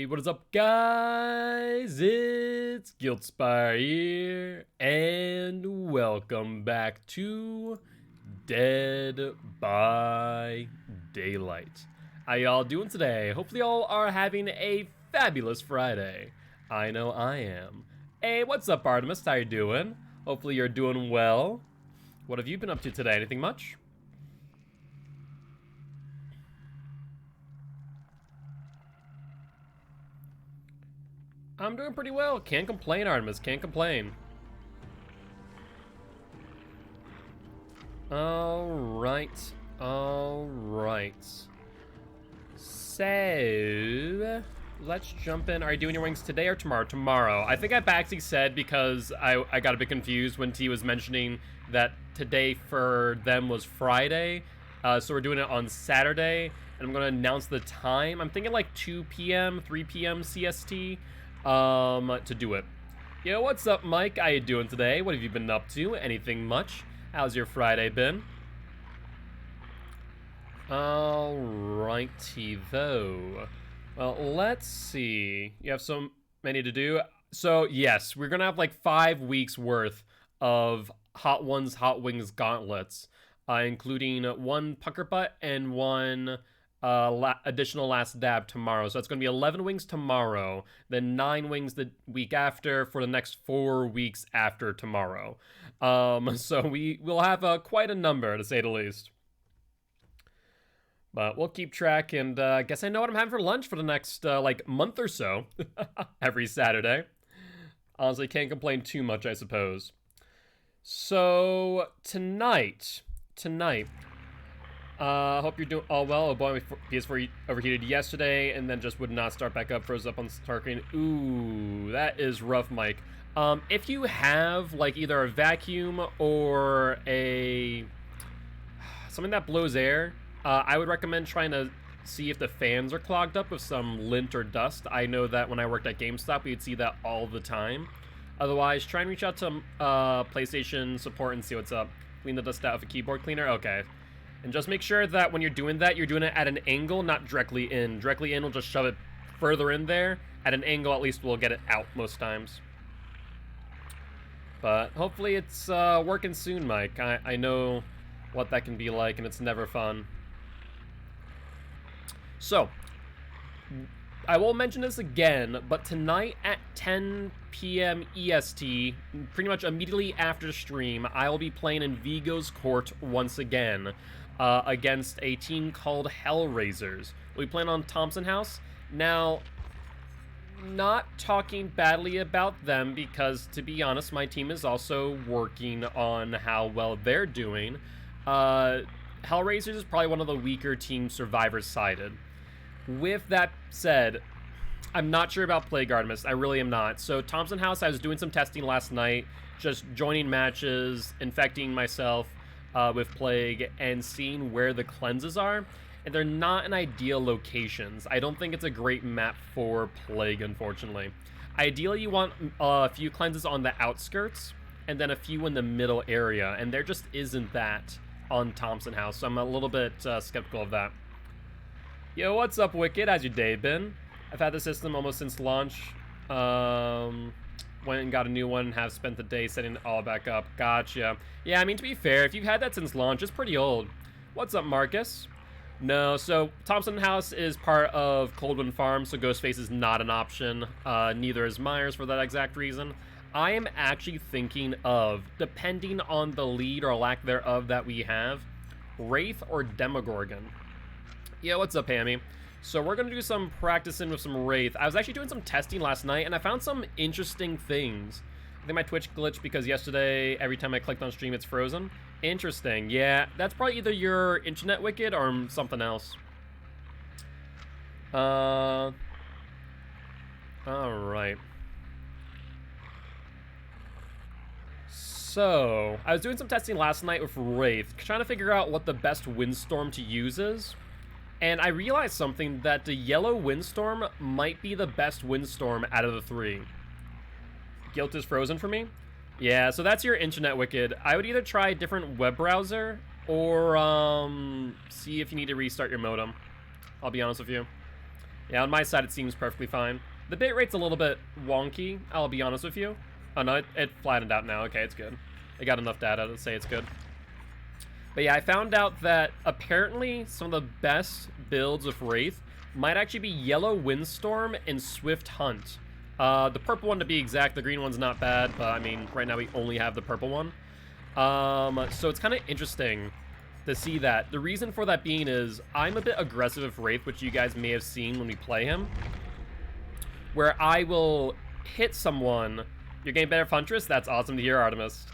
What is up, guys? It's Gilty here, and welcome back to Dead by Daylight. How y'all doing today? Hopefully y'all are having a fabulous Friday. I know I am. Hey, what's up, Artemis? How you doing? Hopefully you're doing well. What have you been up to today? Anything much? I'm doing pretty well. Can't complain, Artemis. Can't complain. Alright. Alright. So, let's jump in. Are you doing your wings today or tomorrow? Tomorrow. I think I actually said because I got a bit confused when T was mentioning that today for them was Friday. So we're doing it on Saturday. And I'm going to announce the time. I'm thinking like 2 p.m., 3 p.m. CST. To do it. Yo, what's up, Mike? How you doing today? What have you been up to? Anything much? How's your Friday been? Alrighty, though. Well, let's see. You have so many to do. So, yes, we're gonna have like 5 weeks worth of Hot Ones, Hot Wings gauntlets, including 1 pucker butt and 1 additional last dab tomorrow. So it's going to be 11 wings tomorrow, then 9 wings the week after for the next 4 weeks after tomorrow. So we will have quite a number, to say the least. But we'll keep track, and I guess I know what I'm having for lunch for the next like month or so. Every Saturday. Honestly, can't complain too much, I suppose. So tonight. Hope you're doing all well. Oh boy, my PS4 overheated yesterday and then just would not start back up, froze up on start screen. Ooh, that is rough, Mike. If you have like either a vacuum or something that blows air, I would recommend trying to see if the fans are clogged up with some lint or dust. I know that when I worked at GameStop, we'd see that all the time. Otherwise, try and reach out to PlayStation support and see what's up. Clean the dust out with a keyboard cleaner. Okay. And just make sure that when you're doing that, you're doing it at an angle, not directly in. Directly in will just shove it further in there. At an angle, at least we'll get it out most times. But hopefully it's working soon, Mike. I know what that can be like, and it's never fun. So, I will mention this again, but tonight at 10 p.m. EST, pretty much immediately after stream, I will be playing in Vigo's Court once again against a team called Hellraisers. We'll be playing on Thompson House. Now, not talking badly about them because, to be honest, my team is also working on how well they're doing. Hellraisers is probably one of the weaker teams Survivor-sided. With that said, I'm not sure about Plague Artemis. I really am not. So Thompson House, I was doing some testing last night, just joining matches, infecting myself with Plague, and seeing where the cleanses are. And they're not in ideal locations. I don't think it's a great map for Plague, unfortunately. Ideally, you want a few cleanses on the outskirts, and then a few in the middle area. And there just isn't that on Thompson House. So I'm a little bit skeptical of that. Yo, what's up, Wicked? How's your day been? I've had the system almost since launch. Went and got a new one and have spent the day setting it all back up. Gotcha. Yeah, I mean, to be fair, if you've had that since launch, it's pretty old. What's up, Marcus? No, so Thompson House is part of Coldwind Farm, so Ghostface is not an option. Neither is Myers for that exact reason. I am actually thinking of, depending on the lead or lack thereof that we have, Wraith or Demogorgon. Yeah, what's up, Hammy? So we're going to do some practicing with some Wraith. I was actually doing some testing last night, and I found some interesting things. I think my Twitch glitched because yesterday, every time I clicked on stream, it's frozen. Interesting. Yeah, that's probably either your internet, Wicked, or something else. Alright. So, I was doing some testing last night with Wraith, trying to figure out what the best windstorm to use is. And I realized something, that the yellow windstorm might be the best windstorm out of the 3. Guilt is frozen for me? Yeah, so that's your internet, Wicked. I would either try a different web browser or see if you need to restart your modem. I'll be honest with you. Yeah, on my side it seems perfectly fine. The bitrate's a little bit wonky, I'll be honest with you. Oh no, it flattened out now. Okay, it's good. I got enough data to say it's good. But yeah, I found out that apparently some of the best builds of Wraith might actually be Yellow Windstorm and Swift Hunt. The purple one to be exact, the green one's not bad, but I mean, right now we only have the purple one. So it's kind of interesting to see that. The reason for that being is I'm a bit aggressive with Wraith, which you guys may have seen when we play him, where I will hit someone. You're getting better Huntress? That's awesome to hear, Artemis.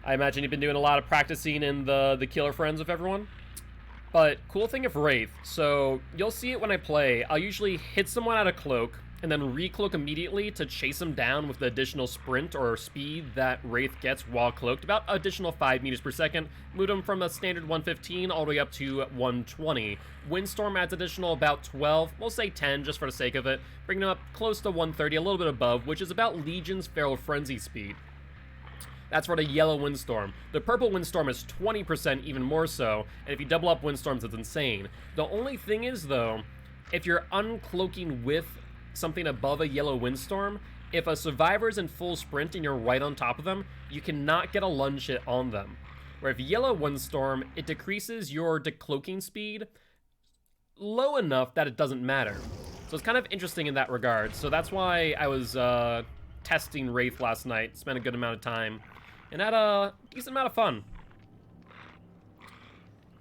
I imagine you've been doing a lot of practicing in the killer friends with everyone. But cool thing of Wraith, so you'll see it when I play. I'll usually hit someone out of cloak and then recloak immediately to chase them down with the additional sprint or speed that Wraith gets while cloaked, about additional 5 meters per second. Move them from a standard 115 all the way up to 120. Windstorm adds additional about 12, we'll say 10 just for the sake of it, bringing them up close to 130, a little bit above, which is about Legion's Feral Frenzy speed. That's for the yellow Windstorm. The purple Windstorm is 20%, even more so, and if you double up Windstorms, it's insane. The only thing is, though, if you're uncloaking with something above a yellow Windstorm, if a survivor's in full sprint and you're right on top of them, you cannot get a lunge hit on them. Where if yellow Windstorm, it decreases your decloaking speed low enough that it doesn't matter. So it's kind of interesting in that regard. So that's why I was testing Wraith last night, spent a good amount of time, and had a decent amount of fun.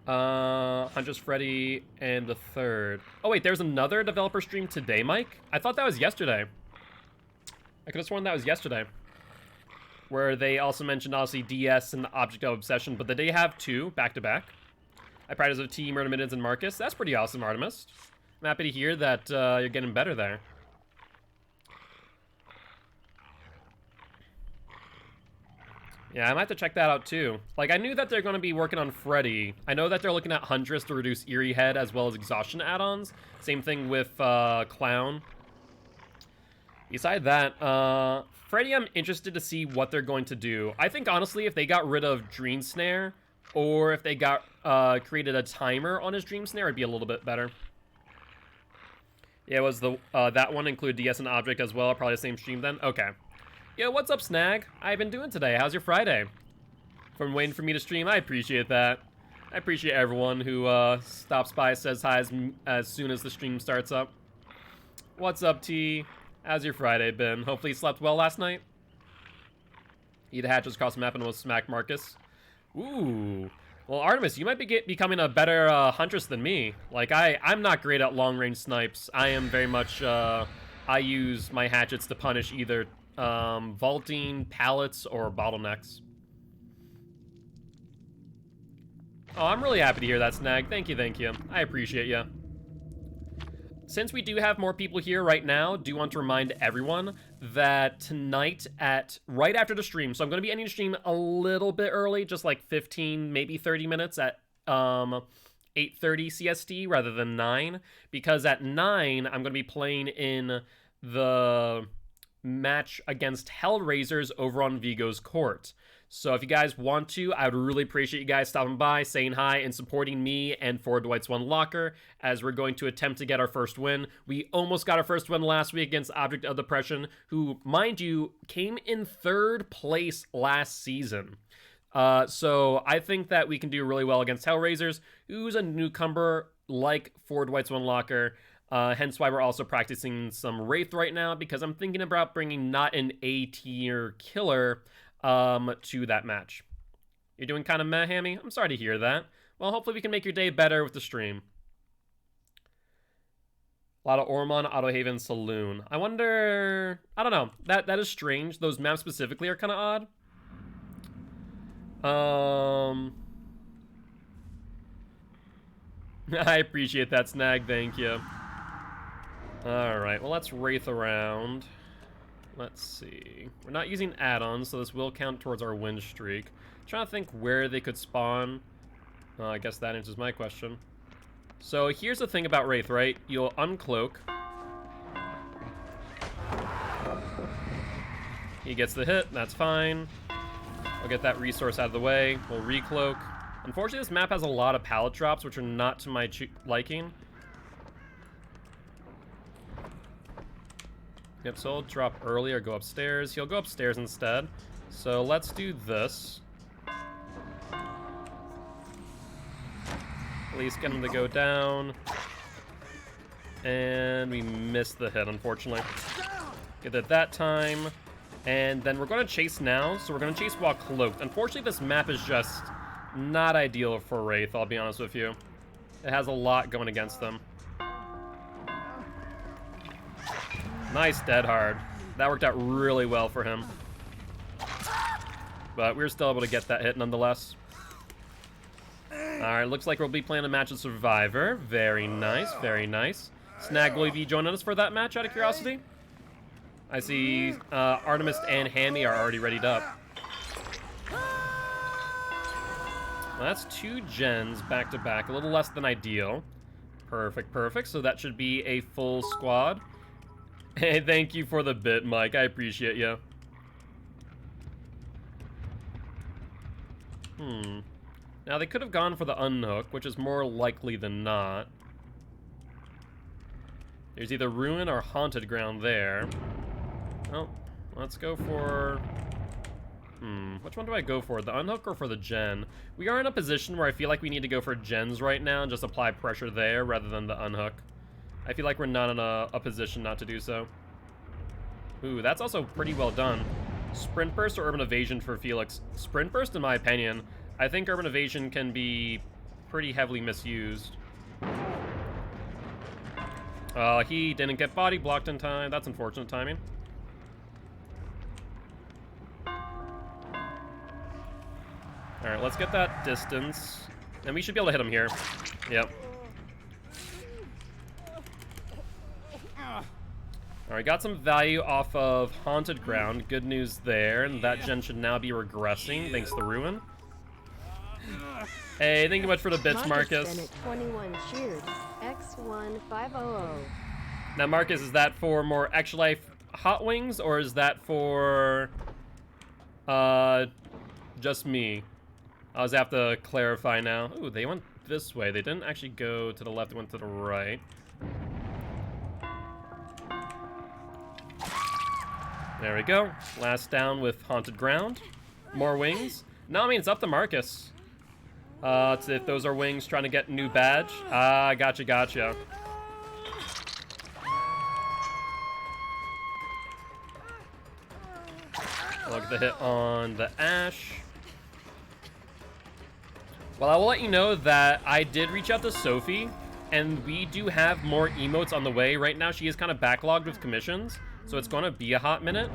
Huntress Freddy and the third. Oh wait, there's another developer stream today, Mike? I thought that was yesterday. I could have sworn that was yesterday. Where they also mentioned, obviously, DS and the Object of Obsession, but did they have two back-to-back? I practice with T, Murder Mittens, and Marcus. That's pretty awesome, Artemis. I'm happy to hear that you're getting better there. Yeah, I might have to check that out too. Like, I knew that they're going to be working on Freddy. I know that they're looking at Huntress to reduce Eerie Head as well as Exhaustion add-ons. Same thing with Clown. Beside that, Freddy, I'm interested to see what they're going to do. I think, honestly, if they got rid of Dream Snare, or if they got created a timer on his Dream Snare, it'd be a little bit better. Yeah, was the that one include DS and Object as well? Probably the same stream then? Okay. Yo, what's up, Snag? How you been doing today? How's your Friday? From waiting for me to stream, I appreciate that. I appreciate everyone who stops by, says hi as soon as the stream starts up. What's up, T? How's your Friday been? Hopefully you slept well last night? Eat a hatches across the map and almost smack Marcus. Ooh. Well, Artemis, you might be becoming a better Huntress than me. Like, I'm not great at long-range snipes. I am very much, I use my hatchets to punish either vaulting, pallets, or bottlenecks. Oh, I'm really happy to hear that, Snag. Thank you, thank you. I appreciate you. Since we do have more people here right now, do want to remind everyone that tonight right after the stream, so I'm going to be ending the stream a little bit early, just like 15, maybe 30 minutes at 8:30 CST rather than 9, because at 9, I'm going to be playing in the match against Hellraisers over on Vigo's Court. So if you guys want to, I would really appreciate you guys stopping by, saying hi, and supporting me and For Dwight's One Locker as we're going to attempt to get our first win. We almost got our first win last week against Object of Depression, who, mind you, came in 3rd place last season. So I think that we can do really well against Hellraisers, who's a newcomer like For Dwight's One Locker. Hence why we're also practicing some Wraith right now, because I'm thinking about bringing not an A-tier killer to that match. You're doing kind of meh, Hammy? I'm sorry to hear that. Well, hopefully we can make your day better with the stream. A lot of Ormond, Autohaven, Saloon. I wonder... I don't know. That is strange. Those maps specifically are kind of odd. I appreciate that, Snag. Thank you. Alright, well, let's Wraith around. Let's see. We're not using add-ons, so this will count towards our win streak. Trying to think where they could spawn. I guess that answers my question. So here's the thing about Wraith, right? You'll uncloak. He gets the hit, that's fine. I'll get that resource out of the way. We'll recloak. Unfortunately, this map has a lot of pallet drops, which are not to my liking. Yep, so he'll drop early or go upstairs. He'll go upstairs instead. So let's do this. At least get him to go down. And we missed the hit, unfortunately. Get it that time. And then we're going to chase now, so we're going to chase while cloaked. Unfortunately, this map is just not ideal for Wraith, I'll be honest with you. It has a lot going against them. Nice dead hard. That worked out really well for him. But we were still able to get that hit nonetheless. Alright, looks like we'll be playing a match of Survivor. Very nice, very nice. Snag, will you be joining us for that match, out of curiosity? I see Artemis and Hammy are already readied up. Well, that's 2 gens back to back, a little less than ideal. Perfect, perfect. So that should be a full squad. Hey, thank you for the bit, Mike. I appreciate you. Now, they could have gone for the unhook, which is more likely than not. There's either ruin or haunted ground there. Oh, let's go for... which one do I go for? The unhook or for the gen? We are in a position where I feel like we need to go for gens right now and just apply pressure there rather than the unhook. I feel like we're not in a position not to do so. Ooh, that's also pretty well done. Sprint Burst or Urban Evasion for Felix? Sprint Burst, in my opinion. I think Urban Evasion can be pretty heavily misused. He didn't get body blocked in time. That's unfortunate timing. Alright, let's get that distance. And we should be able to hit him here. Yep. Alright, got some value off of Haunted Ground. Good news there. And that gen should now be regressing, thanks to Ruin. Hey, thank you much for the bits, Marcus. 21 cheers. X1500. Now, Marcus, is that for more Extra Life Hot Wings, or is that for just me? I'll just have to clarify now. Ooh, they went this way. They didn't actually go to the left, they went to the right. There we go. Last down with Haunted Ground. More wings. No, I mean, it's up to Marcus. If those are wings trying to get a new badge. Gotcha, gotcha. Look at the hit on the Ash. Well, I will let you know that I did reach out to Sophie, and we do have more emotes on the way. Right now, she is kind of backlogged with commissions, so it's going to be a hot minute.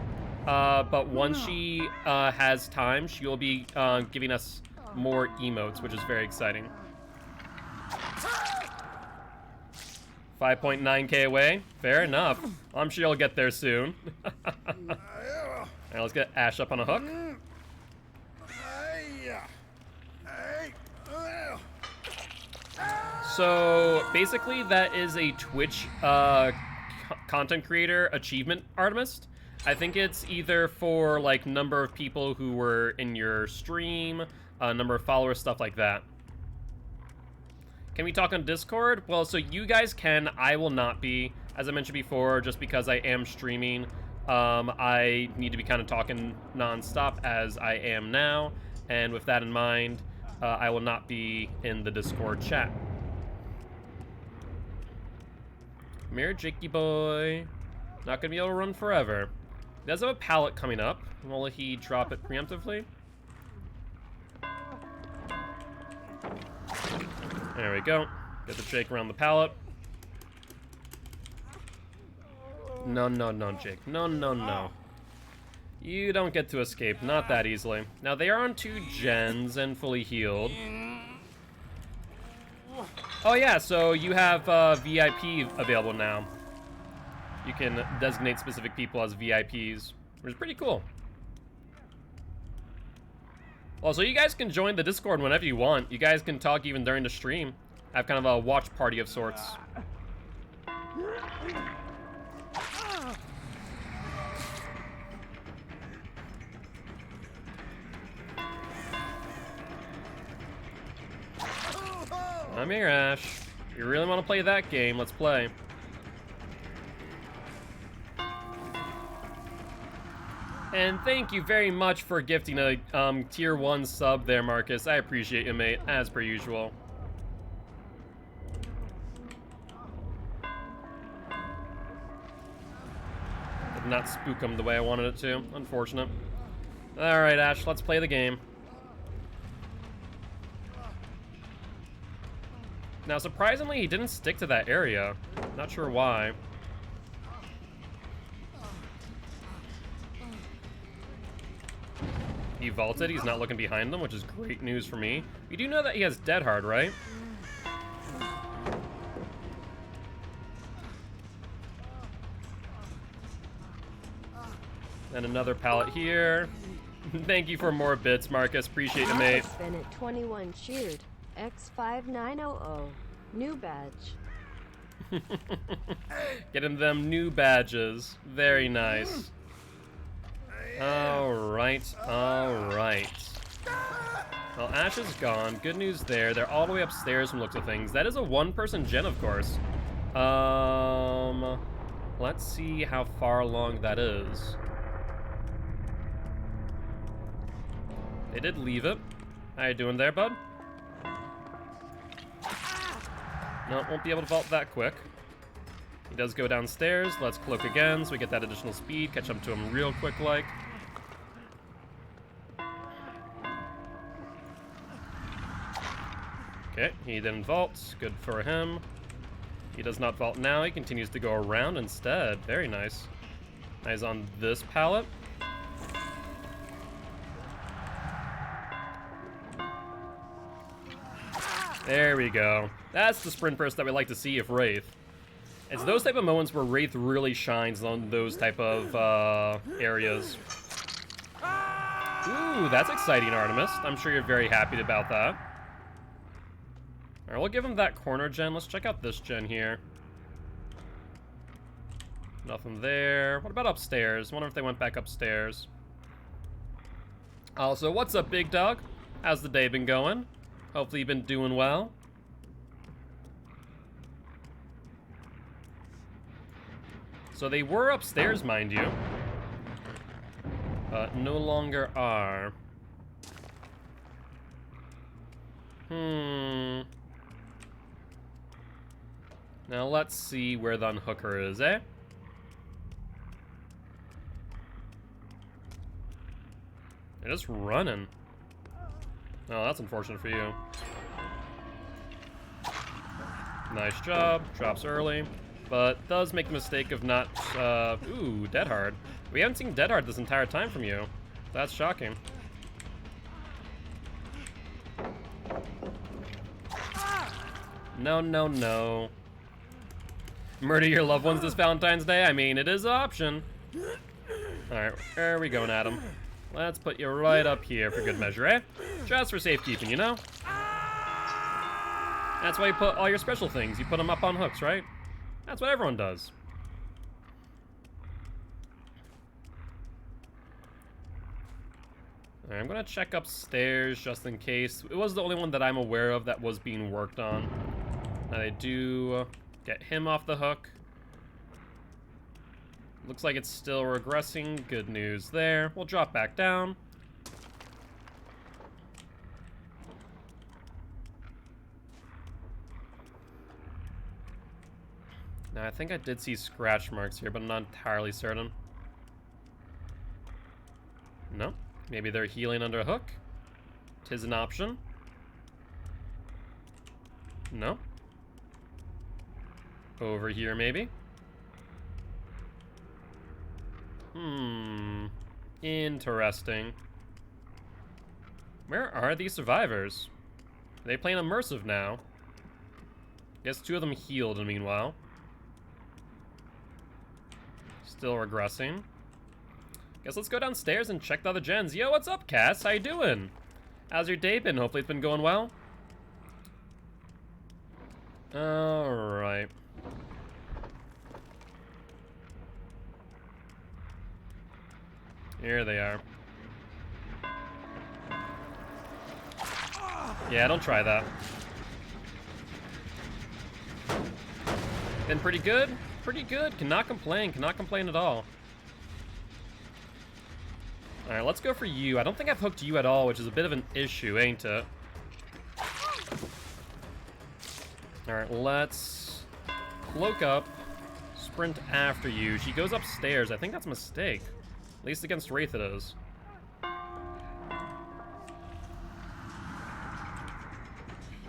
But once she has time, she will be giving us more emotes, which is very exciting. 5.9k away. Fair enough. I'm sure you'll get there soon. Alright, let's get Ash up on a hook. So basically, that is a Twitch content creator achievement, Artemis. I think it's either for like number of people who were in your stream, number of followers, stuff like that. Can we talk on Discord? Well, so you guys can. I will not be, as I mentioned before, just because I am streaming. I need to be kind of talking non-stop as I am now, and with that in mind, I will not be in the Discord chat. Come here, Jakey boy. Not gonna be able to run forever. He does have a pallet coming up. Will he drop it preemptively? There we go. Get the Jake around the pallet. No, no, no, Jake. No, no, no. You don't get to escape. Not that easily. Now, they are on 2 gens and fully healed. Oh, yeah, so you have VIP available now. You can designate specific people as VIPs, which is pretty cool. Well, so you guys can join the Discord whenever you want. You guys can talk even during the stream. Have kind of a watch party of sorts. Come here, Ash. You really want to play that game? Let's play. And thank you very much for gifting a tier 1 sub there, Marcus. I appreciate you, mate, as per usual. Did not spook him the way I wanted it to. Unfortunate. Alright, Ash, let's play the game. Now, surprisingly, he didn't stick to that area. Not sure why. He vaulted. He's not looking behind him, which is great news for me. You do know that he has Dead Hard, right? And another pallet here. Thank you for more bits, Marcus. Appreciate you, mate. Bennett 21 cheered. X5900. New badge. Getting them new badges. Very nice. Alright, alright. Well, Ash is gone. Good news there. They're all the way upstairs from the looks of things. That is a one-person gen, of course. Let's see how far along that is. They did leave it. How you doing there, bud? No, won't be able to vault that quick. He does go downstairs. Let's cloak again so we get that additional speed. Catch up to him real quick like. Okay, he didn't vault. Good for him. He does not vault now. He continues to go around instead. Very nice. Now he's on this pallet. There we go. That's the sprint burst that we like to see of Wraith. It's those type of moments where Wraith really shines on those type of areas. Ooh, that's exciting, Artemis. I'm sure you're very happy about that. Alright, we'll give him that corner gen. Let's check out this gen here. Nothing there. What about upstairs? Wonder if they went back upstairs. Also, what's up, big dog? How's the day been going? Hopefully you've been doing well. So they were upstairs, mind you. But no longer are. Now let's see where the unhooker is, eh? They're just running. Oh, that's unfortunate for you. Nice job. Drops early. But does make the mistake of not... ooh, Dead Hard. We haven't seen Dead Hard this entire time from you. That's shocking. No, no, no. Murder your loved ones this Valentine's Day? I mean, it is an option. Alright, where are we going, Adam? Let's put you right up here for good measure, eh? Just for safekeeping, you know? That's why you put all your special things. You put them up on hooks, right? That's what everyone does. Alright, I'm gonna check upstairs just in case. It was the only one that I'm aware of that was being worked on. Now they do get him off the hook. Looks like it's still regressing. Good news there. We'll drop back down. Now, I think I did see scratch marks here, but I'm not entirely certain. No. Maybe they're healing under a hook. 'Tis an option. No. Over here, maybe. Interesting. Where are these survivors? Are they playing immersive now? Guess two of them healed in the meanwhile. Still regressing. Guess let's go downstairs and check the other gens. Yo, what's up, Cass? How you doing? How's your day been? Hopefully it's been going well. Alright. Here they are. Yeah, don't try that. Been pretty good. Pretty good. Cannot complain. Cannot complain at all. Alright, let's go for you. I don't think I've hooked you at all, which is a bit of an issue, ain't it? Alright, let's cloak up, sprint after you. She goes upstairs. I think that's a mistake. At least against Wraith it is.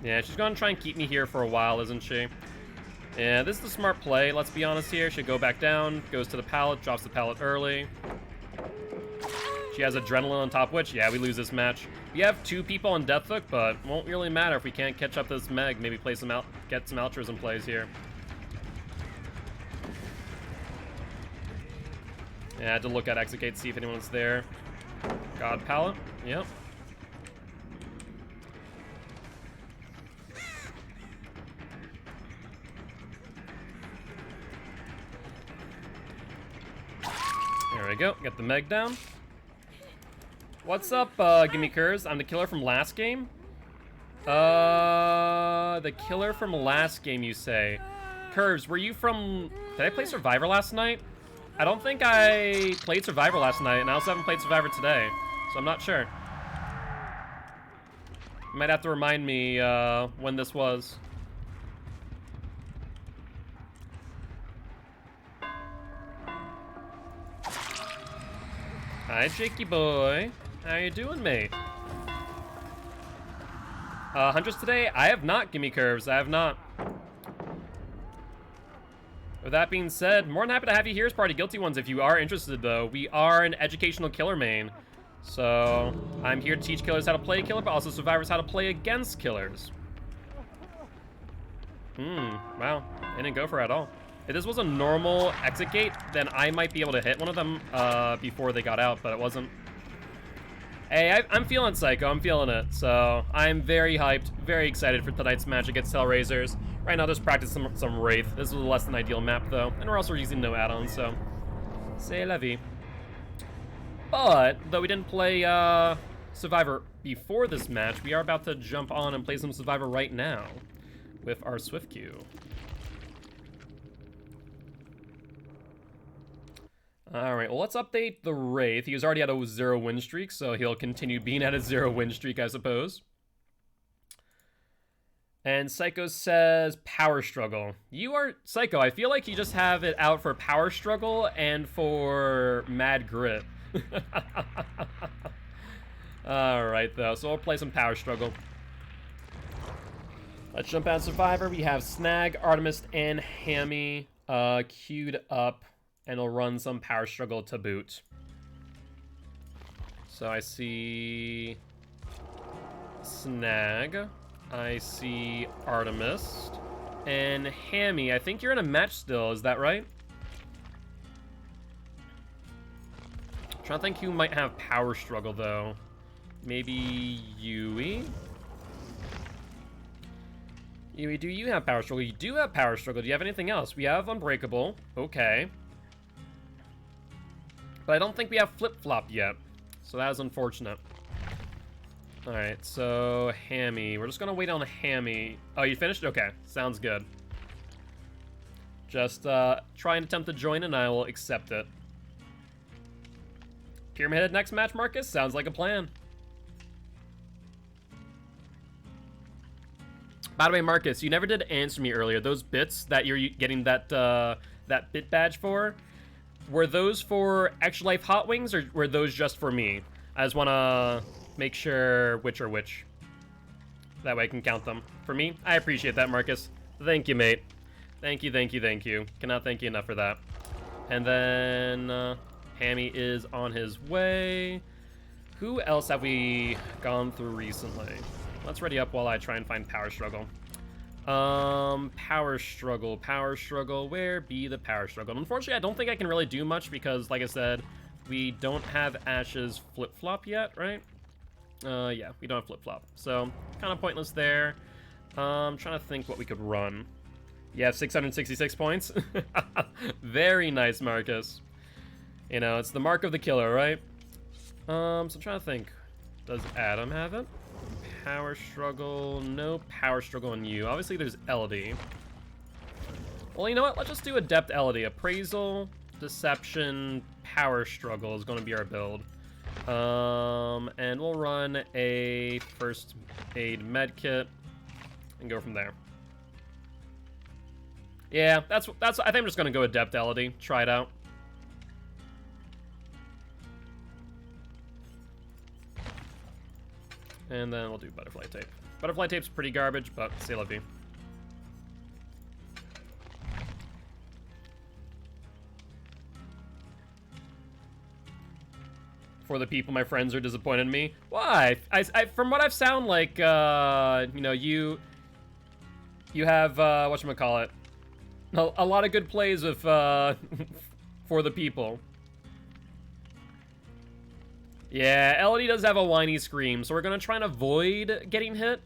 Yeah, she's gonna try and keep me here for a while, isn't she? Yeah, this is the smart play, let's be honest here. She'll go back down, goes to the pallet, drops the pallet early. She has adrenaline on top, which, yeah, we lose this match. We have 2 people on Death Hook, but won't really matter if we can't catch up this Meg. Maybe play some get some altruism plays here. Yeah, I had to look at Execute, see if anyone's there. God pallet, yep. There we go, get the Meg down. What's up, Gimme Curves? I'm the killer from last game? The killer from last game, you say? Curves, were you from... Did I play Survivor last night? I don't think I played Survivor last night, and I also haven't played Survivor today, so I'm not sure. You might have to remind me, when this was. Hi, Jakey boy. How you doing, mate? Huntress today? I have not, Gimme Curves. I have not. With that being said, more than happy to have you here as part of Guilty Ones if you are interested, though. We are an educational killer main. So, I'm here to teach killers how to play killer, but also survivors how to play against killers. Wow. I didn't go for it at all. If this was a normal exit gate, then I might be able to hit one of them before they got out, but it wasn't. Hey, I'm feeling Psycho. I'm feeling it. So I'm very hyped, very excited for tonight's match against Hellraisers. Right now, just practice some Wraith. This was a less than ideal map, though. And we're also using no add-ons, so c'est la vie. But, though we didn't play Survivor before this match, we are about to jump on and play some Survivor right now with our Swift queue. Alright, well, let's update the Wraith. He was already at a 0 win streak, so he'll continue being at a 0 win streak, I suppose. And Psycho says, Power Struggle. You are... Psycho, I feel like you just have it out for Power Struggle and for Mad Grit. Alright, though, so we'll play some Power Struggle. Let's jump out Survivor. We have Snag, Artemis, and Hammy queued up. And he'll run some Power Struggle to boot. So I see Snag. I see Artemis. And Hammy, I think you're in a match still, is that right? I'm trying to think who might have Power Struggle, though. Maybe Yui? Yui, do you have Power Struggle? You do have Power Struggle. Do you have anything else? We have Unbreakable. Okay. But I don't think we have Flip-Flop yet. So that is unfortunate. Alright, so Hammy. We're just gonna wait on Hammy. Oh, you finished? Okay, sounds good. Just try and attempt to join and I will accept it. Pyramid Head next match, Marcus? Sounds like a plan. By the way, Marcus, you never did answer me earlier. Those bits that you're getting that that bit badge for, were those for Extra Life Hot Wings, or were those just for me? I just want to make sure which are which. That way I can count them. For me, I appreciate that, Marcus. Thank you, mate. Thank you, thank you, thank you. Cannot thank you enough for that. And then Hammy is on his way. Who else have we gone through recently? Let's ready up while I try and find Power Struggle. Power Struggle, where be the Power Struggle? Unfortunately, I don't think I can really do much because, like I said, we don't have Ash's Flip-Flop yet, right? Yeah, we don't have Flip-Flop, so kind of pointless there. I'm trying to think what we could run. Yeah, 666 points. Very nice, Marcus. You know, it's the mark of the killer, right? So I'm trying to think. Does Adam have it? Power Struggle, no Power Struggle on you. Obviously, there's LD. Well, you know what? Let's just do Adept Elodie. Appraisal, Deception, Power Struggle is going to be our build. And we'll run a First Aid Medkit and go from there. Yeah, that's. I think I'm just going to go Adept Elodie. Try it out. And then we'll do Butterfly Tape. Butterfly Tape's pretty garbage, but c'est la vie. For the people, my friends are disappointed in me. Why? From what I've sound like, you know, you have, whatchamacallit, a lot of good plays with, for the people. Yeah, Elodie does have a whiny scream, so we're gonna try and avoid getting hit.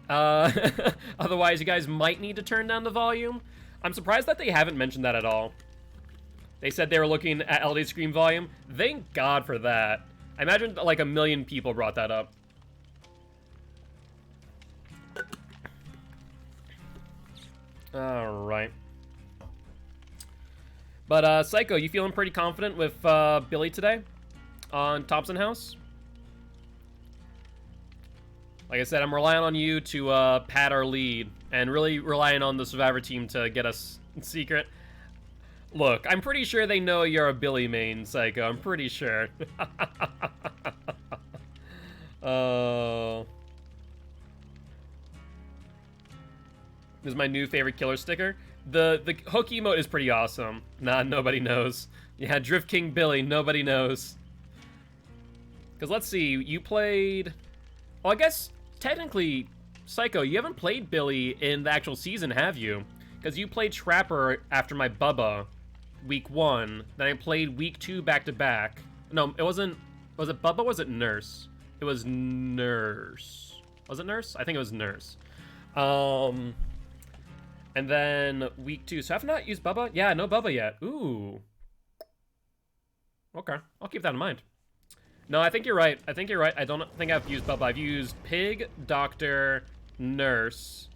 Otherwise, you guys might need to turn down the volume. I'm surprised that they haven't mentioned that at all. They said they were looking at Elodie's scream volume. Thank God for that. I imagine like 1 million people brought that up. Alright. But, Psycho, you feeling pretty confident with Billy today on Thompson House? Like I said, I'm relying on you to pad our lead and really relying on the Survivor team to get us secret. Look, I'm pretty sure they know you're a Billy main, Psycho. I'm pretty sure. Oh. This is my new favorite killer sticker. The hook emote is pretty awesome. Nah, nobody knows. Yeah, Drift King Billy, nobody knows. Because let's see, you played... Well, I guess, technically, Psycho, you haven't played Billy in the actual season, have you? Because you played Trapper after my Bubba, week 1. Then I played week 2 back-to-back. No, it wasn't... Was it Bubba or was it Nurse? It was Nurse. Was it Nurse? I think it was Nurse. And then week 2. So I have not used Bubba? Yeah, no Bubba yet. Ooh. Okay, I'll keep that in mind. No, I think you're right. I think you're right. I don't think I've used Bubba. I've used Pig, Doctor, Nurse,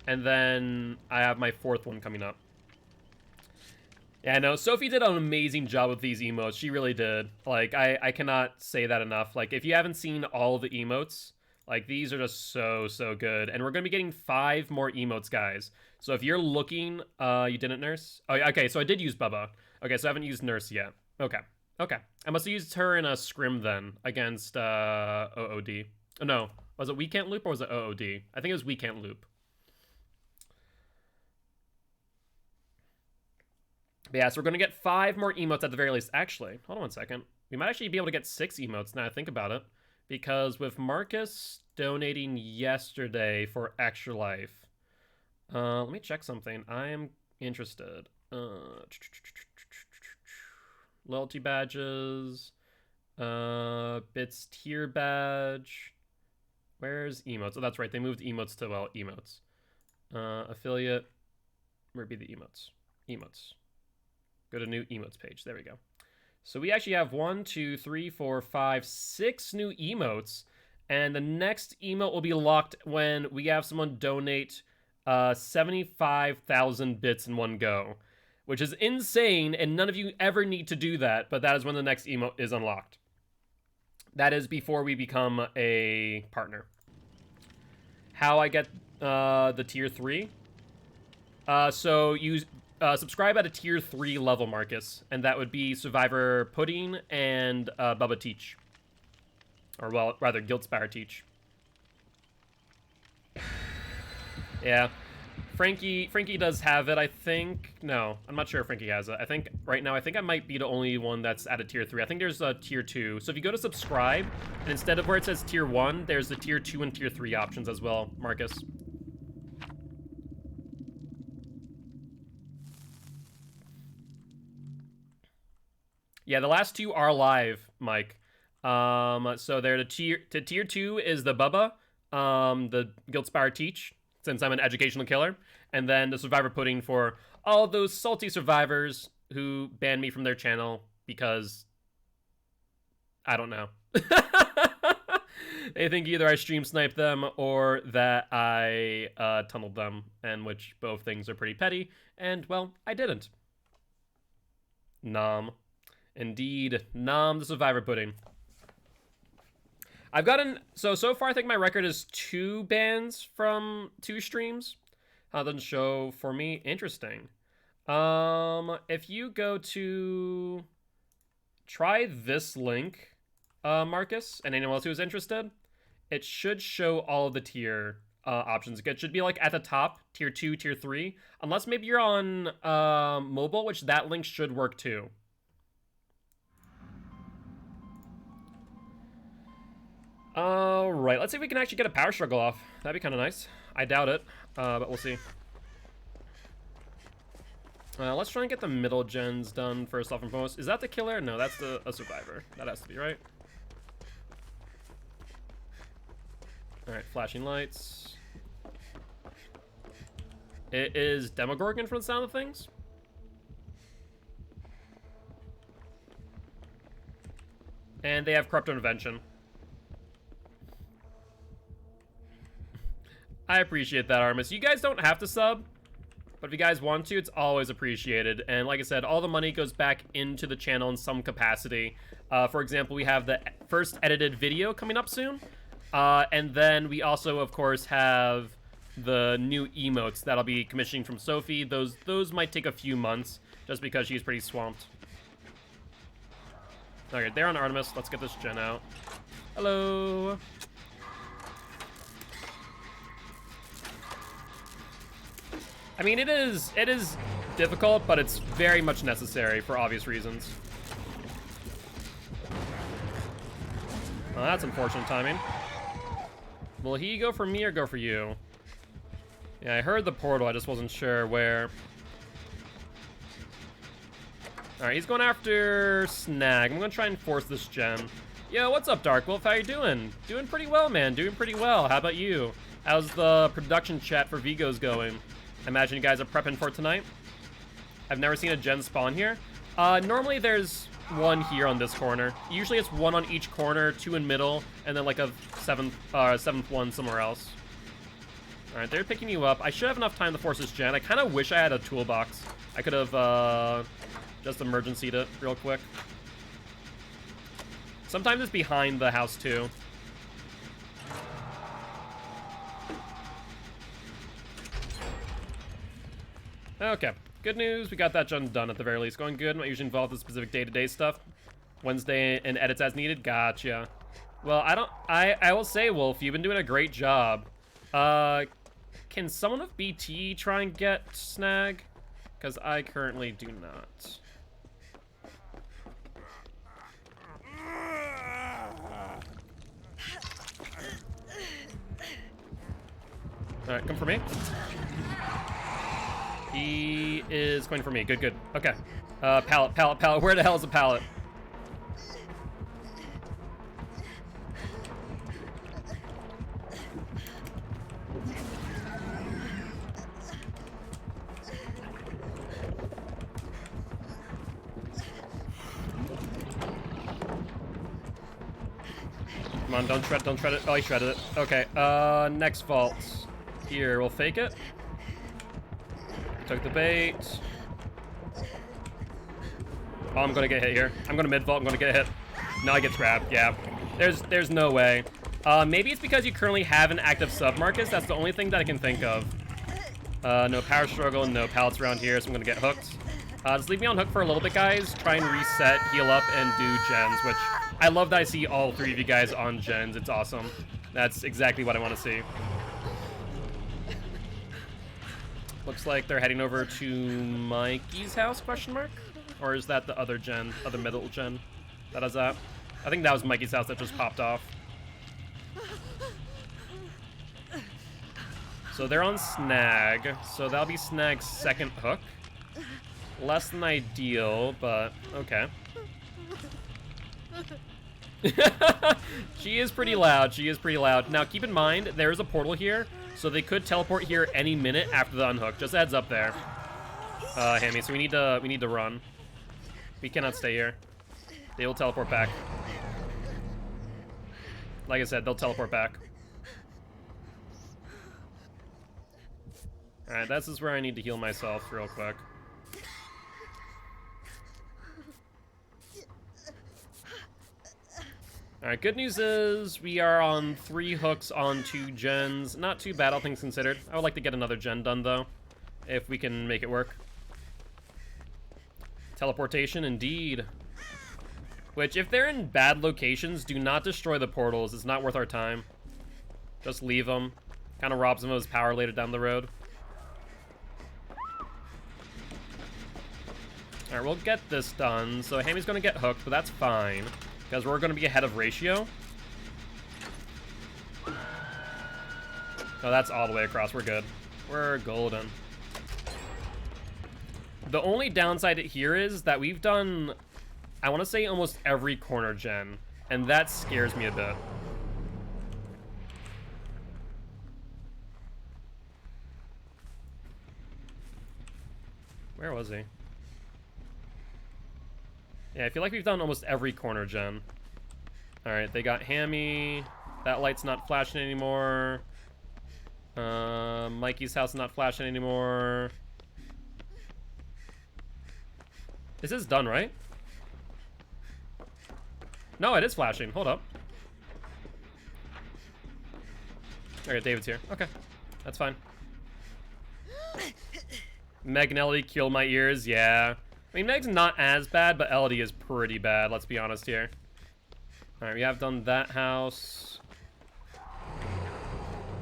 and then I have my 4th one coming up. Yeah, no, Sophie did an amazing job with these emotes. She really did. Like, I cannot say that enough. Like, if you haven't seen all the emotes, like, these are just so, so good. And we're going to be getting 5 more emotes, guys. So if you're looking, you didn't Nurse? Oh, yeah, okay, so I did use Bubba. Okay, so I haven't used Nurse yet. Okay. Okay. I must have used her in a scrim then against OOD. Oh, no. Was it We Can't Loop or was it OOD? I think it was We Can't Loop. But yeah, so we're going to get 5 more emotes at the very least. Actually, hold on 1 second. We might actually be able to get 6 emotes now I think about it. Because with Marcus donating yesterday for Extra Life. Let me check something. I am interested. Loyalty badges. Bits tier badge. Where's emotes? Oh, that's right. They moved emotes to, well, emotes. Affiliate. Where'd be the emotes? Emotes. Go to new emotes page. There we go. So we actually have 1, 2, 3, 4, 5, 6 new emotes. And the next emote will be locked when we have someone donate 75,000 bits in one go. Which is insane, and none of you ever need to do that, but that is when the next emote is unlocked. That is before we become a partner. How I get the tier 3? So you subscribe at a tier 3 level, Marcus, and that would be Survivor Pudding and Bubba Teach. Or, well, rather, Giltspire Teach. Yeah. Frankie does have it, I think. No, I'm not sure if Frankie has it. I think right now, I think I might be the only one that's at a tier 3. I think there's a tier 2. So if you go to subscribe, and instead of where it says tier 1, there's the tier 2 and tier 3 options as well, Marcus. Yeah, the last 2 are live, Mike. So they're tier 2 is the Bubba, the Giltspire Teach, since I'm an educational killer, and then the Survivor Pudding for all those salty survivors who banned me from their channel because I don't know. They think either I stream sniped them or that I tunneled them, and which both things are pretty petty, and, well, I didn't. Nom. Indeed. Nom the Survivor Pudding. I've gotten... So far, I think my record is 2 bans from 2 streams. How it doesn't show for me. Interesting. If you go to... Try this link, Marcus, and anyone else who's interested. It should show all of the tier options. It should be like at the top, tier 2, tier 3. Unless maybe you're on mobile, which that link should work too. Alright, let's see if we can actually get a power struggle off. That'd be kind of nice. I doubt it, but we'll see. Let's try and get the middle gens done first off and foremost. Is that the killer? No, that's a survivor. That has to be, right? Alright, flashing lights. It is Demogorgon from the sound of things. And they have Corrupt Intervention. I appreciate that, Armis. You guys don't have to sub, but if you guys want to, it's always appreciated. And like I said, all the money goes back into the channel in some capacity. For example, we have the first edited video coming up soon. And then we also, of course, have the new emotes that'll be commissioning from Sophie. Those might take a few months, just because she's pretty swamped. Okay, they're on Artemis. Let's get this gen out. Hello. I mean, it is difficult, but it's very much necessary for obvious reasons. Well, that's unfortunate timing. Will he go for me or go for you? Yeah, I heard the portal, I just wasn't sure where. Alright, he's going after Snag. I'm gonna try and force this gen. Yo, what's up, Dark Wolf? How you doing? Doing pretty well, man. Doing pretty well. How about you? How's the production chat for Vigos going? I imagine you guys are prepping for tonight. I've never seen a gen spawn here. Normally there's one here on this corner. Usually it's one on each corner, 2 in middle, and then like a seventh one somewhere else. Alright, they're picking you up. I should have enough time to force this gen. I kind of wish I had a toolbox. I could have just emergency'd it real quick. Sometimes it's behind the house too. Okay, good news. We got that done at the very least. Going good. I'm not usually involved in specific day-to-day stuff. Wednesday and edits as needed. Gotcha. Well, I will say, Wolf, you've been doing a great job. Can someone of BT try and get Snag? Because I currently do not. Alright, come for me. He is going for me. Good, good. Okay. Pallet. Where the hell is the pallet? Come on, don't shred it. Oh, he shredded it. Okay, next vault. Here, we'll fake it. Took the bait. Oh, I'm gonna get hit here. I'm gonna mid vault, I'm gonna get hit. No, I get grabbed, yeah. There's no way. Maybe it's because you currently have an active sub, Marcus. That's the only thing that I can think of. No power struggle, no pallets around here, so I'm gonna get hooked. Just leave me on hook for a little bit, guys. Try and reset, heal up, and do gens, which I love that I see all 3 of you guys on gens. It's awesome. That's exactly what I want to see. Looks like they're heading over to Mikey's house, question mark? Or is that the other gen, other middle gen that is that? I think that was Mikey's house that just popped off. So they're on Snag, so that'll be Snag's second hook. Less than ideal, but okay. She is pretty loud, she is pretty loud. Now keep in mind, there is a portal here, so they could teleport here any minute after the unhook. Just a heads up there. Hammy, so we need to run. We cannot stay here. They will teleport back. Like I said, they'll teleport back. Alright, this is where I need to heal myself real quick. Alright, good news is we are on 3 hooks on 2 gens. Not too bad, all things considered. I would like to get another gen done, though, if we can make it work. Teleportation, indeed. Which, if they're in bad locations, do not destroy the portals. It's not worth our time. Just leave them. Kind of robs him of his power later down the road. Alright, we'll get this done. So Hammy's gonna get hooked, but that's fine. Because we're gonna be ahead of ratio. Oh, that's all the way across. We're good. We're golden. The only downside here is that we've done, I want to say, almost every corner gen. And that scares me a bit. Where was he? Yeah, I feel like we've done almost every corner gen. Alright, they got Hammy. That light's not flashing anymore. Mikey's house is not flashing anymore. This is done, right? No, it is flashing. Hold up. Okay, David's here. Okay, that's fine. Meg and Elodie killed my ears. Yeah. I mean, Meg's not as bad, but Elodie is pretty bad. Let's be honest here. Alright, we have done that house.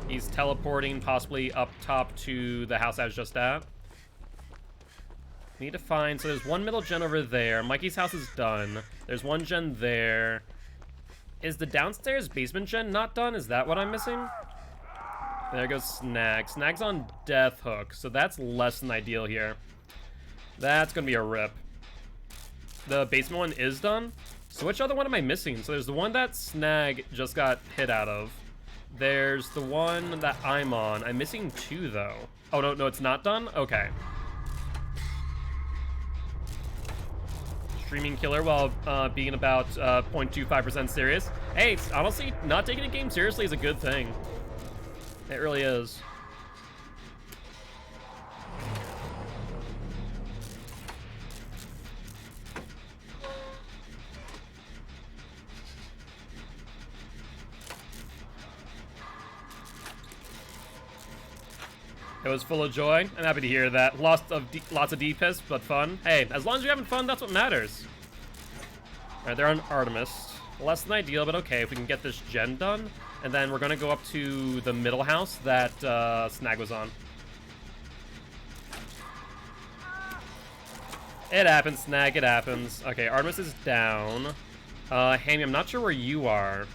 He's teleporting possibly up top to the house I was just at. Need to find, so there's one middle gen over there. Mikey's house is done. There's one gen there. Is the downstairs basement gen not done? Is that what I'm missing? There goes Snag. Snag's on Death Hook, so that's less than ideal here. That's gonna be a rip. The basement one is done. So which other one am I missing? So there's the one that Snag just got hit out of. There's the one that I'm on. I'm missing 2 though. Oh no, it's not done? Okay. Streaming killer while being about 0.25% serious. Hey, honestly, not taking a game seriously is a good thing. It really is. It was full of joy. I'm happy to hear that. Lots of DPS, but fun. Hey, as long as you're having fun, that's what matters. Alright, they're on Artemis. Less than ideal, but okay, if we can get this gen done. And then we're gonna go up to the middle house that Snag was on. It happens, Snag, it happens. Okay, Artemis is down. Hammy, I'm not sure where you are.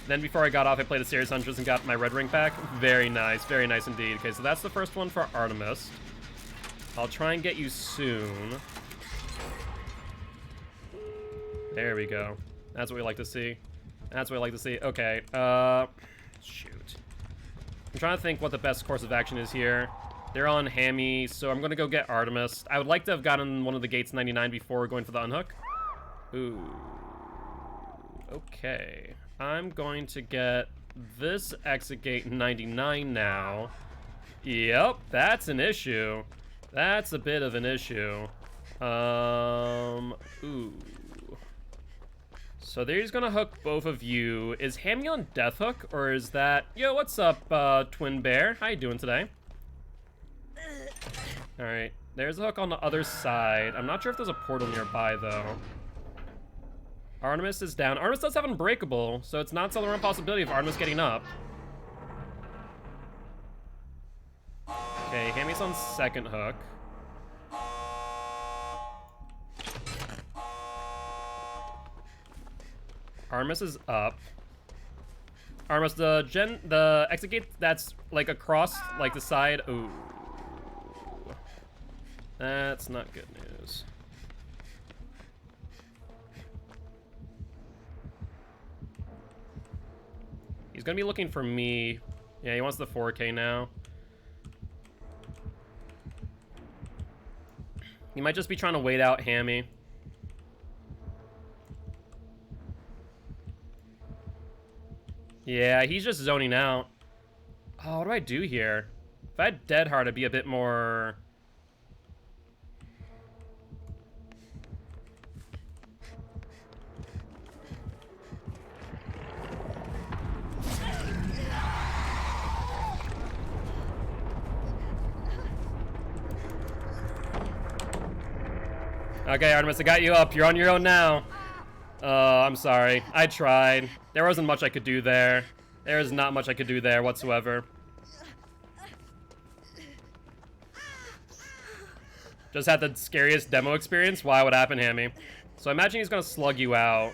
Then before I got off, I played a Serious Huntress and got my red ring back. Very nice indeed. Okay, so that's the first one for Artemis. I'll try and get you soon. There we go. That's what we like to see. That's what I like to see. Okay, shoot. I'm trying to think what the best course of action is here. They're on Hammy, so I'm gonna go get Artemis. I would like to have gotten one of the gates 99 before going for the unhook. Ooh. Okay. I'm going to get this exit gate 99 now. Yep, that's an issue. That's a bit of an issue. Ooh. So they're just gonna hook both of you. Is Hammy on Death Hook, or is that... Yo, what's up, Twin Bear? How you doing today? Alright, there's a hook on the other side. I'm not sure if there's a portal nearby, though. Artemis is down. Artemis does have Unbreakable, so it's not still a possibility of Artemis getting up. Okay, Hammy's on second hook. Artemis is up. Artemis, the exit gate that's like across, like the side. Ooh. That's not good news. He's gonna be looking for me. Yeah, he wants the 4K now. He might just be trying to wait out Hammy. Yeah, he's just zoning out. Oh, what do I do here? If I had Dead Hard, I'd be a bit more... Okay, Artemis, I got you up. You're on your own now. I'm sorry. I tried. There wasn't much I could do there. There is not much I could do there whatsoever. Just had the scariest demo experience. Why? What happened, Hammy? So I imagine he's gonna slug you out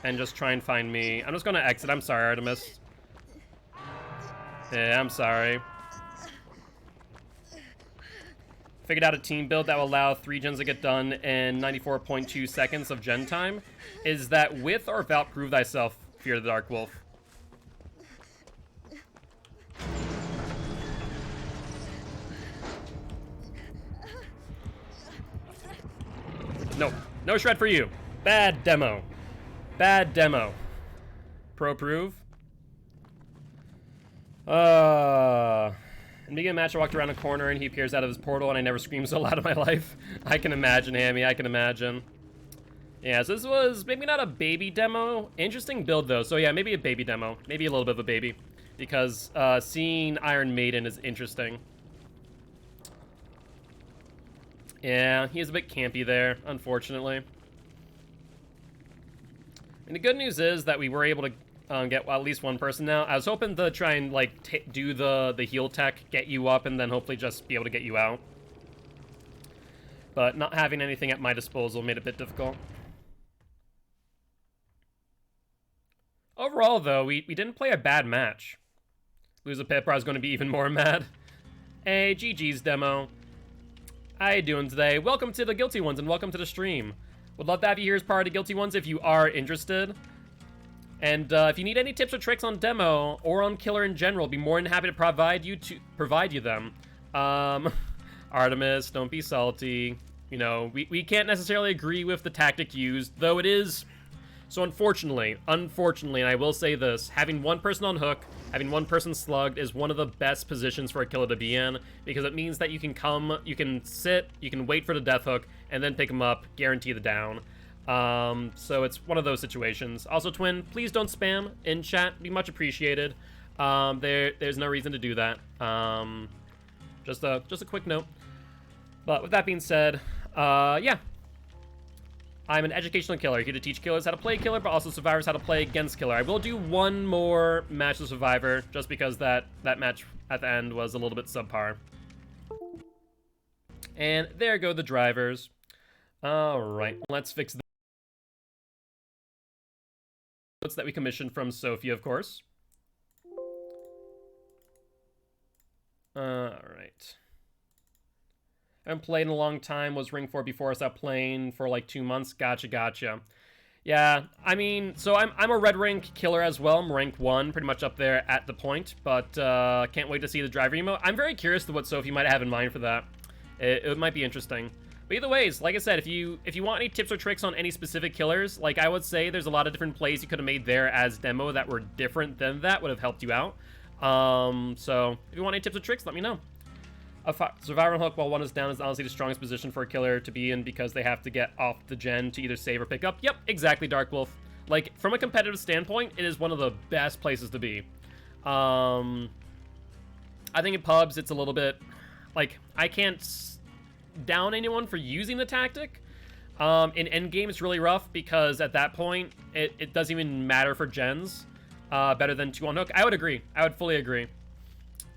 and just try and find me. I'm just gonna exit. I'm sorry, Artemis. Yeah, I'm sorry. Figured out a team build that will allow 3 gens to get done in 94.2 seconds of gen time. Is that with or without Prove Thyself, Fear the Dark Wolf? No. No shred for you. Bad demo. Bad demo. Pro Prove. In the beginning of the match, I walked around a corner and he appears out of his portal and I never screamed so loud in my life. I can imagine, Hammy. I can imagine. Yeah, so this was maybe not a baby demo. Interesting build, though. So yeah, maybe a baby demo. Maybe a little bit of a baby. Because seeing Iron Maiden is interesting. Yeah, he is a bit campy there, unfortunately. And the good news is that we were able to get at least one person now. I was hoping to try and like do the heal tech, get you up, and then hopefully just be able to get you out. But not having anything at my disposal made it a bit difficult. Overall, though, we didn't play a bad match. Lose a Pip, I was going to be even more mad. Hey, GG's demo. How you doing today? Welcome to the Guilty Ones and welcome to the stream. Would love to have you here as part of the Guilty Ones if you are interested. And if you need any tips or tricks on demo or on killer in general, be more than happy to provide you them. Artemis, don't be salty. You know, we can't necessarily agree with the tactic used, though it is. So unfortunately, and I will say this, having one person on hook, having one person slugged is one of the best positions for a killer to be in, because it means that you can come, you can sit, you can wait for the death hook, and then pick him up, guarantee the down. So it's one of those situations. Also, Twin, please don't spam in chat, be much appreciated. There's no reason to do that. Just a quick note. But with that being said, yeah. I'm an educational killer, here to teach killers how to play killer, but also survivors how to play against killer. I will do one more match with survivor, just because that match at the end was a little bit subpar. And there go the drivers. Alright, let's fix the notes that we commissioned from Sophia, of course. Alright. Haven't played in a long time, was Ring 4 before I stopped playing for like 2 months. Gotcha. Yeah, I mean, so I'm a red rank killer as well. I'm rank 1, pretty much up there at the point, but can't wait to see the driver emote. I'm very curious to what Sophie might have in mind for that. It might be interesting. But either ways, like I said, if you want any tips or tricks on any specific killers, like I would say there's a lot of different plays you could have made there as demo that were different than that would have helped you out. So if you want any tips or tricks, let me know. A survivor hook while one is down is honestly the strongest position for a killer to be in because they have to get off the gen to either save or pick up. Yep, exactly, Dark Wolf. Like, from a competitive standpoint, it is one of the best places to be. I think in pubs, it's a little bit... Like, I can't down anyone for using the tactic. In endgame, it's really rough because at that point, it doesn't even matter for gens. Better than 2 on hook. I would agree. I would fully agree.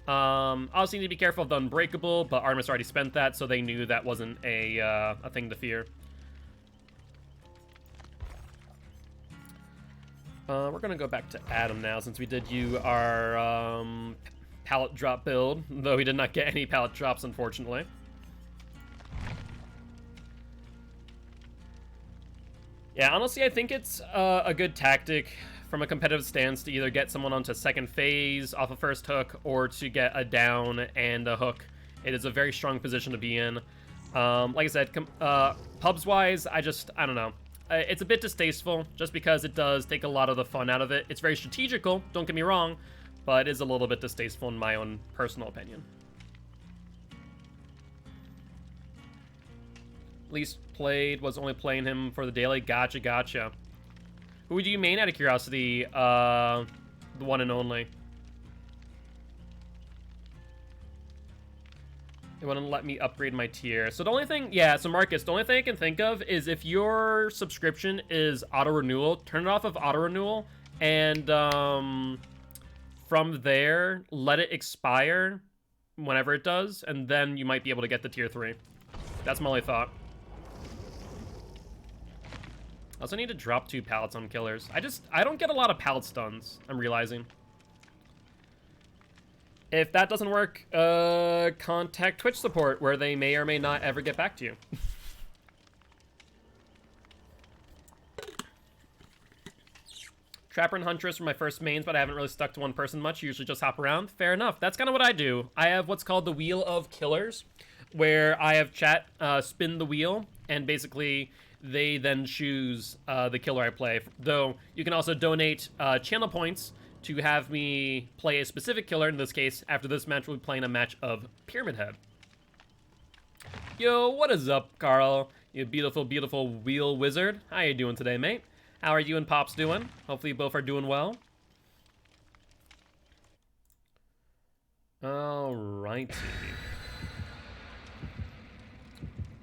Also need to be careful of the unbreakable, but Artemis already spent that, so they knew that wasn't a thing to fear. We're gonna go back to Adam now, since we did our pallet drop build, though we did not get any pallet drops, unfortunately. Yeah, honestly, I think it's a good tactic from a competitive stance to either get someone onto second phase off a first hook or to get a down and a hook. It is a very strong position to be in. Like I said, pubs-wise, I don't know. it's a bit distasteful just because it does take a lot of the fun out of it. It's very strategical, don't get me wrong, but it is a little bit distasteful in my own personal opinion. Least played was only playing him for the daily. Gotcha. Who would you main out of curiosity? The one and only. It wouldn't let me upgrade my tier. So the only thing, yeah, so Marcus, the only thing I can think of is if your subscription is auto-renewal, turn it off of auto-renewal, and from there, let it expire whenever it does, and then you might be able to get the tier 3. That's my only thought. I also need to drop 2 pallets on killers. I don't get a lot of pallet stuns, I'm realizing. If that doesn't work, contact Twitch support, where they may or may not ever get back to you. Trapper and Huntress were my first mains, but I haven't really stuck to one person much. Usually just hop around. Fair enough. That's kind of what I do. I have what's called the Wheel of Killers, where I have chat spin the wheel, and basically they then choose the killer I play. Though you can also donate channel points to have me play a specific killer. In this case, after this match, we'll be playing a match of Pyramid Head. Yo, what is up, Carl? You beautiful, beautiful wheel wizard. How you doing today, mate? How are you and Pops doing? Hopefully you both are doing well. Alrighty.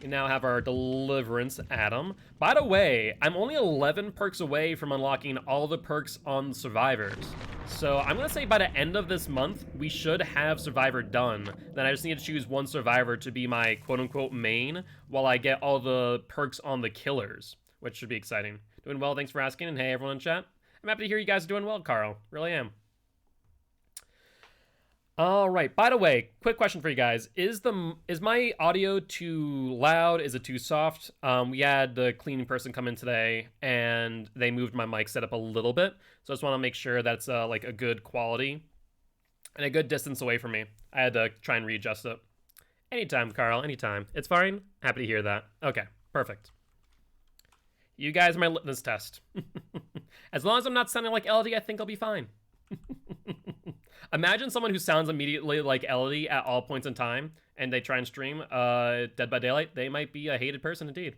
We now have our Deliverance Atom. By the way, I'm only 11 perks away from unlocking all the perks on Survivors. So I'm gonna say by the end of this month, we should have Survivor done. Then I just need to choose one Survivor to be my quote-unquote main while I get all the perks on the killers, which should be exciting. Doing well, thanks for asking, and hey everyone in chat. I'm happy to hear you guys are doing well, Carl. Really am. All right. By the way, quick question for you guys: is my audio too loud? Is it too soft? We had the cleaning person come in today, and they moved my mic setup a little bit, so I just want to make sure that's like a good quality and a good distance away from me. I had to try and readjust it. Anytime, Carl. Anytime. It's fine. Happy to hear that. Okay. Perfect. You guys are my litmus test. As long as I'm not sounding like Elodie, I think I'll be fine. Imagine someone who sounds immediately like Elodie at all points in time, and they try and stream Dead by Daylight. They might be a hated person indeed.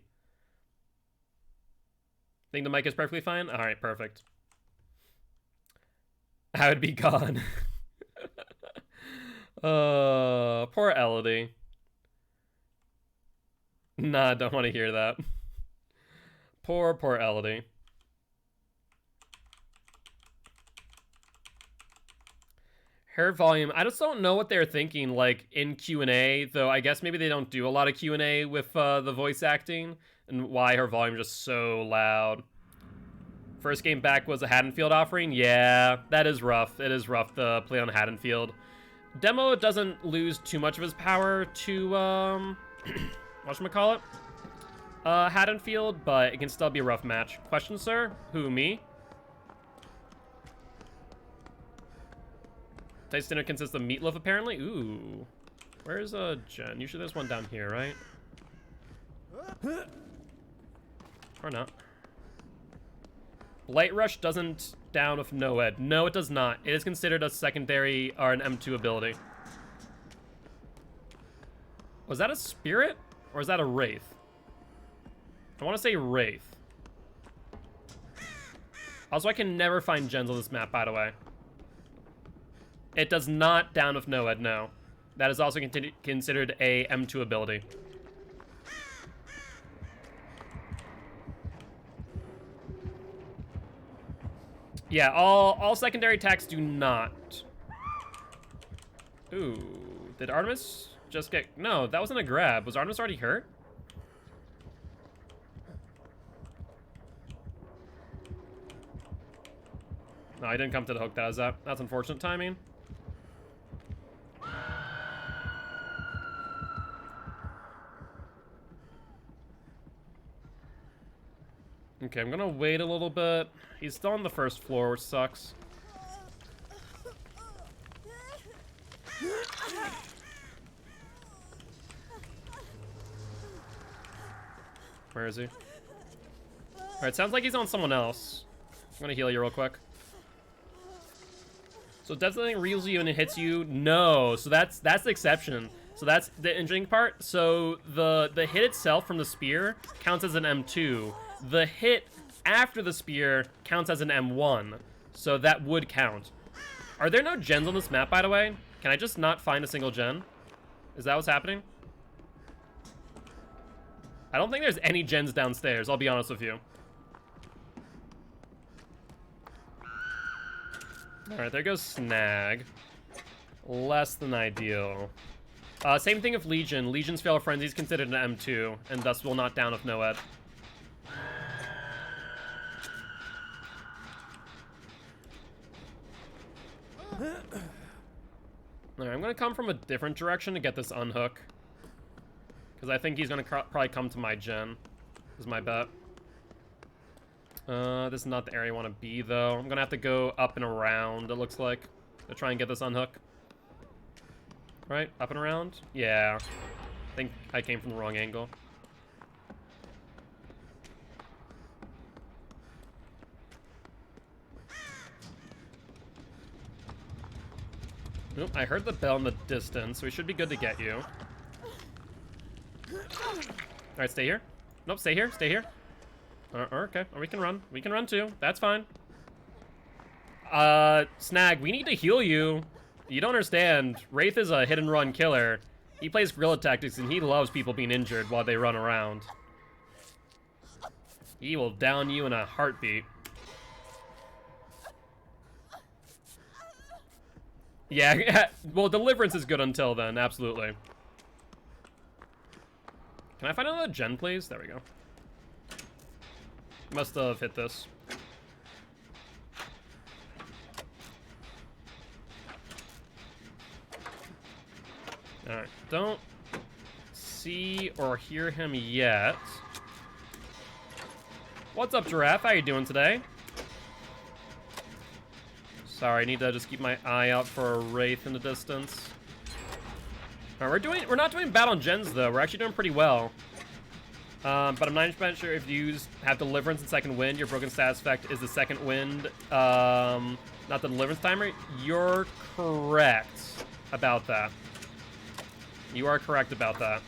Think the mic is perfectly fine? All right, perfect. I would be gone. Poor Elodie. Nah, don't want to hear that. Poor Elodie. Her volume, I just don't know what they're thinking, like, in Q&A, though I guess maybe they don't do a lot of Q&A with the voice acting, and why her volume is just so loud. First game back was a Haddonfield offering? Yeah, that is rough. It is rough to play on Haddonfield. Demo doesn't lose too much of his power to, whatchamacallit? Haddonfield, but it can still be a rough match. Question, sir? Who, me? Tonight's dinner consists of meatloaf, apparently. Ooh. Where's Jen? Usually there's one down here, right? Or not. Blight Rush doesn't down with no-ed. No, it does not. It is considered a secondary or an M2 ability. Was that a spirit? Or is that a wraith? I want to say wraith. Also, I can never find gens on this map, by the way. It does not down with no-ed, no. That is also considered a M2 ability. Yeah, all secondary attacks do not. Ooh, did Artemis just get... No, that wasn't a grab. Was Artemis already hurt? No, I didn't come to the hook. That's unfortunate timing. Okay, I'm gonna wait a little bit. He's still on the first floor, which sucks. Where is he? Alright, sounds like he's on someone else. I'm gonna heal you real quick. So does something reels you and it hits you? No. So that's the exception. So that's the interesting part. So the hit itself from the spear counts as an M2. The hit after the spear counts as an M1. So that would count. Are there no gens on this map, by the way? Can I just not find a single gen? Is that what's happening? I don't think there's any gens downstairs, I'll be honest with you. Alright, there goes Snag. Less than ideal. Same thing with Legion. Legion's Fail Frenzy is considered an M2, and thus will not down with Noed. Alright, I'm gonna come from a different direction to get this unhook. Because I think he's gonna probably come to my gen. Is my bet. This is not the area I want to be, though. I'm gonna have to go up and around, it looks like, to try and get this unhook. Right? Up and around? Yeah. I think I came from the wrong angle. Nope, I heard the bell in the distance, so we should be good to get you. Alright, stay here. Nope, stay here, stay here. Okay, we can run. We can run too. That's fine. Snag, we need to heal you. You don't understand. Wraith is a hit-and-run killer. He plays guerrilla tactics, and he loves people being injured while they run around. He will down you in a heartbeat. Yeah, well, Deliverance is good until then, absolutely. Can I find another gen, please? There we go. Must have hit this. Alright, don't see or hear him yet. What's up, Giraffe? How you doing today? Sorry, I need to just keep my eye out for a Wraith in the distance. Alright, we're not doing bad on gens, though. We're actually doing pretty well. But I'm 90% sure if you have Deliverance and Second Wind, your Broken Status effect is the Second Wind, not the Deliverance timer. You're correct about that. You are correct about that.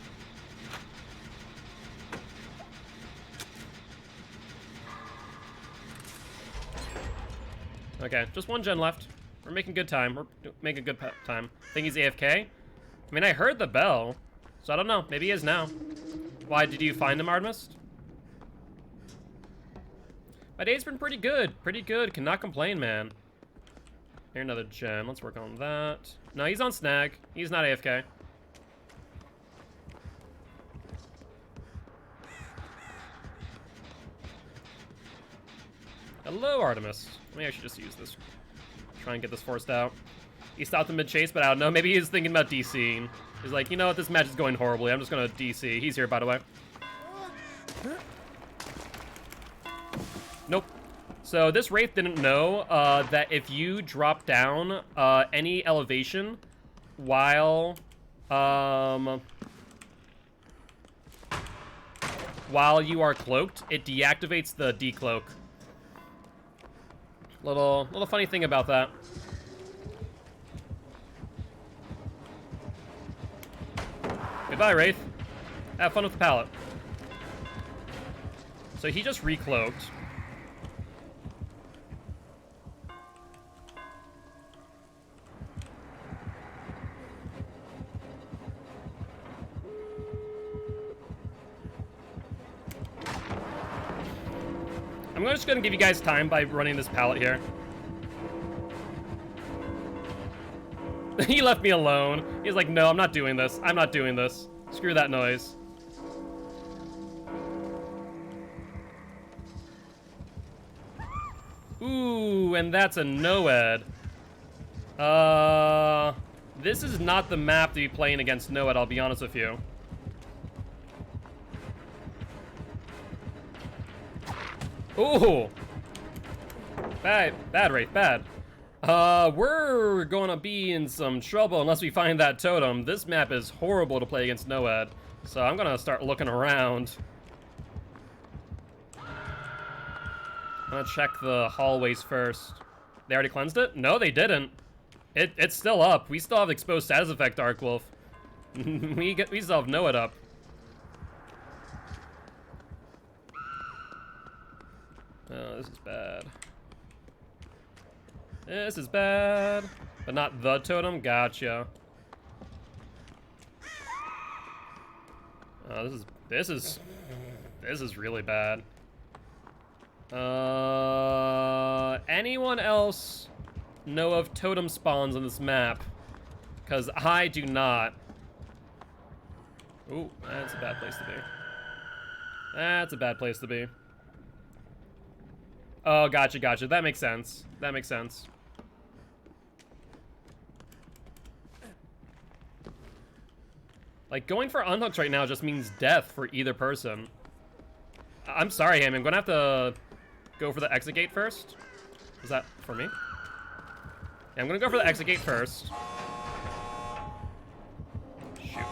Okay, just one gen left. We're making good time. We're making good time. Think he's AFK? I mean, I heard the bell, so I don't know. Maybe he is now. Why, did you find him, Artemis? My day's been pretty good. Pretty good. Cannot complain, man. Here, another gen. Let's work on that. No, he's on Snag. He's not AFK. Hello, Artemis. Maybe I should just use this. Try and get this forced out. He stopped in mid-chase, but I don't know. Maybe he's thinking about DCing. He's like, you know what? This match is going horribly. I'm just going to DC. He's here, by the way. Nope. So this Wraith didn't know that if you drop down any elevation while you are cloaked, it deactivates the decloak. Little funny thing about that. Goodbye, Wraith. Have fun with the pallet. So he just recloaked. I'm just gonna give you guys time by running this pallet here. He left me alone. He's like, no, I'm not doing this. I'm not doing this. Screw that noise. Ooh, and that's a Noed. This is not the map to be playing against Noed, I'll be honest with you. Ooh. Bad, Wraith, bad. We're gonna be in some trouble unless we find that totem. This map is horrible to play against Noed, so I'm gonna start looking around. I'm gonna check the hallways first. They already cleansed it? No, they didn't. It's still up. We still have exposed status effect, Dark Wolf. we still have Know It up. Oh, this is bad. This is bad. But not the totem? Gotcha. Oh, this is really bad. Anyone else know of totem spawns on this map? Because I do not. Ooh, that's a bad place to be. That's a bad place to be. Oh, gotcha, gotcha. That makes sense. That makes sense. Like, going for unhooks right now just means death for either person. I'm sorry, Ham. I'm gonna have to go for the exit gate first. Is that for me? Yeah, I'm gonna go for the exit gate first. Shoot.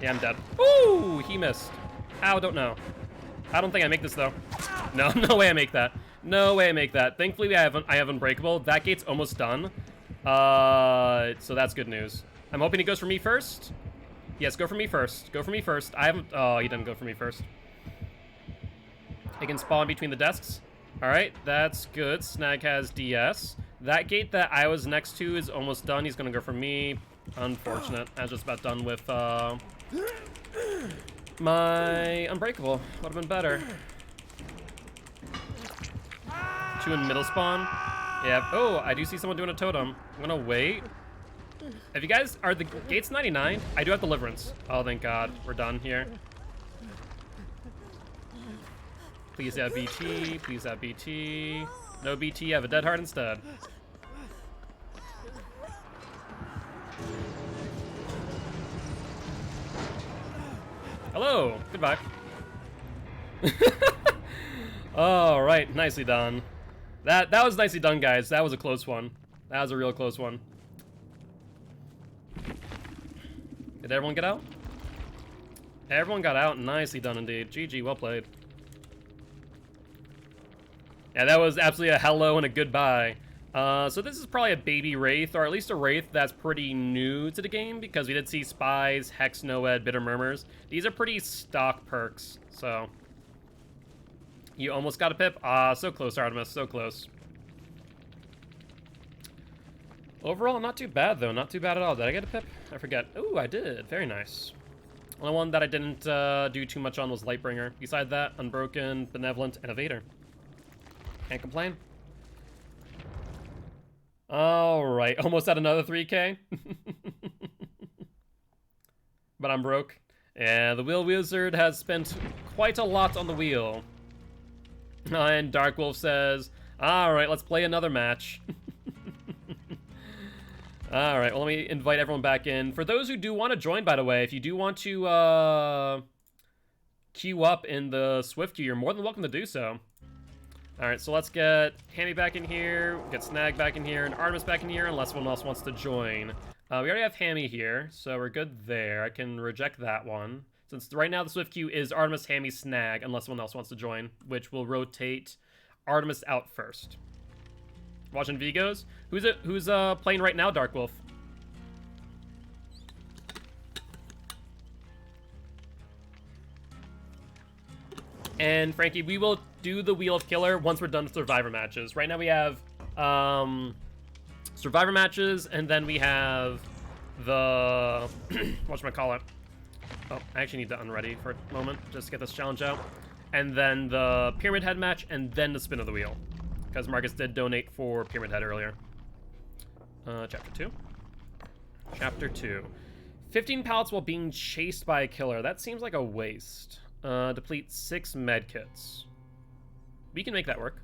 Yeah, I'm dead. Ooh, he missed. How? Don't know. I don't think I make this, though. No, no way I make that. No way I make that. Thankfully, I have Unbreakable. That gate's almost done. So that's good news. I'm hoping he goes for me first. Yes, go for me first. Go for me first. I haven't... Oh, he didn't go for me first. He can spawn between the desks. All right, that's good. Snag has DS. That gate that I was next to is almost done. He's going to go for me. Unfortunate. I was just about done with my Unbreakable. Would have been better. 2 in middle spawn. Yeah. Oh, I do see someone doing a totem. I'm going to wait. If you guys... Are the gates 99? I do have Deliverance. Oh, thank God. We're done here. Please have BT. Please have BT. No BT. Have a dead heart instead. Hello. Goodbye. All right. Nicely done. That was nicely done, guys. That was a close one. That was a real close one. Did everyone get out? Everyone got out. Nicely done indeed. GG. Well played. Yeah, that was absolutely a hello and a goodbye. So this is probably a baby Wraith, or at least a Wraith that's pretty new to the game, because we did see Spies, Hex, Noed, Bitter Murmurs. These are pretty stock perks, so... You almost got a pip? Ah, so close, Artemis, so close. Overall, not too bad, though. Not too bad at all. Did I get a pip? I forget. Ooh, I did. Very nice. Only one that I didn't do too much on was Lightbringer. Beside that, Unbroken, Benevolent, and Evader. Can't complain. Alright, almost at another 3K. But I'm broke. Yeah, the Wheel Wizard has spent quite a lot on the wheel. And Dark Wolf says, alright, let's play another match. Alright, well, let me invite everyone back in. For those who do want to join, by the way, if you do want to queue up in the Swift queue, you're more than welcome to do so. Alright, so let's get Hammy back in here, get Snag back in here, and Artemis back in here, unless someone else wants to join. We already have Hammy here, so we're good there. I can reject that one. Since right now the Swift queue is Artemis, Hammy, Snag, unless someone else wants to join, which will rotate Artemis out first. Watching Vigos? Who's playing right now, Dark Wolf? And Frankie, we will do the Wheel of Killer once we're done with Survivor matches. Right now we have Survivor matches, and then we have the whatchamacallit. Oh, I actually need to unready for a moment just to get this challenge out. And then the Pyramid Head match, and then the Spin of the Wheel. Because Marcus did donate for Pyramid Head earlier. Chapter 2. Chapter 2. 15 pallets while being chased by a killer. That seems like a waste. Deplete 6 medkits. We can make that work.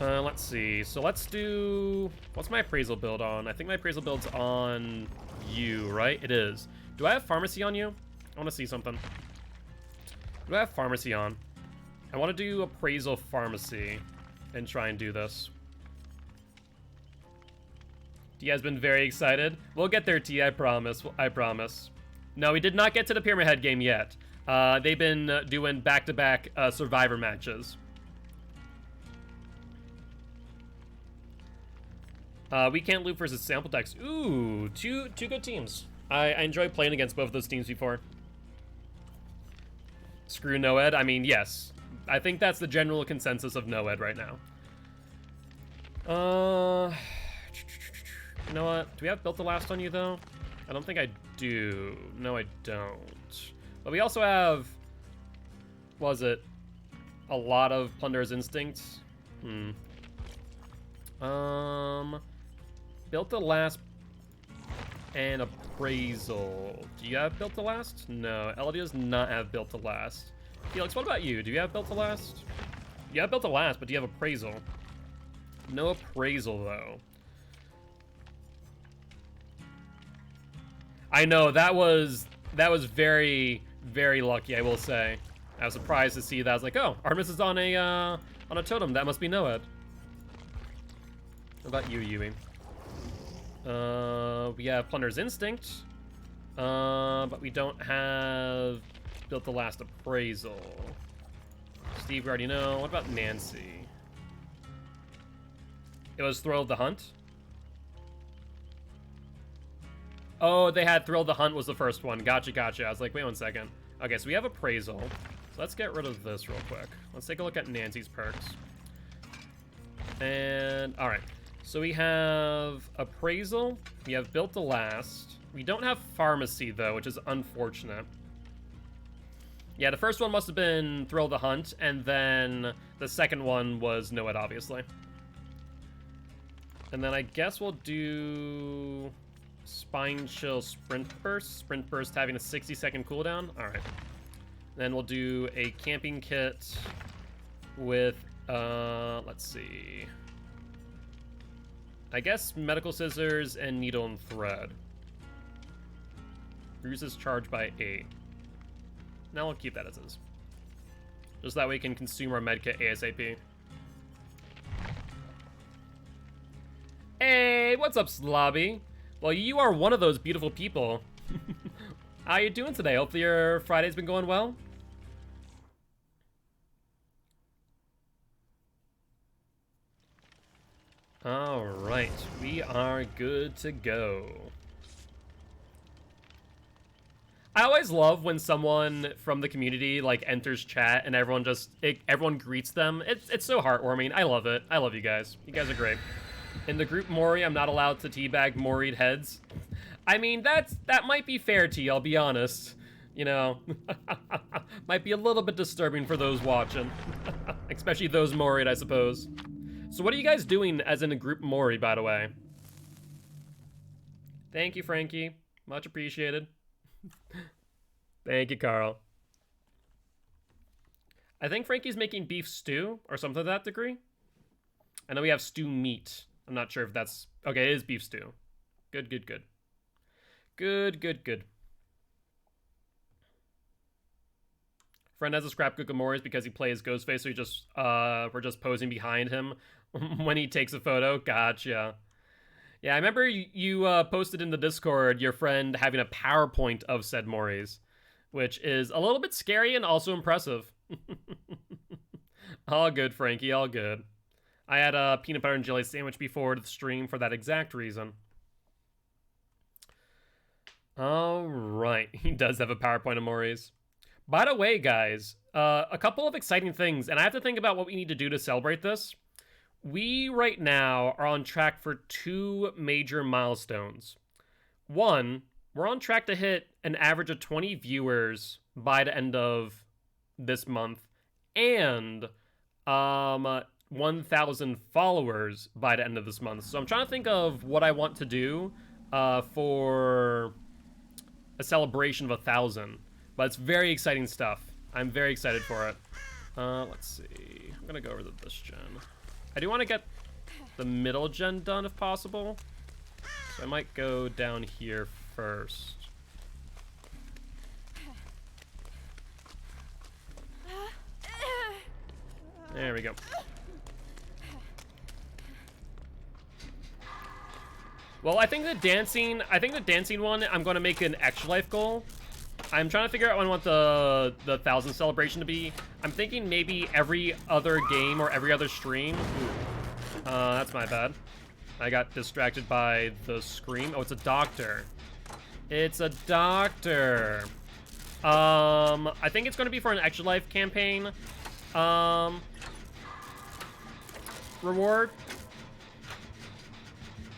Let's see. So let's do... What's my appraisal build on? I think my appraisal build's on you, right? It is. Do I have pharmacy on you? I want to see something. Do I have pharmacy on? I want to do appraisal pharmacy and try and do this. T has been very excited. We'll get there, T, I promise. I promise. No, we did not get to the Pyramid Head game yet. They've been doing back-to-back Survivor matches. We Can't Loop versus Sample Text. Ooh, two good teams. I enjoyed playing against both of those teams before. Screw Noed. I mean, yes. I think that's the general consensus of Noed right now. You know what? Do we have Built to Last on you, though? I don't think I do. No, I don't. But we also have... What was it? A lot of Plunderer's Instincts. Built to Last and Appraisal. Do you have Built to Last? No, Elodie does not have Built to Last. Felix, what about you? Do you have Built to Last? You have Built to Last, but do you have Appraisal? No Appraisal, though. I know, that was very, very lucky, I will say. I was surprised to see that. I was like, oh, Artemis is on a totem. That must be Noed. What about you, Yui? We have Plunder's Instinct. But we don't have Built to Last Appraisal. Steve, we already know. What about Nancy? It was Thrill of the Hunt? Oh, they had Thrill of the Hunt was the first one. Gotcha, gotcha. I was like, wait 1 second. Okay, so we have Appraisal. So let's get rid of this real quick. Let's take a look at Nancy's perks. And, alright. So we have Appraisal. We have Built to Last. We don't have Pharmacy, though, which is unfortunate. Yeah, the first one must have been Thrill of the Hunt, and then the second one was Noed, obviously. And then I guess we'll do Spine Chill Sprint Burst. Sprint Burst having a 60-second cooldown. All right. Then we'll do a camping kit with, let's see. I guess Medical Scissors and Needle and Thread. Bruises charged by 8. Now we'll keep that as is. Just that way we can consume our medkit ASAP. Hey, what's up, Slobby? Well, you are one of those beautiful people. How you doing today? Hopefully your Friday's been going well. All right, we are good to go. I always love when someone from the community like enters chat and everyone greets them. It's so heartwarming. I love it. I love you guys. You guys are great. In the group Mori, I'm not allowed to teabag Mori'd heads. I mean, that might be fair to you, I'll be honest. You know, might be a little bit disturbing for those watching. Especially those Mori'd, I suppose. So what are you guys doing as in a group Mori, by the way? Thank you, Frankie. Much appreciated. Thank you, Carl. I think Frankie's making beef stew or something to that degree. I know we have stew meat. I'm not sure if that's... Okay, it is beef stew. Good, good, good. Good, good, good. Friend has a scrapbook of Morris because he plays Ghostface, so he just, we're just posing behind him when he takes a photo. Gotcha. Yeah, I remember you posted in the Discord your friend having a PowerPoint of said Morris, which is a little bit scary and also impressive. All good, Frankie, all good. I had a peanut butter and jelly sandwich before the stream for that exact reason. All right, he does have a PowerPoint of Morris. By the way, guys, a couple of exciting things, and I have to think about what we need to do to celebrate this. We, right now, are on track for 2 major milestones. One, we're on track to hit an average of 20 viewers by the end of this month, and 1,000 followers by the end of this month. So I'm trying to think of what I want to do for a celebration of 1,000. But it's very exciting stuff. I'm very excited for it. Let's see. I'm gonna go over to this gen. I do want to get the middle gen done if possible. So I might go down here first. There we go. Well, I think the dancing one, I'm going to make an extra life goal. I'm trying to figure out when I want the 1,000 celebration to be. I'm thinking maybe every other game or every other stream. Ooh. That's my bad. I got distracted by the scream. Oh, it's a doctor. It's a doctor. I think it's going to be for an Extra Life campaign. Reward.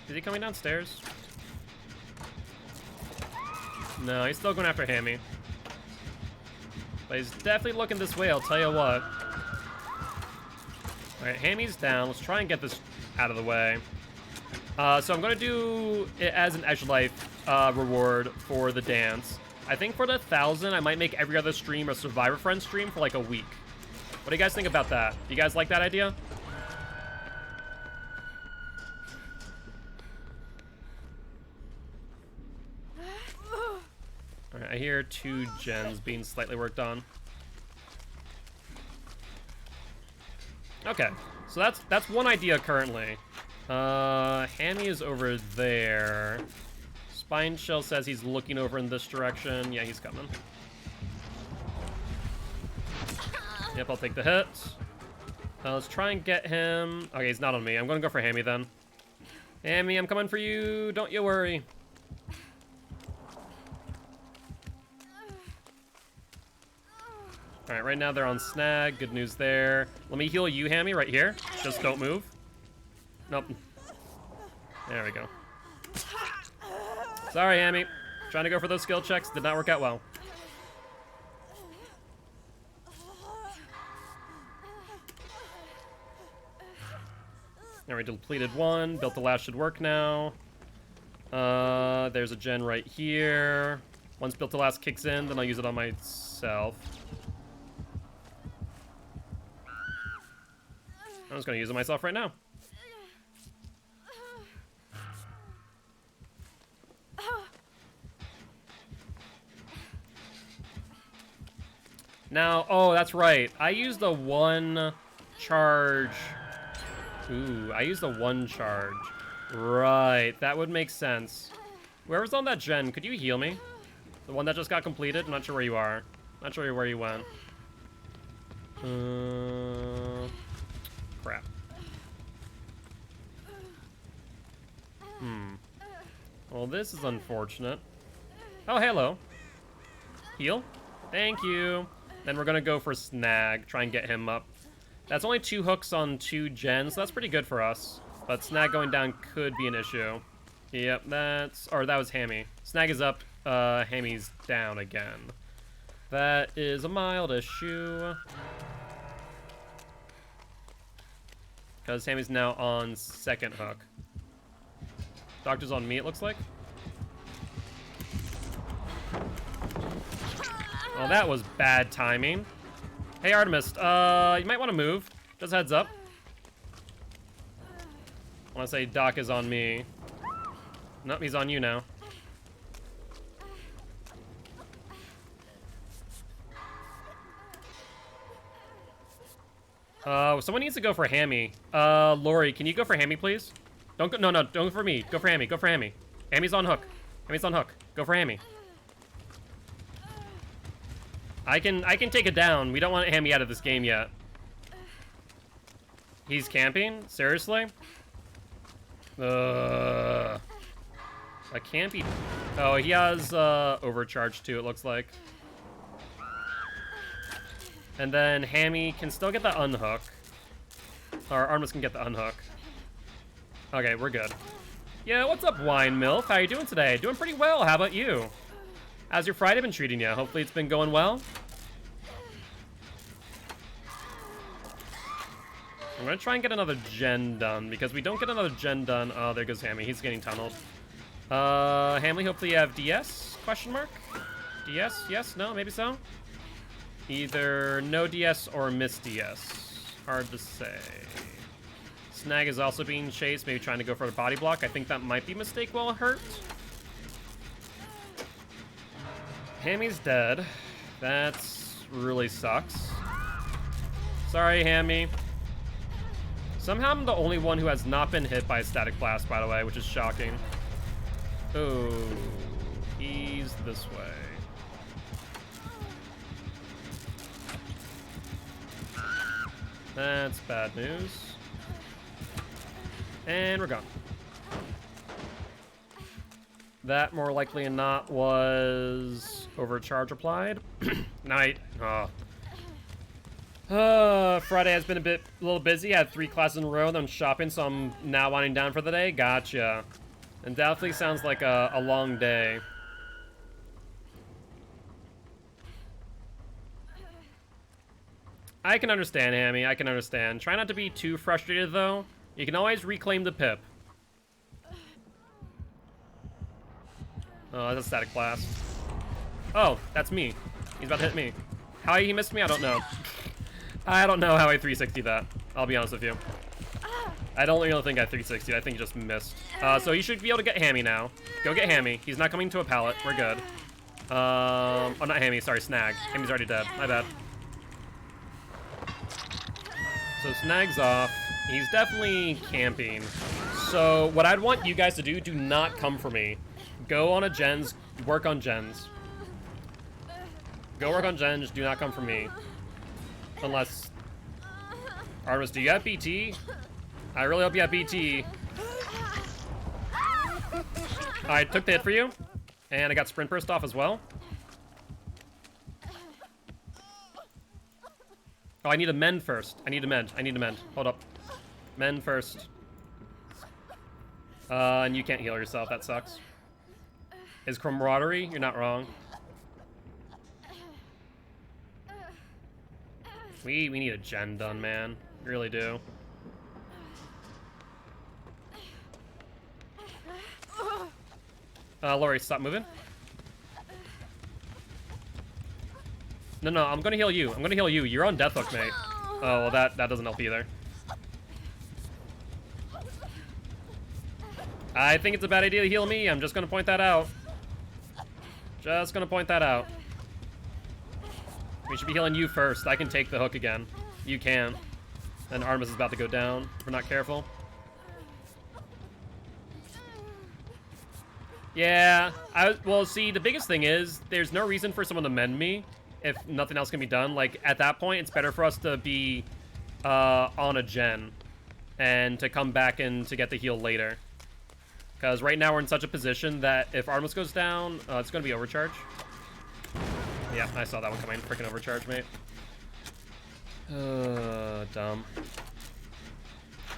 Is he coming downstairs? No, he's still going after Hammy. But he's definitely looking this way, I'll tell you what. Alright, Hammy's down. Let's try and get this out of the way. So I'm going to do it as an Extra Life reward for the dance. I think for the 1,000, I might make every other stream a Survivor Friends stream for like a week. What do you guys think about that? Do you guys like that idea? Alright, I hear 2 gens being slightly worked on. Okay, so that's one idea currently. Hammy is over there. Spine Shell says he's looking over in this direction. Yeah, he's coming. Yep, I'll take the hit. Let's try and get him. Okay, he's not on me. I'm gonna go for Hammy then. Hammy, I'm coming for you. Don't you worry. Alright, right now they're on snag. Good news there. Let me heal you, Hammy, right here. Just don't move. Nope. There we go. Sorry, Hammy. Trying to go for those skill checks. Did not work out well. There we depleted 1. Built the last should work now. There's a gen right here. Once built the last kicks in, then I'll use it on myself. I'm just gonna use it myself right now. Now, oh, that's right. I used the 1 charge. Ooh, I used the 1 charge. Right, that would make sense. Whoever's on that gen, could you heal me? The one that just got completed? I'm not sure where you are. Not sure where you went. Crap. Well, this is unfortunate. Oh, hello. Heal. Thank you. Then we're gonna go for Snag. Try and get him up. That's only 2 hooks on 2 gens, so that's pretty good for us. But Snag going down could be an issue. Yep, that was Hammy. Snag is up, Hammy's down again. That is a mild issue. Because Hammy's now on 2nd hook. Doctor's on me, it looks like. Well, that was bad timing. Hey, Artemis, you might want to move. Just heads up. I want to say Doc is on me. Nope, he's on you now. Someone needs to go for Hammy. Lori, can you go for Hammy, please? Don't go, no, don't go for me. Go for Hammy, go for Hammy. Hammy's on hook. Hammy's on hook. Go for Hammy. I can take it down. We don't want Hammy out of this game yet. He's camping? Seriously? I can't be... Oh, he has overcharge too, it looks like. And then Hammy can still get the unhook. Or Artemis can get the unhook. Okay, we're good. Yeah, what's up, Wine MILF? How you doing today? Doing pretty well. How about you? How's your Friday been treating you? Hopefully it's been going well. I'm gonna try and get another gen done, because we don't get another gen done. Oh, there goes Hammy. He's getting tunneled. Hamley, hopefully you have DS? Question mark? DS? Yes? No? Maybe so? Either no DS or miss DS. Hard to say. Snag is also being chased, maybe trying to go for a body block. I think that might be a mistake while hurt. Hammy's dead. That really sucks. Sorry, Hammy. Somehow I'm the only one who has not been hit by a static blast, by the way, which is shocking. Oh, he's this way. That's bad news. And we're gone. That, more likely than not, was overcharge applied. Night. Friday has been a little busy. I had 3 classes in a row, then shopping, so I'm now winding down for the day. Gotcha. And definitely sounds like a long day. I can understand, Hammy. I can understand. Try not to be too frustrated, though. You can always reclaim the pip. Oh, that's a static blast. Oh, that's me. He's about to hit me. How he missed me, I don't know. I don't know how I 360 that. I'll be honest with you. I don't really think I 360'd. I think he just missed. So he should be able to get Hammy now. Go get Hammy. He's not coming to a pallet. We're good. Oh, not Hammy. Sorry, Snag. Hammy's already dead. My bad. So Snag's off. He's definitely camping. So what I'd want you guys to do not come for me. Go on a gens. Work on gens. Go work on gens. Do not come for me. Unless... Artemis, do you have BT? I really hope you have BT. I took the hit for you. And I got Sprint Burst off as well. Oh, I need to mend first. I need to mend. Hold up. Mend first. And you can't heal yourself. That sucks. Is camaraderie? You're not wrong. We need a gen done, man. We really do. Lori, stop moving. No, I'm gonna heal you. You're on death hook, mate. Oh, well, that doesn't help either. I think it's a bad idea to heal me. I'm just gonna point that out. We should be healing you first. I can take the hook again. You can. And Artemis is about to go down if we're not careful. Yeah, well, see, the biggest thing is there's no reason for someone to mend me if nothing else can be done. Like, at that point, it's better for us to be on a gen and to come back and to get the heal later. Because right now we're in such a position that if Artemis goes down, it's going to be overcharge. Yeah, I saw that one coming. Freaking overcharge, mate. Dumb.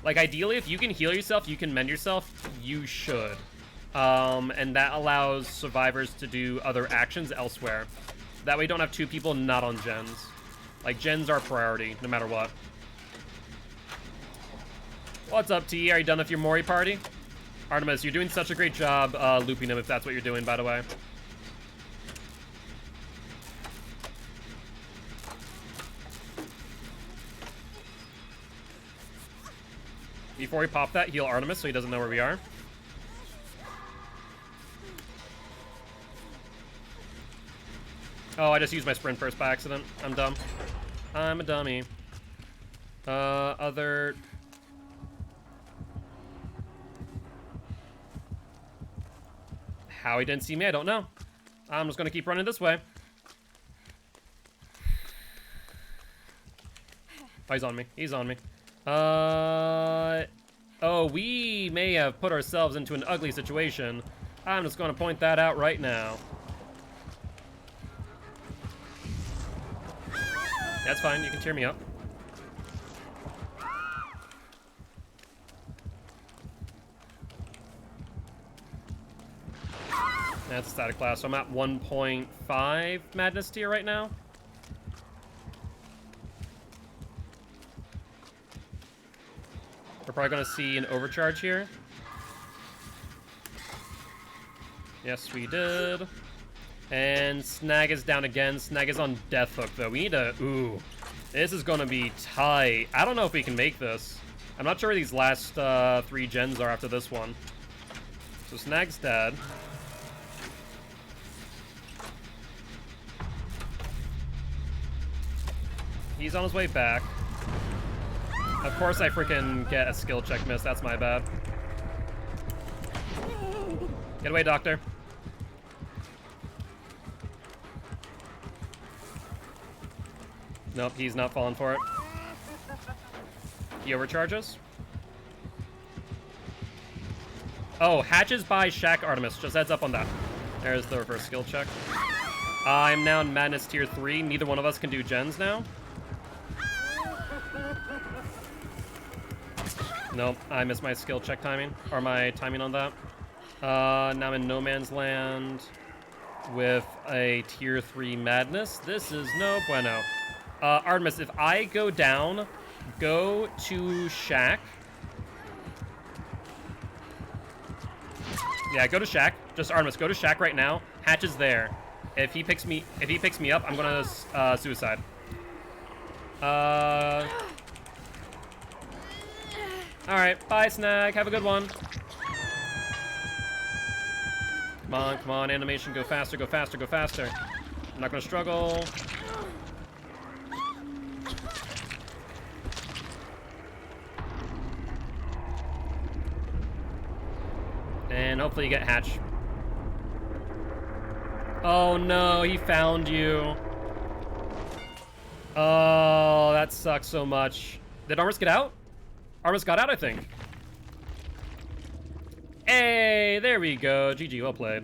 Like, ideally, if you can heal yourself, you can mend yourself, you should. And that allows survivors to do other actions elsewhere. That way you don't have 2 people not on gens. Like, gens are priority, no matter what. What's up, T? Are you done with your Mori party? Artemis, you're doing such a great job looping him, if that's what you're doing, by the way. Before we pop that, heal Artemis so he doesn't know where we are. Oh, I just used my sprint burst by accident. I'm dumb. I'm a dummy. Other... How he didn't see me, I don't know. I'm just gonna keep running this way. Oh, he's on me. He's on me. Oh, we may have put ourselves into an ugly situation. I'm just gonna point that out right now. That's fine, you can cheer me up. That's a static blast, so I'm at 1.5 madness tier right now. We're probably gonna see an overcharge here. Yes, we did. And Snag is down again. Snag is on death hook, though. We need to... Ooh. This is gonna be tight. I don't know if we can make this. I'm not sure where these last 3 gens are after this one. So Snag's dead. He's on his way back. Of course I freaking get a skill check miss. That's my bad. Get away, Doctor. Nope, he's not falling for it. he overcharges. Oh, hatches by Shack Artemis. Just heads up on that. There's the reverse skill check. I'm now in Madness Tier 3. Neither one of us can do gens now. Nope, I missed my skill check timing. Or my timing on that. Now I'm in No Man's Land with a Tier 3 Madness. This is no bueno. Artemis, if I go down, go to Shack. Yeah, go to Shack. Just Artemis, go to Shack right now. Hatch is there. If he picks me up, I'm gonna suicide. Alright, bye Snag. Have a good one. Come on, animation, go faster, go faster, go faster. I'm not gonna struggle. And hopefully you get Hatch. Oh no, he found you. Oh, that sucks so much. Did Artemis get out? Artemis got out, I think. Hey, there we go. GG, well played.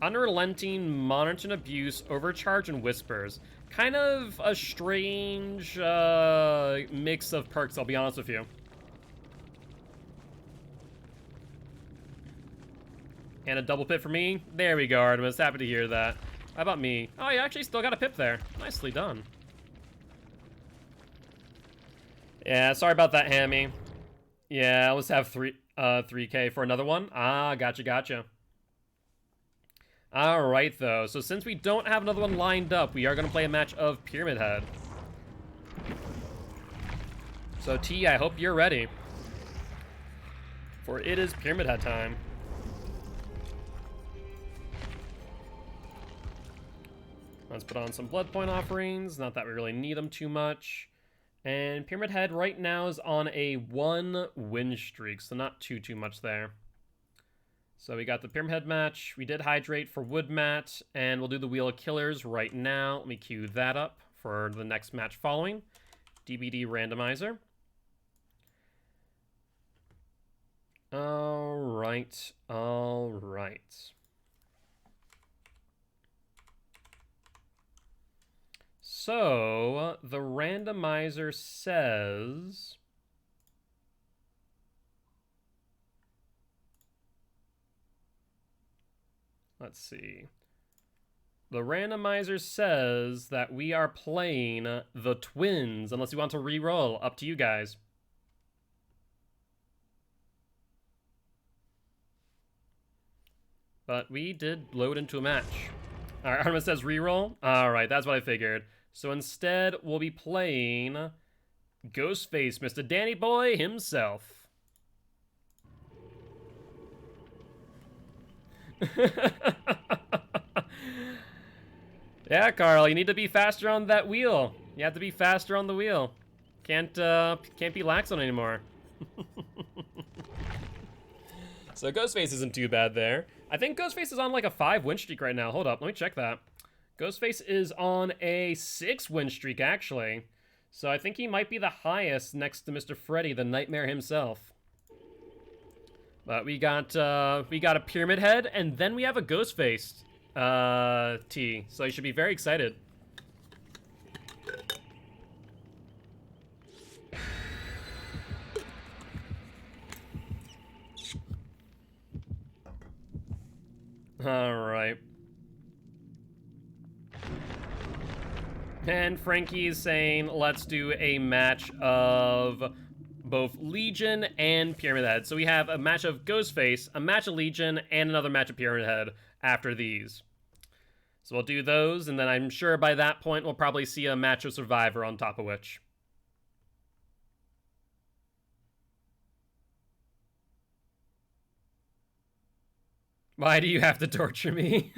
Unrelenting, monitoring abuse, overcharge, and whispers. Kind of a strange mix of perks, I'll be honest with you. And a double pip for me. There we go, Artemis. Happy to hear that. How about me? Oh, you actually still got a pip there. Nicely done. Yeah, sorry about that, Hammy. Yeah, I always have 3K for another one. Ah, gotcha. Alright, though. So since we don't have another one lined up, we are going to play a match of Pyramid Head. So, T, I hope you're ready. For it is Pyramid Head time. Let's put on some blood point offerings. Not that we really need them too much. And Pyramid Head right now is on a 1 win streak, so not too much there. So we got the Pyramid Head match. We did hydrate for Wood Mat, and we'll do the Wheel of Killers right now. Let me queue that up for the next match following. DBD randomizer. All right. So, the randomizer says... Let's see. The randomizer says that we are playing the Twins, unless you want to re-roll. Up to you guys. But we did load into a match. Alright, Artemis says re-roll. Alright, that's what I figured. So instead, we'll be playing Ghostface, Mr. Danny Boy himself. Yeah, Carl, you need to be faster on that wheel. You have to be faster on the wheel. Can't be lax on anymore. So Ghostface isn't too bad there. I think Ghostface is on like a 5 win streak right now. Hold up, let me check that. Ghostface is on a 6 win streak, actually. So I think he might be the highest next to Mr. Freddy, the Nightmare himself. But we got a Pyramid Head, and then we have a Ghostface T. So you should be very excited. Alright. And Frankie's saying, let's do a match of both Legion and Pyramid Head. So we have a match of Ghostface, a match of Legion, and another match of Pyramid Head after these. So we'll do those, and then I'm sure by that point we'll probably see a match of Survivor on top of which. Why do you have to torture me?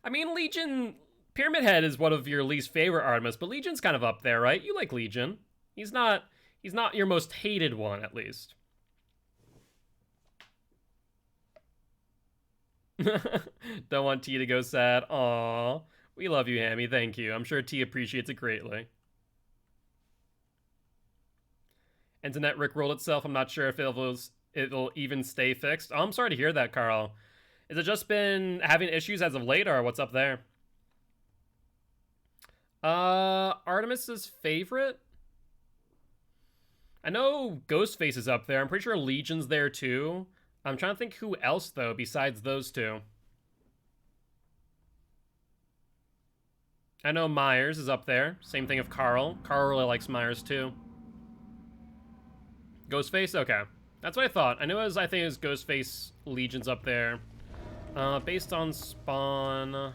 I mean, Legion... Pyramid Head is one of your least favorite Artemis, but Legion's kind of up there, right? You like Legion. He's not your most hated one, at least. Don't want T to go sad. Aww. We love you, Hammy. Thank you. I'm sure T appreciates it greatly. Internet rickrolled itself. I'm not sure if it'll even stay fixed. Oh, I'm sorry to hear that, Carl. Has it just been having issues as of late, or what's up there? Artemis's favorite? I know Ghostface is up there. I'm pretty sure Legion's there too. I'm trying to think who else, though, besides those two. I know Myers is up there. Same thing with Carl. Carl really likes Myers too. Ghostface? Okay. That's what I thought. I think it was Ghostface, Legion's up there. Based on spawn,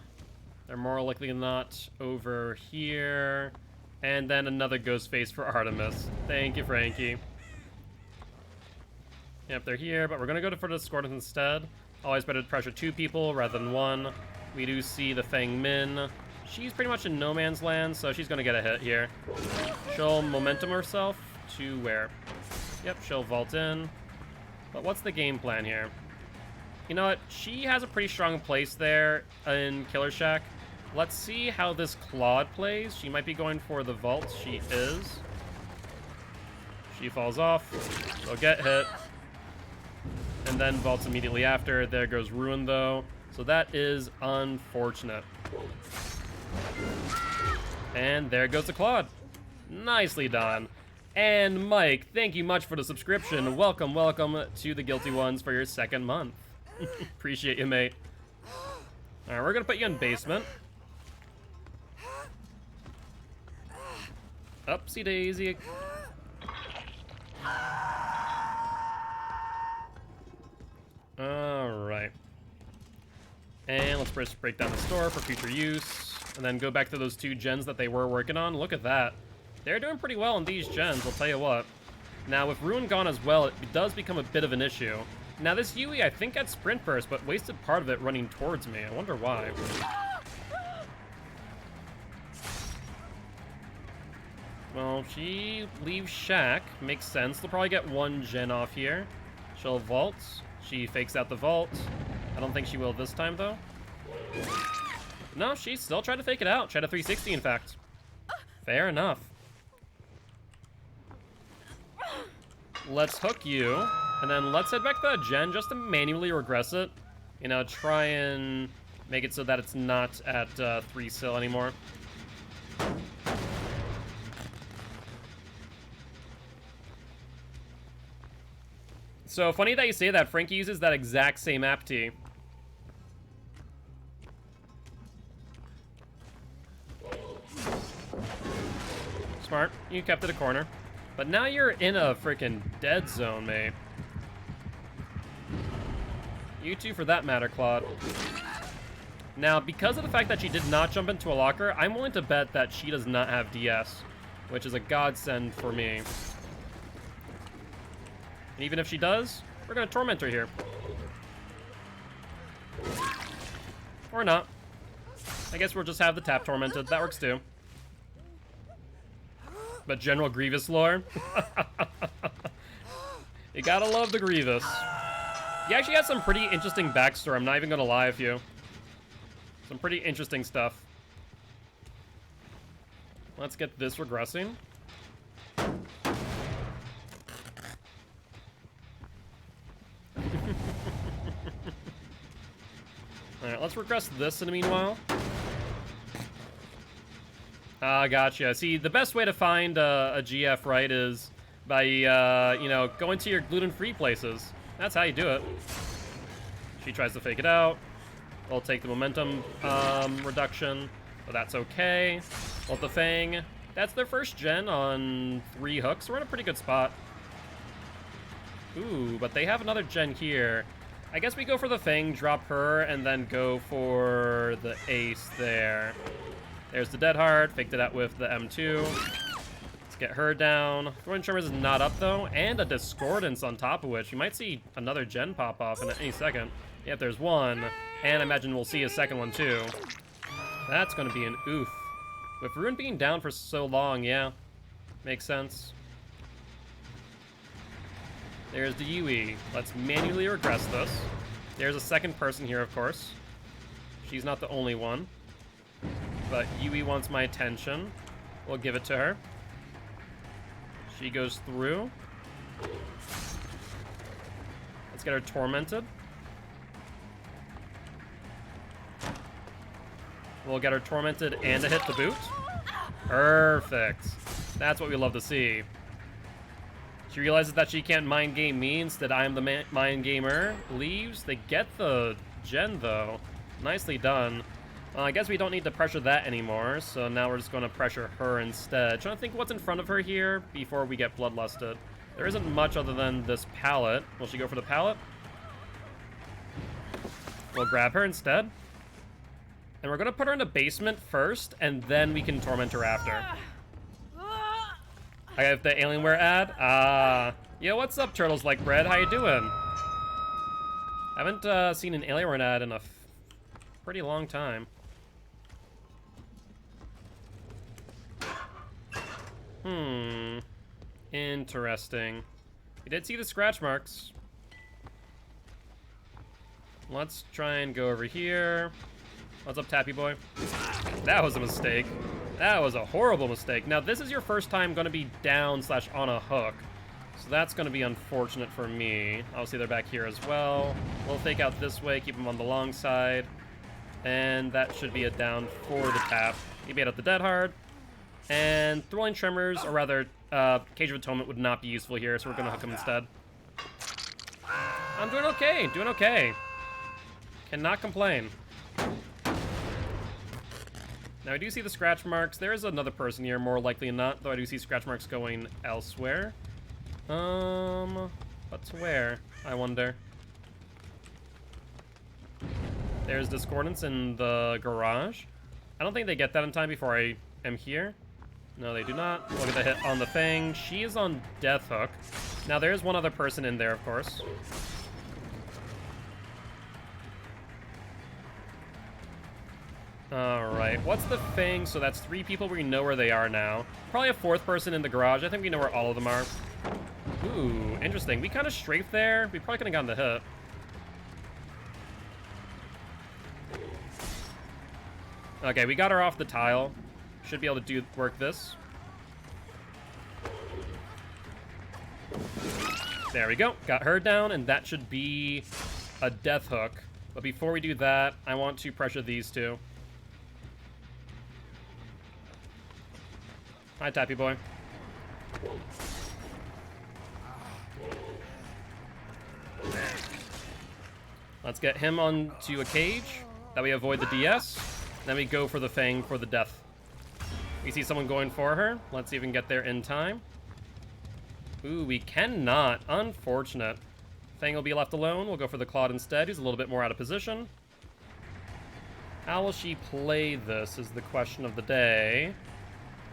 they're more likely than not over here. And then another Ghostface for Artemis. Thank you, Frankie. Yep, they're here, but we're gonna go for the Discordant instead. Always better to pressure 2 people rather than 1. We do see the Feng Min. She's pretty much in no man's land, so she's gonna get a hit here. She'll momentum herself to where? Yep, she'll vault in. But what's the game plan here? You know what? She has a pretty strong place there in Killer Shack. Let's see how this Claude plays. She might be going for the vault. She is. She falls off. She'll get hit. And then vaults immediately after. There goes Ruin, though. So that is unfortunate. And there goes the Claude. Nicely done. And Mike, thank you much for the subscription. Welcome, welcome to the Guilty Ones for your 2nd month. Appreciate you, mate. Alright, we're gonna put you in basement. Upsy daisy. Alright. And let's first break down the store for future use. And then go back to those 2 gens that they were working on. Look at that. They're doing pretty well in these gens, I'll tell you what. Now, with Ruin gone as well, it does become a bit of an issue. Now, this Yui, I think, had Sprint Burst, but wasted part of it running towards me. I wonder why. Well, she leaves Shack. Makes sense. They'll probably get 1 gen off here. She'll vault. She fakes out the vault. I don't think she will this time, though. No, she still tried to fake it out. Tried a 360, in fact. Fair enough. Let's hook you, and then let's head back to that gen just to manually regress it. You know, try and make it so that it's not at 3 sil anymore. So, funny that you say that. Frankie uses that exact same app T. Smart. You kept it a corner. But now you're in a freaking dead zone, mate. You too, for that matter, Claude. Now, because of the fact that she did not jump into a locker, I'm willing to bet that she does not have DS, which is a godsend for me. And even if she does, we're going to torment her here. Or not. I guess we'll just have the tap tormented. That works too. But General Grievous lore? You gotta love the Grievous. He actually has some pretty interesting backstory, I'm not even gonna lie with you. Some pretty interesting stuff. Let's get this regressing. Alright, let's regress this in the meanwhile. Gotcha. See, the best way to find a GF, right, is by, you know, going to your gluten-free places. That's how you do it. She tries to fake it out. We'll take the momentum reduction, but that's okay. Well, the Fang, that's their first gen on 3 hooks. We're in a pretty good spot. Ooh, but they have another gen here. I guess we go for the Fang, drop her, and then go for the Ace there. There's the Dead Heart, faked it out with the M2. Let's get her down. Throwing Tremors is not up, though, and a Discordance on top of which. You might see another gen pop off in any second. Yep, there's one, and I imagine we'll see a second one, too. That's going to be an oof. With Ruin being down for so long, yeah, makes sense. There's the Yui. Let's manually regress this. There's a second person here, of course. She's not the only one. but Yui wants my attention. We'll give it to her. She goes through. Let's get her tormented. We'll get her tormented and a hit to boot. Perfect. That's what we love to see. She realizes that she can't mind game me, instead I am the mind gamer. Leaves. They get the gen though. Nicely done. I guess we don't need to pressure that anymore, so now we're just going to pressure her instead. Trying to think what's in front of her here before we get bloodlusted. There isn't much other than this pallet. Will she go for the pallet? We'll grab her instead. And we're going to put her in the basement first, and then we can torment her after. I have the Alienware ad. Yo, what's up, Turtles Like Bread? How you doing? Haven't seen an Alienware ad in a pretty long time. Interesting. We did see the scratch marks. Let's try and go over here. What's up, Tappy Boy? That was a mistake. That was a horrible mistake. Now, this is your first time going to be down / on a hook. So that's going to be unfortunate for me. Obviously, they're back here as well. We'll fake out this way, keep them on the long side. And that should be a down for the tap. You bait out the dead hard. And throwing tremors, or rather, Cage of Atonement would not be useful here, so we're going to hook him instead. I'm doing okay, doing okay. Cannot complain. Now, I do see the scratch marks. There is another person here, more likely than not, though I do see scratch marks going elsewhere. But to where, I wonder? There's Discordance in the garage. I don't think they get that in time before I am here. No, they do not. Look at the hit on the Fang. She is on Death Hook. Now, there's one other person in there, of course. Alright, what's the Fang? So that's 3 people. We know where they are now. Probably a 4th person in the garage. I think we know where all of them are. Ooh, interesting. We kind of strafed there. We probably could have gotten the hit. Okay, we got her off the tile. Should be able to work this. There we go. Got her down, and that should be a death hook. But before we do that, I want to pressure these two. Hi, Tappy Boy. Let's get him onto a cage. That we avoid the DS. Then we go for the Fang for the death. We see someone going for her. Let's see if we can get there in time. Ooh, we cannot. Unfortunate. Fang will be left alone. We'll go for the Claude instead. He's a little bit more out of position. How will she play this is the question of the day.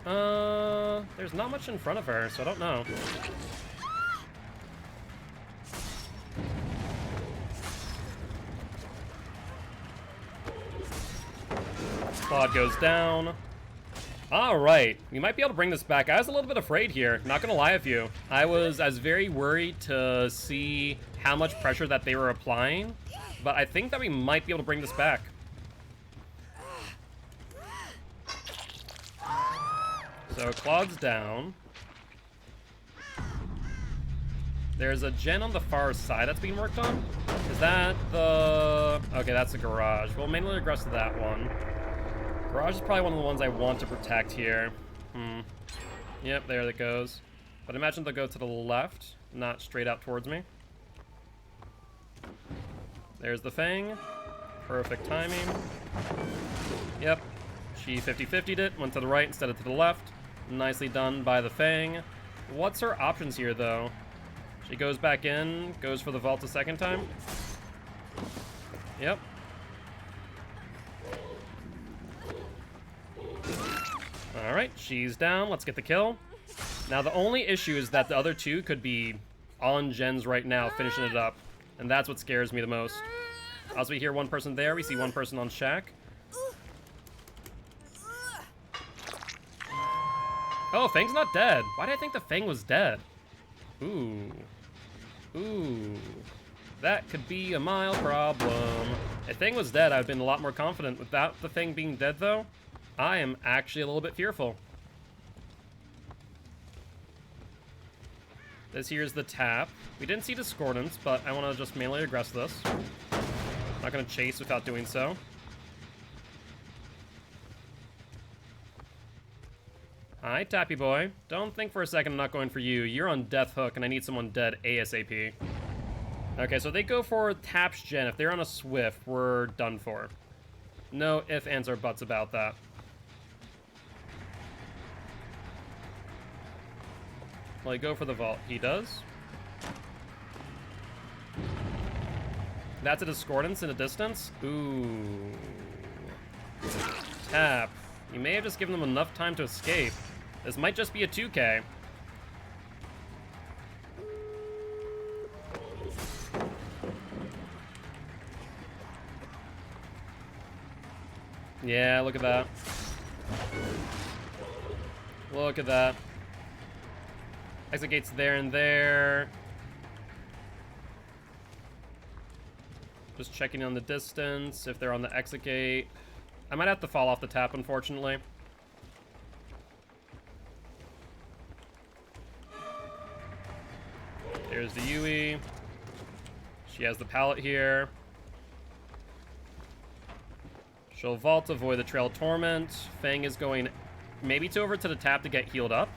There's not much in front of her, so I don't know. Claude goes down. Alright, we might be able to bring this back. I was a little bit afraid here, not gonna lie with you. I was very worried to see how much pressure that they were applying, but I think that we might be able to bring this back. So Claude's down. There's a gen on the far side that's being worked on. Is that the... Okay, that's the garage. We'll mainly regress to that one. Garage is probably one of the ones I want to protect here. Yep, there it goes. But imagine they'll go to the left, not straight out towards me. There's the Fang. Perfect timing. Yep. She 50-50'd it, went to the right instead of to the left. Nicely done by the Fang. What's her options here, though? She goes back in, goes for the vault a second time. Yep. Alright, she's down. Let's get the kill. Now, the only issue is that the other two could be on gens right now, finishing it up. And that's what scares me the most. As we hear one person there, we see one person on Shack. Oh, Fang's not dead. Why did I think the Fang was dead? Ooh. Ooh. That could be a mild problem. If Fang was dead, I'd have been a lot more confident. Without the Fang being dead, though, I am actually a little bit fearful. This here's the tap. We didn't see Discordance, but I want to just melee aggress this. Not going to chase without doing so. Hi, Tappy Boy. Don't think for a second I'm not going for you. You're on Death Hook, and I need someone dead ASAP. Okay, so they go for Taps Gen. If they're on a Swift, we're done for. No ifs, ands, or buts about that. Will he go for the vault? He does. That's a Discordance in the distance. Ooh. Tap. You may have just given them enough time to escape. This might just be a 2K. Yeah, look at that. Look at that. Exit gate's there and there. Just checking on the distance, if they're on the exit gate. I might have to fall off the tap, unfortunately. There's the Yui. She has the pallet here. She'll vault, avoid the Trail Torment. Fang is going maybe over to the tap to get healed up.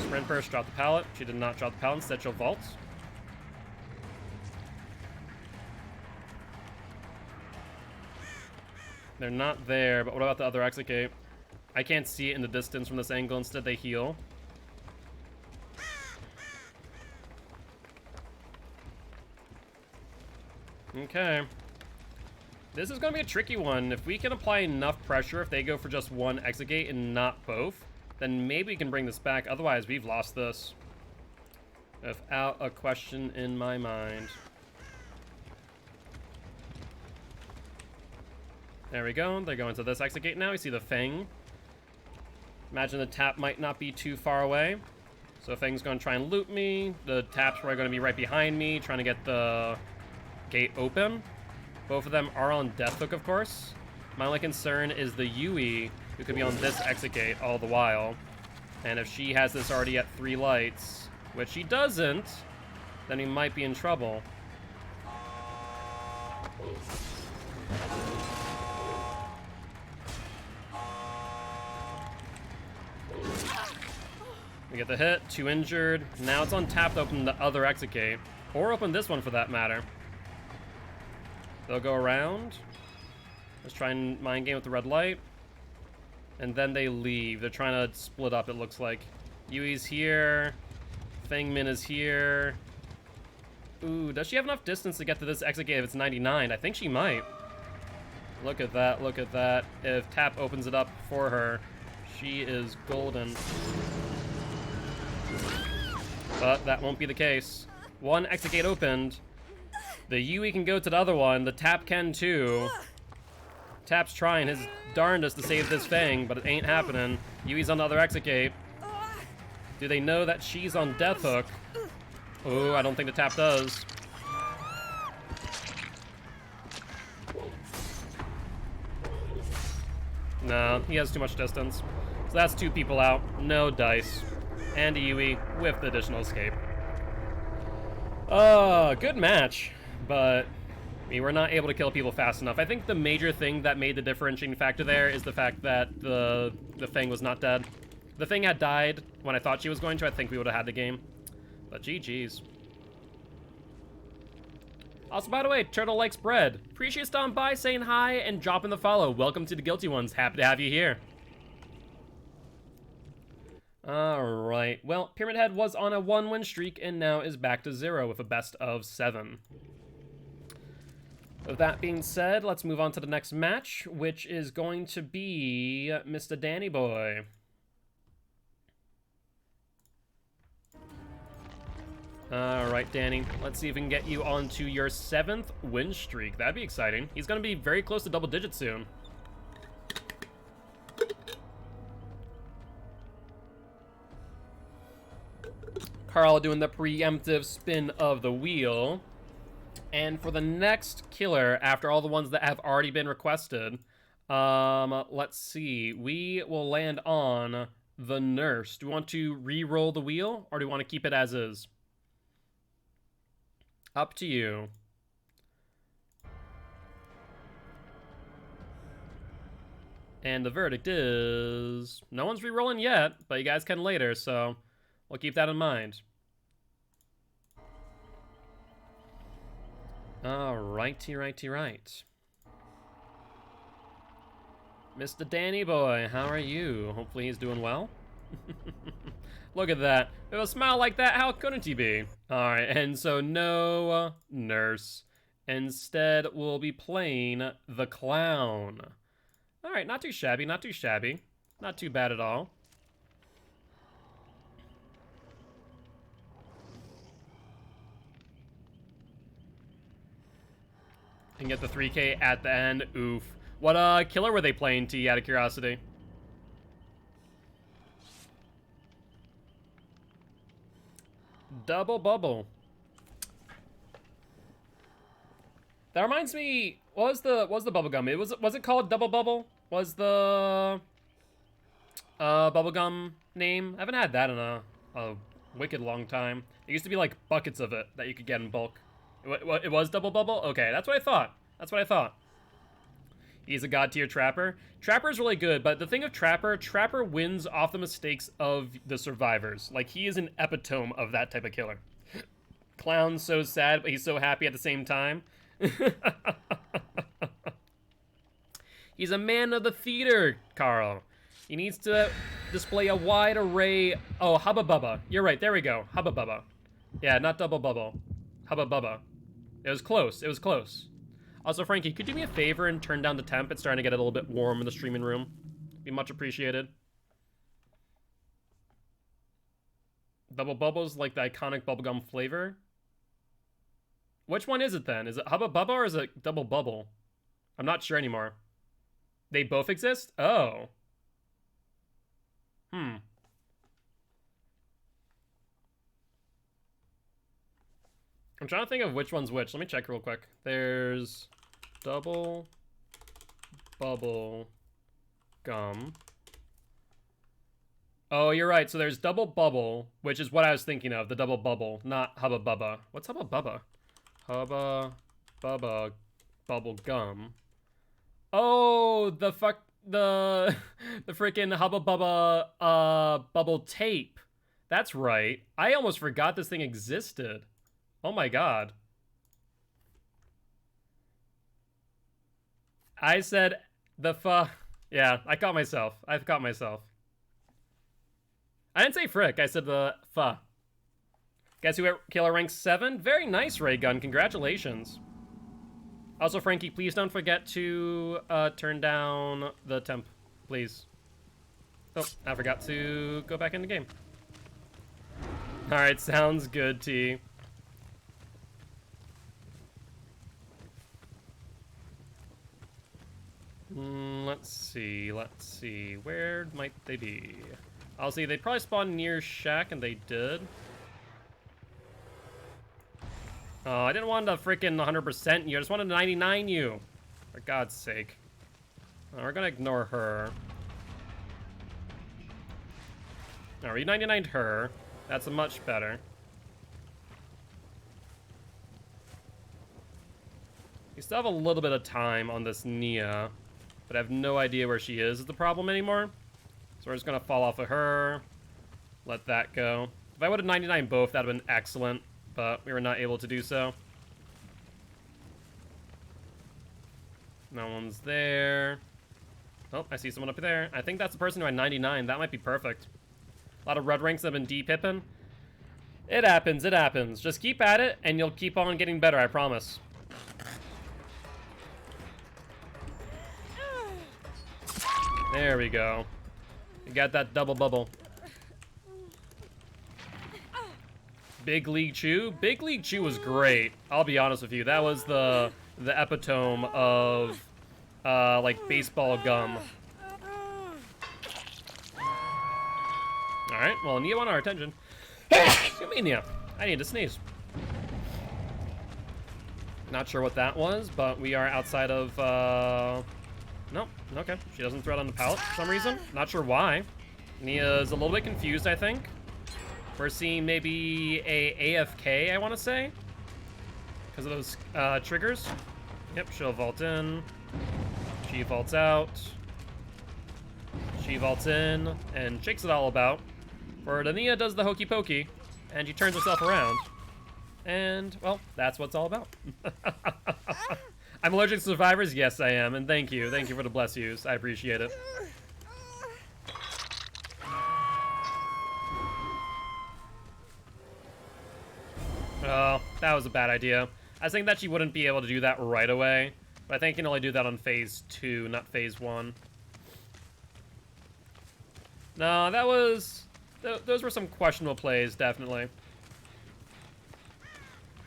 Sprint Burst, drop the pallet. She did not drop the pallet, instead she'll vault. They're not there, but what about the other exit gate? I can't see it in the distance from this angle, instead they heal. Okay. This is going to be a tricky one. If we can apply enough pressure, if they go for just one exit gate and not both, then maybe we can bring this back. Otherwise, we've lost this. Without a question in my mind. There we go. They're going to this exit gate now. We see the Fang. Imagine the tap might not be too far away. So Fang's going to try and loot me. The taps are going to be right behind me, trying to get the gate open. Both of them are on Death Hook, of course. My only concern is the Yui, who could be on this exit gate all the while. And if she has this already at 3 lights, which she doesn't, then we might be in trouble. We get the hit, 2 injured. Now it's on tap to open the other exit gate. Or open this one for that matter. They'll go around. Let's try and mind game with the red light. And then they leave. They're trying to split up, it looks like. Yui's here. Fang Min is here. Ooh, does she have enough distance to get to this exit gate if it's 99? I think she might. Look at that, look at that. If tap opens it up for her, she is golden. But that won't be the case. One exit gate opened. The Yui can go to the other one. The tap can too. Tap's trying his darndest to save this Fang, but it ain't happening. Yui's on the other exit gate. Do they know that she's on Death Hook? Oh, I don't think the tap does. No, he has too much distance. So that's 2 people out. No dice. And a Yui with the additional escape. Good match. But we were not able to kill people fast enough. I think the major thing that made the differentiating factor there is the fact that the Fang was not dead. The Fang had died when I thought she was going to. I think we would have had the game. But GG's. Also, by the way, Turtle Likes Bread. Appreciate you stopping by, saying hi, and dropping the follow. Welcome to the Guilty Ones. Happy to have you here. Alright. Well, Pyramid Head was on a 1-win streak and now is back to 0 with a best of 7. With that being said, let's move on to the next match, which is going to be Mr. Danny Boy. Alright, Danny. Let's see if we can get you onto your 7th win streak. That'd be exciting. He's going to be very close to double digits soon. Carl doing the preemptive spin of the wheel. And for the next killer, after all the ones that have already been requested, Let's see. We will land on the nurse. Do we want to re-roll the wheel, or do we want to keep it as is? Up to you. And the verdict is... no one's re-rolling yet, but you guys can later, so we'll keep that in mind. Righty. Mr. Danny boy, how are you? Hopefully he's doing well. Look at that. With a smile like that, how couldn't he be? Alright, and so no nurse. Instead, we'll be playing the clown. Alright, not too shabby, not too shabby. Not too bad at all. And get the 3K at the end. Oof. What killer were they playing, T, out of curiosity? Double bubble. That reminds me, what was the bubblegum? Was it called Double Bubble? Was the bubblegum name? I haven't had that in a wicked long time. There used to be like buckets of it that you could get in bulk. It was Double Bubble? Okay, that's what I thought. That's what I thought. He's a god tier Trapper. Trapper's really good, but the thing of Trapper wins off the mistakes of the survivors. Like, he is an epitome of that type of killer. Clown's so sad, but he's so happy at the same time. He's a man of the theater, Carl. He needs to display a wide array. Oh, Hubba Bubba. You're right, there we go. Hubba Bubba. Yeah, not Double Bubble. Hubba Bubba. It was close, it was close. Also, Frankie, could you do me a favor and turn down the temp? It's starting to get a little bit warm in the streaming room. Be much appreciated. Double Bubble's like the iconic bubblegum flavor. Which one is it then? Is it Hubba Bubba or is it Double Bubble? I'm not sure anymore. They both exist? Oh. I'm trying to think of which one's which. Let me check real quick. There's Double Bubble Gum. Oh, you're right. So there's Double Bubble, which is what I was thinking of. The Double Bubble, not Hubba Bubba. What's Hubba Bubba? Hubba Bubba Bubble Gum. Oh, the freaking Hubba Bubba bubble tape. That's right. I almost forgot this thing existed. Oh my god. I said yeah, I caught myself. I've caught myself. I didn't say frick, I said the Guess who killer rank 7? Very nice, Ray Gun. Congratulations. Also, Frankie, please don't forget to turn down the temp, please. Oh, I forgot to go back in the game. Alright, sounds good, T. Let's see. Where might they be? I'll see, they probably spawned near Shack, and they did. Oh, I didn't want to freaking 100% you. I just wanted to 99 you. For God's sake. Oh, we're gonna ignore her. No, we 99'd her. That's much better. We still have a little bit of time on this Nia, but I have no idea where she is the problem anymore. So we're just gonna fall off of her. Let that go. If I would have 99 both, that would have been excellent, but we were not able to do so. No one's there. Oh, I see someone up there. I think that's the person who had 99. That might be perfect. A lot of red ranks have been D-pipping. It happens, it happens. Just keep at it, and you'll keep on getting better, I promise. There we go. You got that double bubble. Big League Chew? Big League Chew was great. I'll be honest with you. That was the epitome of, like, baseball gum. Alright, well, Nia want our attention. Excuse me, Nia. I need to sneeze. Not sure what that was, but we are outside of, Nope. Okay. She doesn't throw it on the pallet for some reason. Not sure why. Nia's a little bit confused, I think. We're seeing maybe a AFK, I want to say. Because of those triggers. Yep, she'll vault in. She vaults out. She vaults in and shakes it all about. For Nia does the hokey pokey, and she turns herself around. And, well, that's what it's all about. I'm allergic to survivors? Yes, I am, and thank you. Thank you for the bless yous. I appreciate it. Oh, that was a bad idea. I was thinking that she wouldn't be able to do that right away, but I think you can only do that on phase 2, not phase 1. No, that was... Those were some questionable plays, definitely.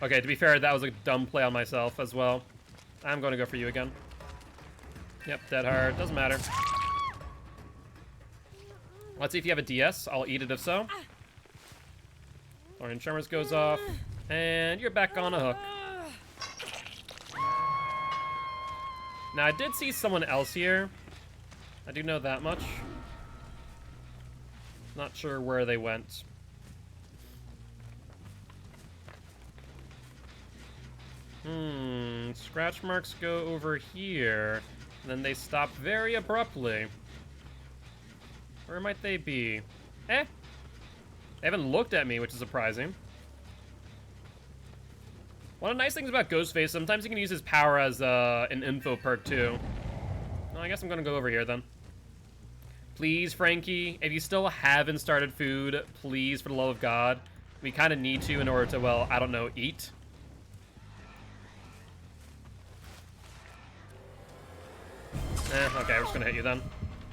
Okay, to be fair, that was a dumb play on myself as well. I'm going to go for you again. Yep, dead hard. Doesn't matter. Let's see if you have a DS. I'll eat it if so. Thorian Tremors goes off. And you're back on a hook. Now, I did see someone else here. I do know that much. Not sure where they went. Scratch marks go over here. And then they stop very abruptly. Where might they be? Eh? They haven't looked at me, which is surprising. One of the nice things about Ghostface, sometimes you can use his power as an info perk too. Well, I guess I'm gonna go over here then. Please, Frankie, if you still haven't started food, please, for the love of God. We kind of need to in order to, well, I don't know, eat. Okay, we're just gonna hit you then.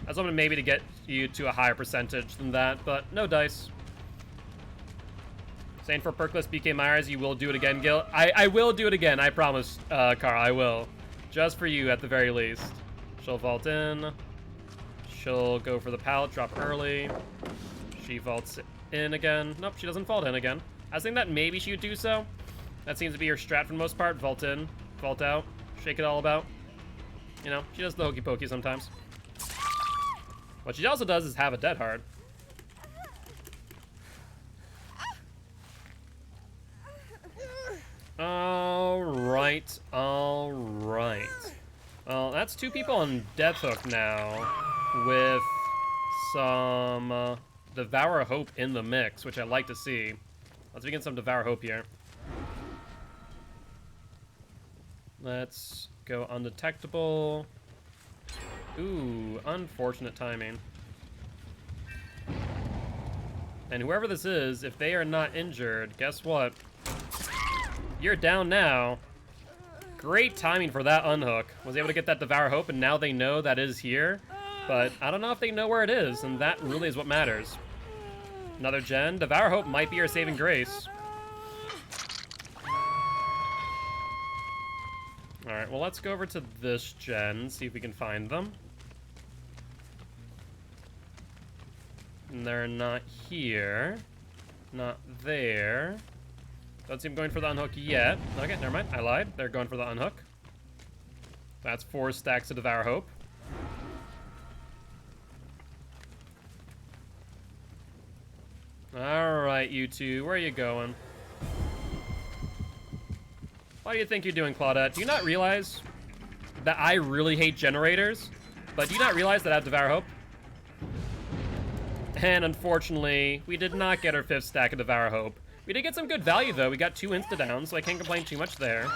I was hoping maybe to get you to a higher percentage than that, but no dice. Saying for perkless BK Myers, you will do it again, Gil. I will do it again, I promise, Carl, I will. Just for you, at the very least. She'll vault in. She'll go for the pallet, drop early. She vaults in again. Nope, she doesn't vault in again. I was thinking that maybe she would do so. That seems to be her strat for the most part. Vault in, vault out, shake it all about. You know, she does the hokey pokey sometimes. What she also does is have a dead hard. Alright, alright. Well, that's 2 on Death Hook now, with some Devour Hope in the mix, which I like to see. Let's begin some Devour Hope here. Let's go undetectable. Ooh, unfortunate timing. And whoever this is, if they are not injured, guess what? You're down now. Great timing for that unhook. Was able to get that Devour Hope, and now they know that is here. But I don't know if they know where it is, and that really is what matters. Another gen. Devour Hope might be our saving grace. Alright, well, let's go over to this gen, see if we can find them. And they're not here. Not there. Don't see them going for the unhook yet. Okay, never mind. I lied. They're going for the unhook. That's 4 stacks of Devour Hope. Alright, you two. Where are you going? What do you think you're doing, Claudette? Do you not realize that I really hate generators? But do you not realize that I have Devour Hope? And unfortunately, we did not get our 5th stack of Devour Hope. We did get some good value, though. We got 2 insta-downs, so I can't complain too much there.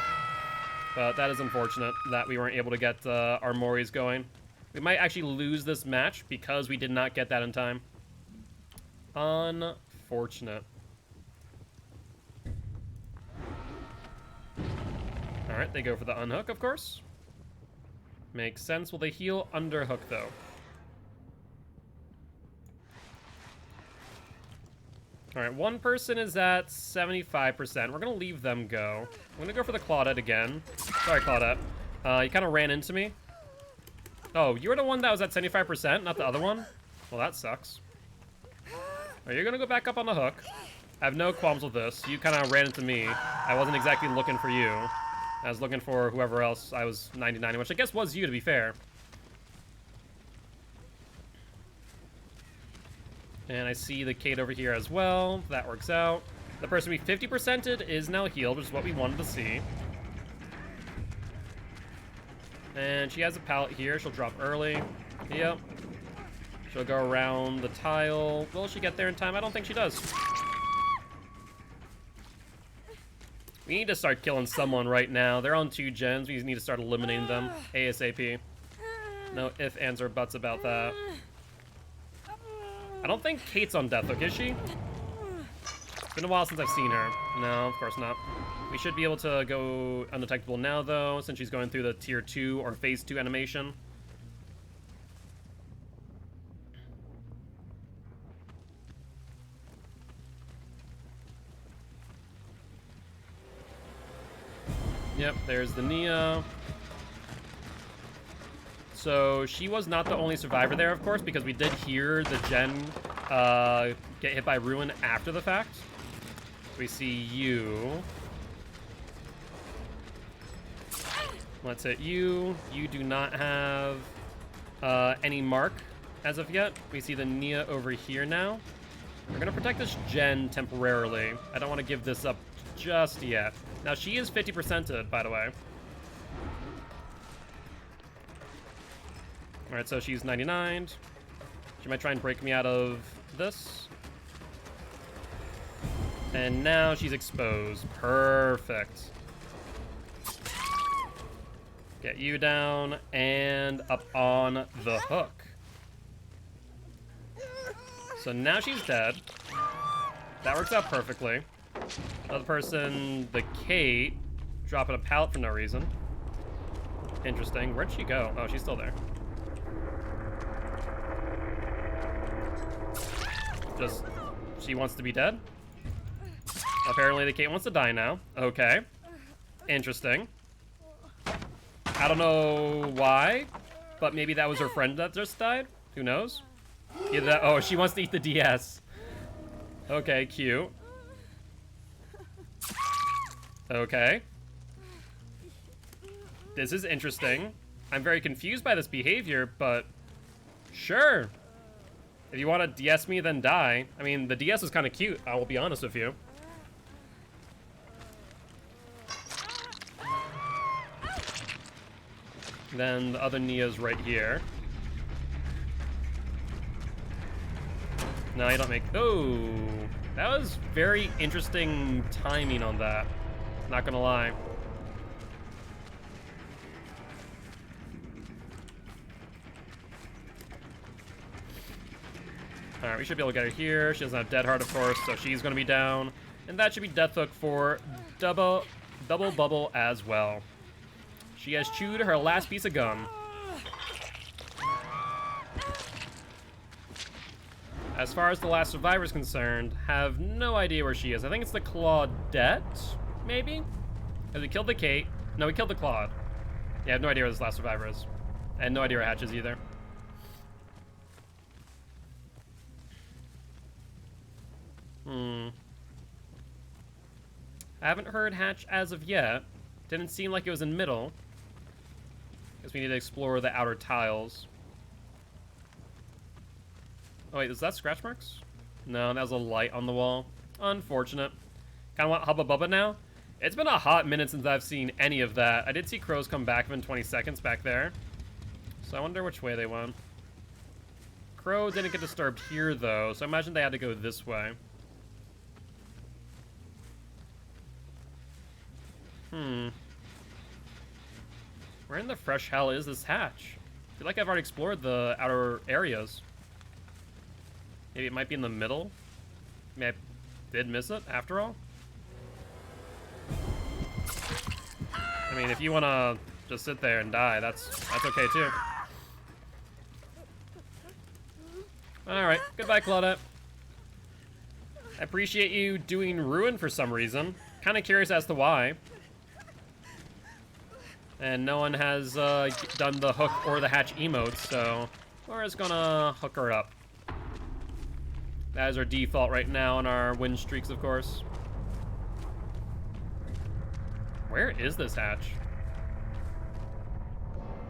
But that is unfortunate that we weren't able to get our Moris going. We might actually lose this match because we did not get that in time. Unfortunate. Alright, they go for the unhook, of course. Makes sense. Will they heal under hook, though? Alright, one person is at 75%. We're going to leave them go. I'm going to go for the Claudette again. Sorry, Claudette. You kind of ran into me. Oh, you were the one that was at 75%, not the other one? Well, that sucks. Are you going to go back up on the hook? I have no qualms with this. You kind of ran into me. I wasn't exactly looking for you. I was looking for whoever else. I was 99, which I guess was you, to be fair. And I see the Kate over here as well. That works out. The person we 50%ed is now healed, which is what we wanted to see. And she has a pallet here. She'll drop early. Yep. She'll go around the tile. Will she get there in time? I don't think she does. We need to start killing someone right now. They're on 2 gens. We need to start eliminating them ASAP. No ifs, ands, or buts about that. I don't think Kate's on death hook, is she? It's been a while since I've seen her. No, of course not. We should be able to go undetectable now, though, since she's going through the tier 2 or phase 2 animation. Yep, there's the Nia. So she was not the only survivor there, of course, because we did hear the gen get hit by Ruin after the fact. We see you. Let's hit you. You do not have any mark as of yet. We see the Nia over here now. We're going to protect this gen temporarily. I don't want to give this up just yet. Now, she is 50%ed, by the way. Alright, so she's 99. She might try and break me out of this. And now she's exposed. Perfect. Get you down and up on the hook. So now she's dead. That works out perfectly. Another person, the Kate, dropping a pallet for no reason. Interesting. Where'd she go? Oh, she's still there. Just, she wants to be dead? Apparently the Kate wants to die now. Okay. Interesting. I don't know why, but maybe that was her friend that just died. Who knows? Either that, oh, she wants to eat the DS. Okay, cute. Okay. This is interesting. I'm very confused by this behavior, but sure. If you want to DS me, then die. I mean, the DS is kind of cute, I will be honest with you. Then the other Nia's right here. No, you don't make... Oh, that was very interesting timing on that. Not gonna lie. Alright, we should be able to get her here. She doesn't have Dead Heart, of course, so she's gonna be down. And that should be Death Hook for Double Bubble as well. She has chewed her last piece of gum. As far as the last survivor is concerned, have no idea where she is. I think it's the Claudette, maybe? Have we killed the Kate? No, we killed the Claude. Yeah, I have no idea where this last survivor is. I had no idea where Hatch is either. I haven't heard Hatch as of yet. Didn't seem like it was in middle. Guess we need to explore the outer tiles. Oh wait, is that scratch marks? No, that was a light on the wall. Unfortunate. Kinda want Hubba Bubba now. It's been a hot minute since I've seen any of that. I did see crows come back within 20 seconds back there. So I wonder which way they went. Crow didn't get disturbed here though, so I imagine they had to go this way. Where in the fresh hell is this hatch? I feel like I've already explored the outer areas. Maybe it might be in the middle? Maybe I did miss it, after all? I mean, if you want to just sit there and die, that's okay, too. Alright, goodbye, Claudette. I appreciate you doing Ruin for some reason. Kind of curious as to why. And no one has done the hook or the hatch emotes, so we're just gonna hook her up. That is our default right now on our win streaks, of course. Where is this hatch?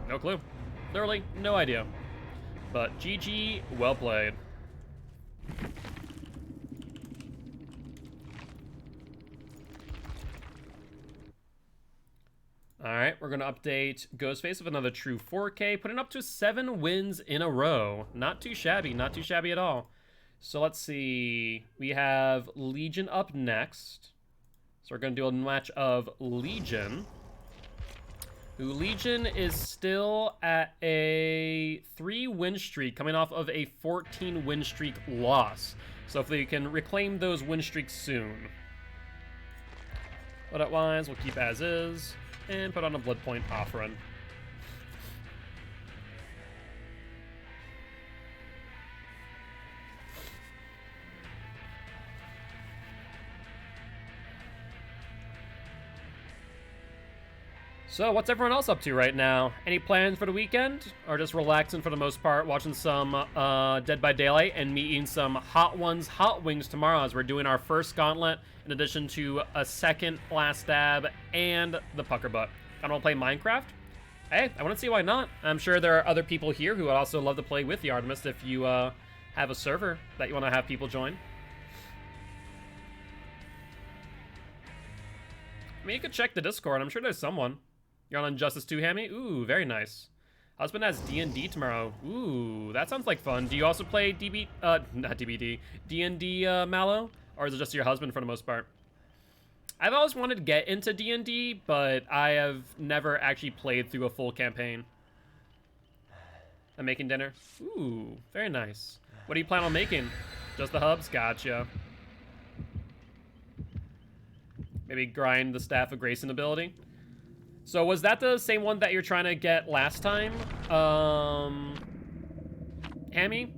No clue. Literally, no idea. But GG, well played. All right, we're going to update Ghostface with another true 4K, putting up to 7 wins in a row. Not too shabby, not too shabby at all. So let's see. We have Legion up next. So we're going to do a match of Legion. Who Legion is still at a 3-win streak, coming off of a 14-win streak loss. So if they can reclaim those win streaks soon. Loadout-wise, we'll keep as is. And put on a blood point off run. So, what's everyone else up to right now? Any plans for the weekend? Or just relaxing for the most part, watching some Dead by Daylight and me eating some Hot Ones hot wings tomorrow as we're doing our first gauntlet, in addition to a second last stab and the pucker butt. I don't want to play Minecraft? Hey, I want to see why not. I'm sure there are other people here who would also love to play with the Artemis if you have a server that you want to have people join. I mean, you could check the Discord. I'm sure there's someone. You're on Injustice 2, Hammy? Ooh, very nice. Husband has D&D tomorrow. Ooh, that sounds like fun. Do you also play not DBD, D&D, Mallow? Or is it just your husband for the most part? I've always wanted to get into D&D, but I have never actually played through a full campaign. I'm making dinner. Ooh, very nice. What do you plan on making? Just the hubs? Gotcha. Maybe grind the Staff of Grace ability. So was that the same one that you're trying to get last time? Hammy?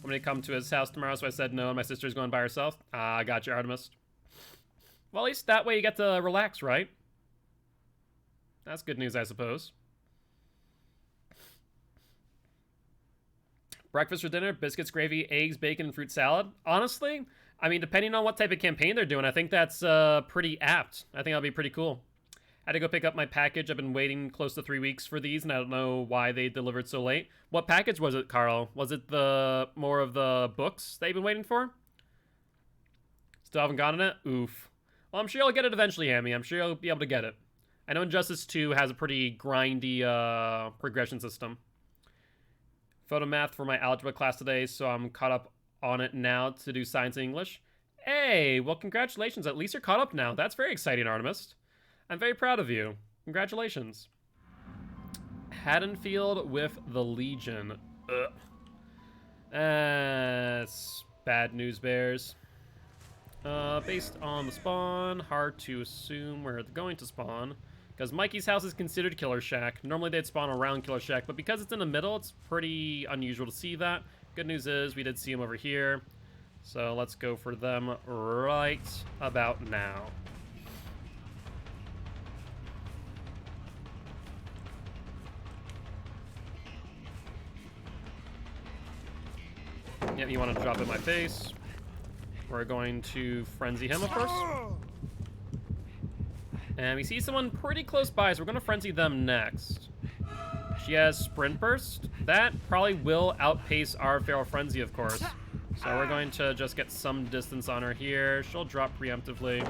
I'm gonna come to his house tomorrow, so I said no, and my sister's going by herself. I got you, Artemis. Well, at least that way you get to relax, right? That's good news, I suppose. Breakfast for dinner, biscuits, gravy, eggs, bacon, and fruit salad. Honestly, I mean, depending on what type of campaign they're doing, I think that's pretty apt. I think that'll be pretty cool. I had to go pick up my package. I've been waiting close to 3 weeks for these, and I don't know why they delivered so late. What package was it, Carl? Was it the more of the books that you've been waiting for? Still haven't gotten it? Oof. Well, I'm sure you'll get it eventually, Hammy. I'm sure you'll be able to get it. I know Injustice 2 has a pretty grindy progression system. Photo math for my algebra class today, so I'm caught up on it now to do science and English. Hey, well, congratulations. At least you're caught up now. That's very exciting, Artemis. I'm very proud of you. Congratulations. Haddonfield with the Legion. Ugh. That's bad news, Bears. Based on the spawn, hard to assume where they're going to spawn. Because Mikey's house is considered Killer Shack. Normally they'd spawn around Killer Shack, but because it's in the middle, it's pretty unusual to see that. Good news is we did see them over here. So let's go for them right about now. Yep, you want to drop in my face. We're going to frenzy him, of course. And we see someone pretty close by, so we're going to frenzy them next. She has Sprint Burst. That probably will outpace our Feral Frenzy, of course. So we're going to just get some distance on her here. She'll drop preemptively.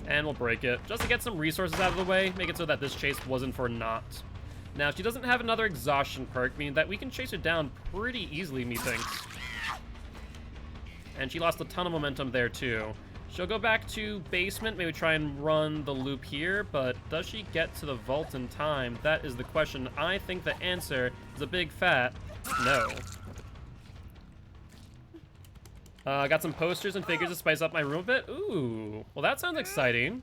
And we'll break it. Just to get some resources out of the way, make it so that this chase wasn't for naught. Now, she doesn't have another exhaustion perk, meaning that we can chase her down pretty easily, methinks. And she lost a ton of momentum there, too. She'll go back to basement, maybe try and run the loop here, but does she get to the vault in time? That is the question. I think the answer is a big fat no. Got some posters and figures to spice up my room a bit. Ooh, well that sounds exciting.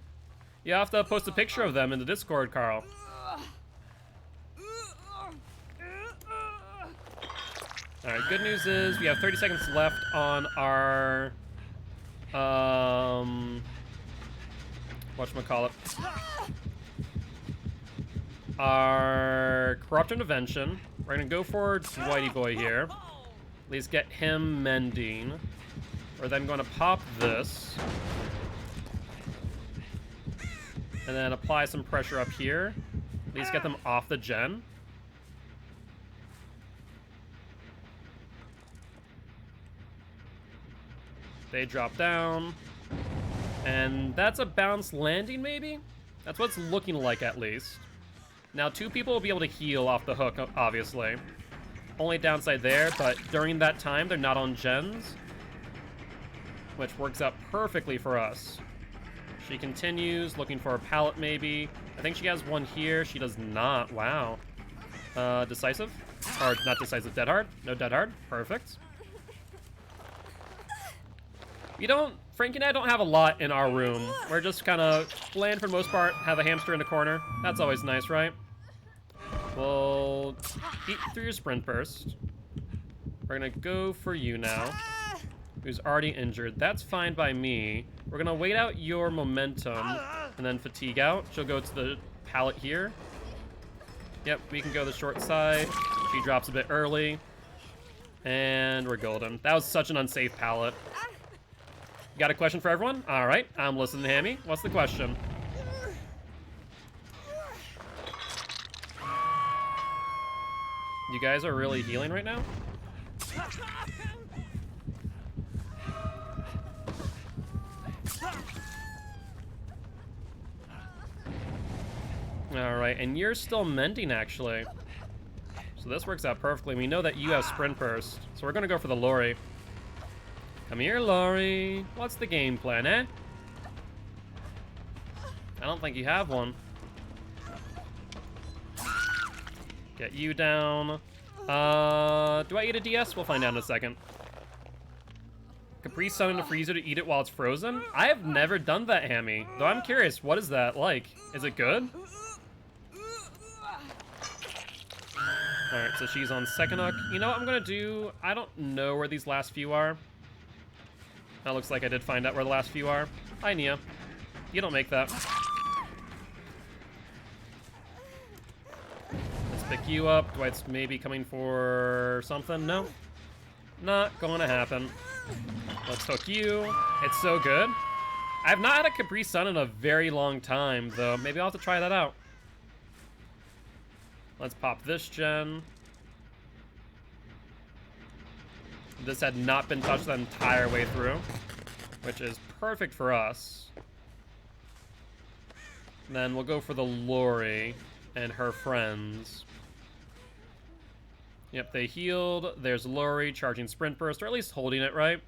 You have to post a picture of them in the Discord, Carl. Alright, good news is we have 30 seconds left on our whatchamacallit? Our Corrupt Intervention. We're gonna go for Whitey Boy here. At least get him mending. We're then going to pop this. And then apply some pressure up here. At least get them off the gen. They drop down. And that's a balanced landing, maybe? That's what it's looking like, at least. Now, 2 people will be able to heal off the hook, obviously. Only downside there, but during that time, they're not on gens, which works out perfectly for us. She continues, looking for a pallet, maybe. I think she has one here. She does not. Wow. Decisive? Or not decisive, dead hard? No dead hard. Perfect. We don't... Frankie and I don't have a lot in our room. We're just kind of bland for the most part. Have a hamster in the corner. That's always nice, right? We'll eat through your sprint burst. We're gonna go for you now, who's already injured. That's fine by me. We're gonna wait out your momentum and then fatigue out. She'll go to the pallet here. Yep, we can go the short side. She drops a bit early. And we're golden. That was such an unsafe pallet. Got a question for everyone? All right, I'm listening, Hammy. What's the question? You guys are really healing right now? Alright, and you're still mending, actually. So this works out perfectly. We know that you have sprint burst, so we're gonna go for the Lori. Come here, Lori. What's the game plan, eh? I don't think you have one. Get you down. Do I eat a DS? We'll find out in a second. Capri Sun in the freezer to eat it while it's frozen? I have never done that, Hammy. Though I'm curious, what is that like? Is it good? Alright, so she's on second hook. You know what I'm gonna do? I don't know where these last few are. That looks like I did find out where the last few are. Hi, Nia. You don't make that. Let's pick you up. Dwight's maybe coming for something. No. Not gonna happen. Let's hook you. It's so good. I've not had a Capri Sun in a very long time, though. Maybe I'll have to try that out. Let's pop this gen. This had not been touched the entire way through, which is perfect for us. Then we'll go for the Lori and her friends. Yep, they healed. There's Lori charging sprint burst, or at least holding it, right?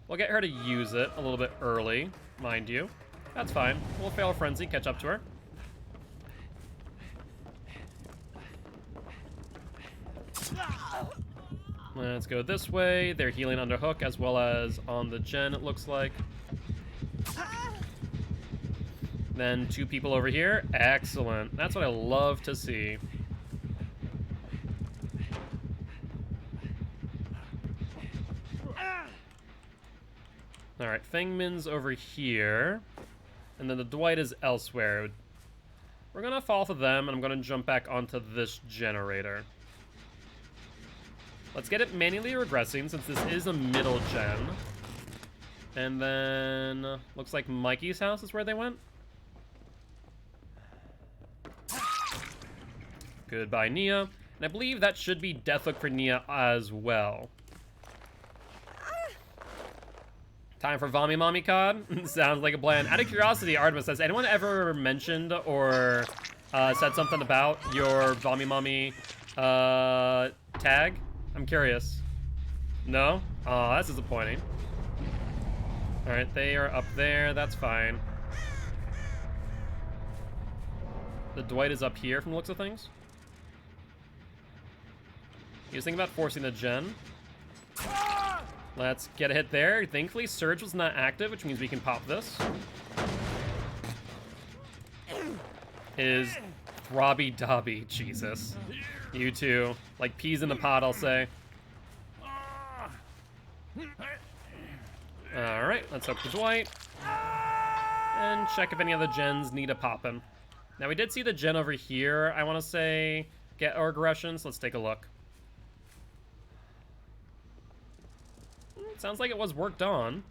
We'll get her to use it a little bit early, mind you. That's fine. We'll fail frenzy, catch up to her. Let's go this way. They're healing under hook as well as on the gen, it looks like. Then 2 people over here. Excellent. That's what I love to see. Alright, Fengmin's over here. And then the Dwight is elsewhere. We're gonna fall to them, and I'm gonna jump back onto this generator. Let's get it manually regressing, since this is a middle gen. And then... looks like Mikey's house is where they went. Goodbye, Nia. And I believe that should be Deathhook for Nia as well. Time for Vommy Mommy COD? Sounds like a plan. Out of curiosity, Artemis, has anyone ever mentioned or said something about your Vommy Mommy tag? I'm curious. No? Oh, that's disappointing. Alright, they are up there. That's fine. The Dwight is up here from the looks of things. He was thinking about forcing the gen. Let's get a hit there. Thankfully, Surge was not active, which means we can pop this. Is Throbby Dobby. Jesus. You two. Like peas in the pot, I'll say. Alright, let's hook the Dwight. And check if any other gens need a poppin'. Now, we did see the gen over here, I want to say, get our aggression, so let's take a look. Sounds like it was worked on.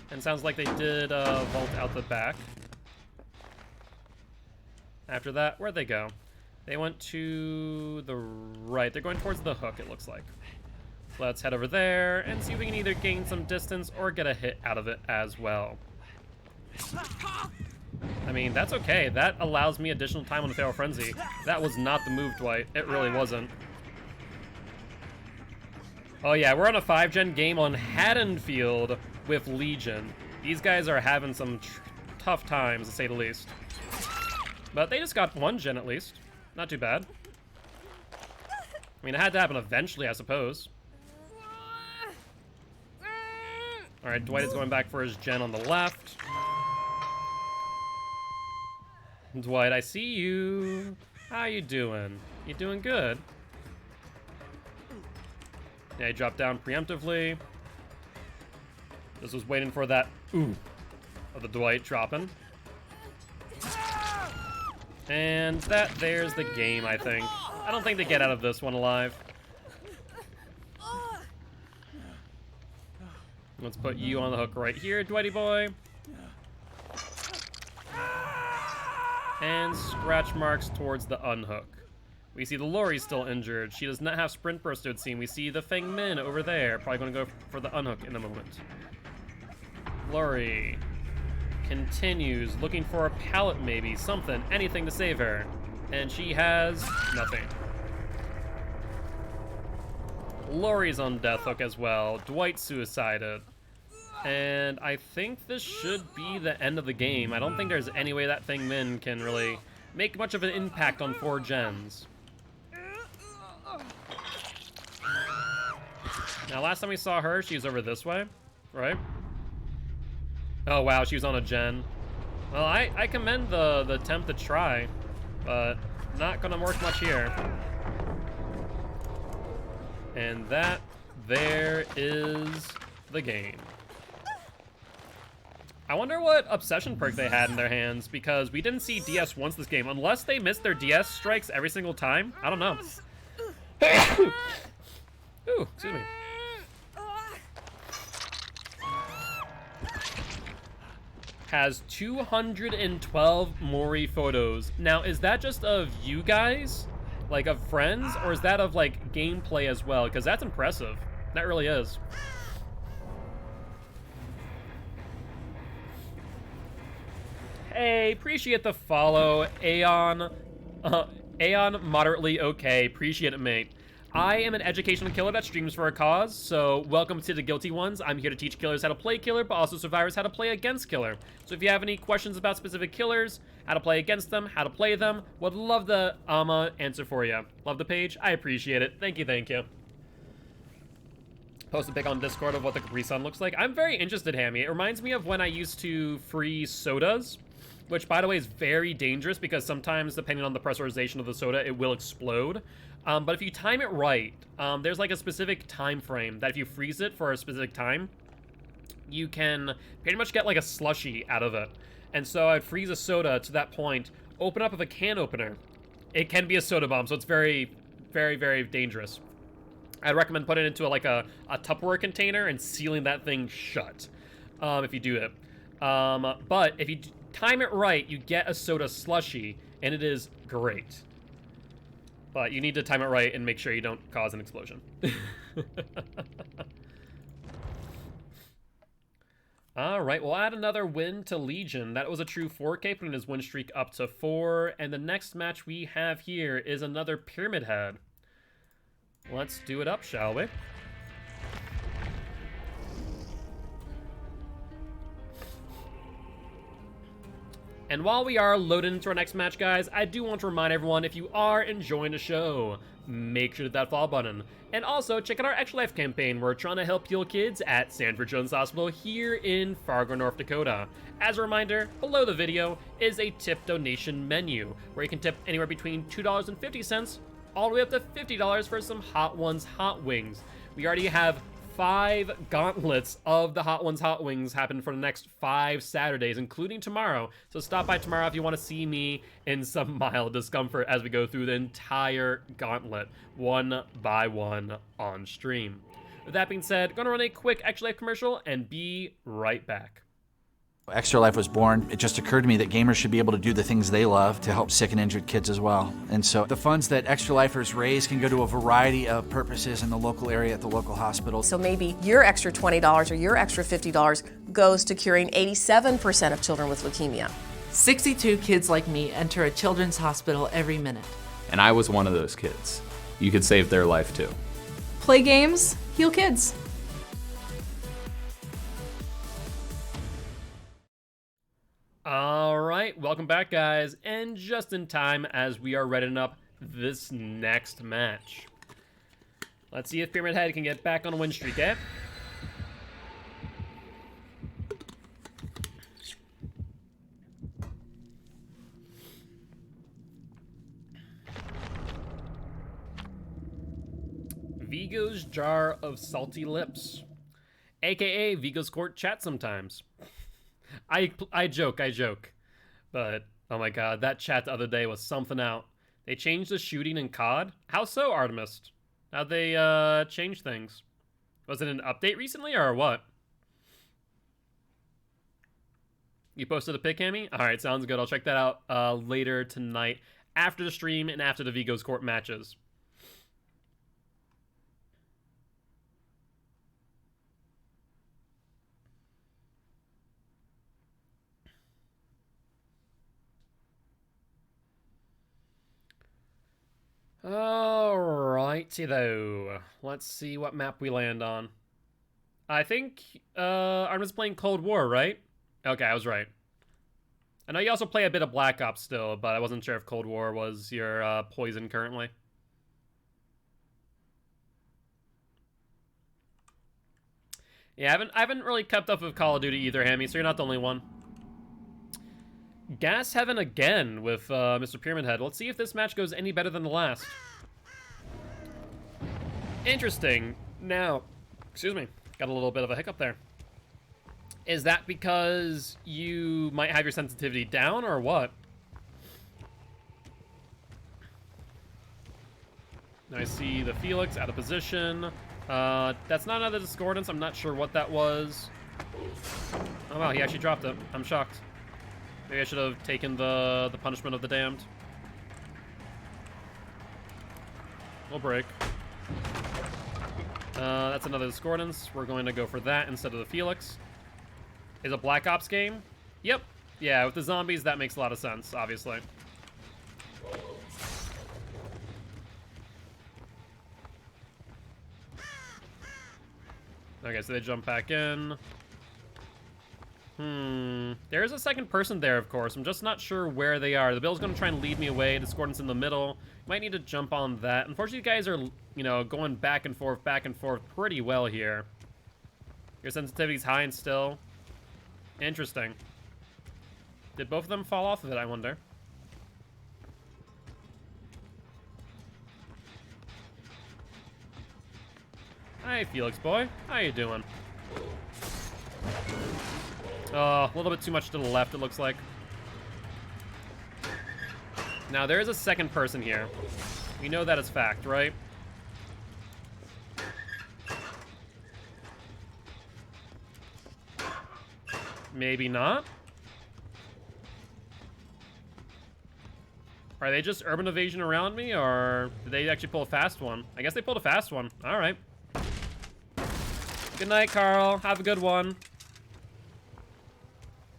And sounds like they did vault out the back. After that, where'd they go? They went to the right. They're going towards the hook, it looks like. So let's head over there and see if we can either gain some distance or get a hit out of it as well. I mean, that's okay. That allows me additional time on the Fatal Frenzy. That was not the move, Dwight. It really wasn't. Oh yeah, we're on a 5-gen game on Haddonfield with Legion. These guys are having some tough times, to say the least. But they just got 1-gen at least. Not too bad. I mean, it had to happen eventually, I suppose. Alright, Dwight is going back for his gen on the left. Dwight, I see you. How you doing? You doing good? Yeah, he dropped down preemptively. Just was waiting for that ooh of the Dwight dropping. And there's the game, I think. I don't think they get out of this one alive. Let's put you on the hook right here, Dwighty boy. And scratch marks towards the unhook. We see the Lori's still injured. She does not have sprint burst, it would seem. We see the Feng Min over there. Probably going to go for the unhook in a moment. Lori continues looking for a pallet, maybe. Something. Anything to save her. And she has nothing. Lori's on death hook as well. Dwight suicided. And I think this should be the end of the game. I don't think there's any way that Feng Min can really make much of an impact on 4 gens. Now, last time we saw her, she was over this way, right? Oh, wow, she was on a gen. Well, I commend the attempt to try, but not gonna work much here. And there is the game. I wonder what obsession perk they had in their hands, because we didn't see DS once this game. Unless they missed their DS strikes every single time. I don't know. Ooh, excuse me. Has 212 Mori photos. Now, is that just of you guys? Like, of friends? Or is that of, like, gameplay as well? Because that's impressive. That really is. Hey, appreciate the follow, Aeon. Aeon, moderately okay. Appreciate it, mate. I am an educational killer that streams for a cause, so welcome to the Guilty Ones. I'm here to teach killers how to play killer, but also survivors how to play against killer. So if you have any questions about specific killers, how to play against them, how to play them, would love to answer for you. Love the page? I appreciate it. Thank you, thank you. Post a pic on Discord of what the Capri Sun looks like. I'm very interested, Hammy. It reminds me of when I used to freeze sodas, which, by the way, is very dangerous because sometimes, depending on the pressurization of the soda, it will explode. But if you time it right, there's like a specific time frame that if you freeze it for a specific time, you can pretty much get like a slushy out of it. And so I'd freeze a soda to that point, open up with a can opener. It can be a soda bomb, so it's very, very, very dangerous. I'd recommend putting it into a Tupperware container and sealing that thing shut if you do it. But if you time it right, you get a soda slushy, and it is great. But you need to time it right and make sure you don't cause an explosion. Alright, we'll add another win to Legion. That was a true 4K, putting his win streak up to 4. And the next match we have here is another Pyramid Head. Let's do it up, shall we? And while we are loading into our next match, guys, I do want to remind everyone, if you are enjoying the show, make sure to hit that follow button. And also, check out our Extra Life campaign. We're trying to help heal kids at Sanford Children's Hospital here in Fargo, North Dakota. As a reminder, below the video is a tip donation menu, where you can tip anywhere between $2.50 all the way up to $50 for some Hot Ones hot wings. We already have 5 gauntlets of the Hot Ones hot wings happen for the next 5 Saturdays, including tomorrow. So stop by tomorrow if you want to see me in some mild discomfort as we go through the entire gauntlet, one by one on stream. With that being said, gonna run a quick Extra Life commercial and be right back. Extra Life was born. It just occurred to me that gamers should be able to do the things they love to help sick and injured kids as well. And so the funds that Extra Lifers raise can go to a variety of purposes in the local area at the local hospital. So maybe your extra $20 or your extra $50 goes to curing 87% of children with leukemia. 62 kids like me enter a children's hospital every minute. And I was one of those kids. You could save their life too. Play games, heal kids. All right, welcome back, guys, and just in time as we are readying up this next match. Let's see if Pyramid Head can get back on a win streak, eh? Vigo's Jar of Salty Lips, aka Vigo's Court chat sometimes. I joke, but oh my god, that chat the other day was something out. They changed the shooting in COD? How so, Artemis? How'd they change things? Was it an update recently or what? You posted a pic, Hammy? Alright, sounds good. I'll check that out later tonight after the stream and after the Vigo's Court matches. Alrighty though. Let's see what map we land on. I think Armin's playing Cold War, right? Okay, I was right. I know you also play a bit of Black Ops still, but I wasn't sure if Cold War was your poison currently. Yeah, I haven't really kept up with Call of Duty either, Hammy, so you're not the only one. Gas Heaven again with Mr. Pyramid Head. Let's see if this match goes any better than the last. Interesting. Now, excuse me, got a little bit of a hiccup there. Is that because you might have your sensitivity down or what? I see the Felix out of position. That's not another Discordance. I'm not sure what that was. Oh wow, he actually dropped it. I'm shocked. Maybe I should have taken the punishment of the damned. We'll break. That's another Discordance. We're going to go for that instead of the Felix. Is a Black Ops game? Yep. Yeah, with the zombies, that makes a lot of sense, obviously. Okay, so they jump back in. There's a second person there, of course. I'm just not sure where they are. The Bill's going to try and lead me away. Discordance in the middle. Might need to jump on that. Unfortunately, you guys are, you know, going back and forth pretty well here. Your sensitivity's high and still. Interesting. Did both of them fall off of it, I wonder? Hi, Felix boy. How you doing? A little bit too much to the left, it looks like. Now, there is a second person here. We know that as fact, right? Maybe not. Are they just urban evasion around me, or did they actually pull a fast one? I guess they pulled a fast one. All right. Good night, Carl. Have a good one.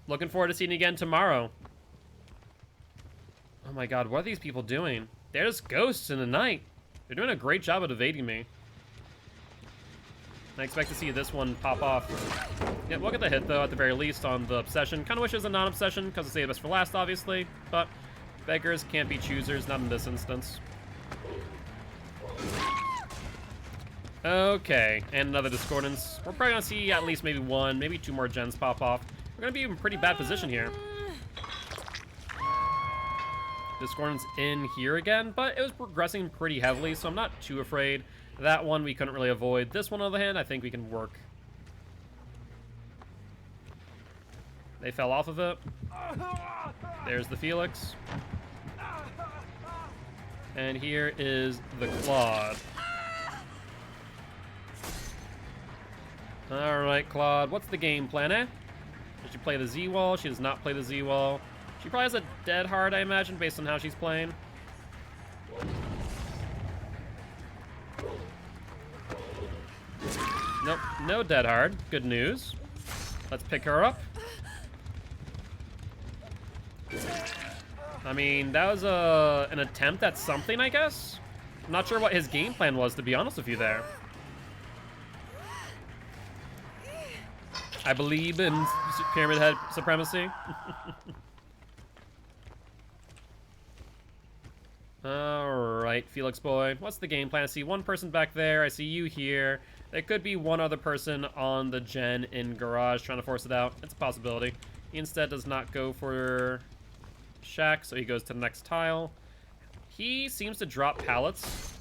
Looking forward to seeing you again tomorrow. Oh my god, what are these people doing? They're just ghosts in the night. They're doing a great job at evading me. I expect to see this one pop off. Yeah, we'll get the hit, though, at the very least, on the Obsession. Kind of wish it was a non-Obsession, because it's the best for last, obviously. But beggars can't be choosers, not in this instance. Okay, and another Discordance. We're probably going to see at least maybe one, maybe two more gens pop off. We're going to be in a pretty bad position here. Discordance in here again, but it was progressing pretty heavily, so I'm not too afraid. That one we couldn't really avoid. This one, on the other hand, I think we can work. They fell off of it. There's the Felix. And here is the Claude. Alright, Claude, what's the game plan, eh? Does she play the Z-Wall? She does not play the Z-Wall. She probably has a dead hard, I imagine, based on how she's playing. Nope, no dead hard. Good news. Let's pick her up. I mean, that was an attempt at something, I guess. I'm not sure what his game plan was, to be honest with you there. I believe in Pyramid Head supremacy. Alright, Felix boy. What's the game plan? I see one person back there. I see you here. There could be one other person on the gen in garage trying to force it out. It's a possibility. He instead does not go for shack, so he goes to the next tile. He seems to drop pallets.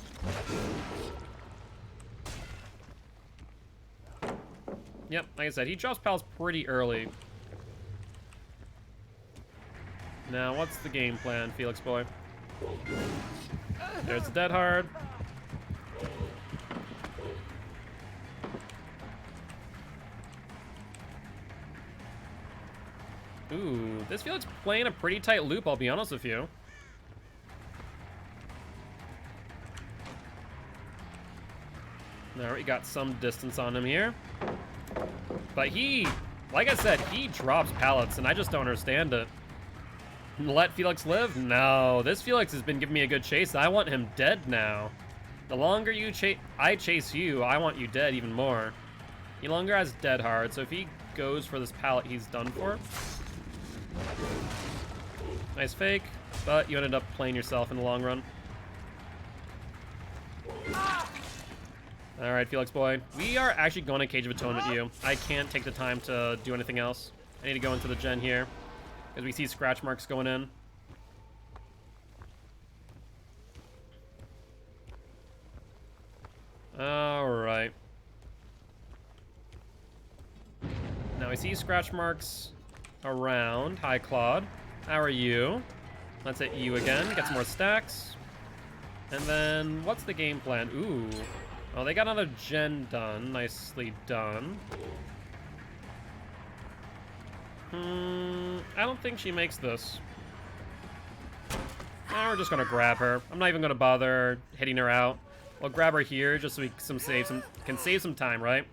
Yep, like I said, he drops pallets pretty early. Now, what's the game plan, Felix boy? There's the dead hard. Ooh, this Felix playing a pretty tight loop, I'll be honest with you. There, we got some distance on him here. But he, like I said, he drops pallets, and I just don't understand it. Let Felix live? No, this Felix has been giving me a good chase. I want him dead now. The longer I chase you, I want you dead even more. He longer has dead hard, so if he goes for this pallet, he's done for. Nice fake, but you ended up playing yourself in the long run. Alright, Felix boy. We are actually going to Cage of Atonement you. I can't take the time to do anything else. I need to go into the gen here, because we see scratch marks going in. Alright. Now we see scratch marks around. Hi, Claude. How are you? Let's hit you again. Get some more stacks. And then, what's the game plan? Ooh. Oh, they got another gen done. Nicely done. I don't think she makes this. No, we're just gonna grab her. I'm not even gonna bother hitting her out. We'll grab her here just so we can save some time, right?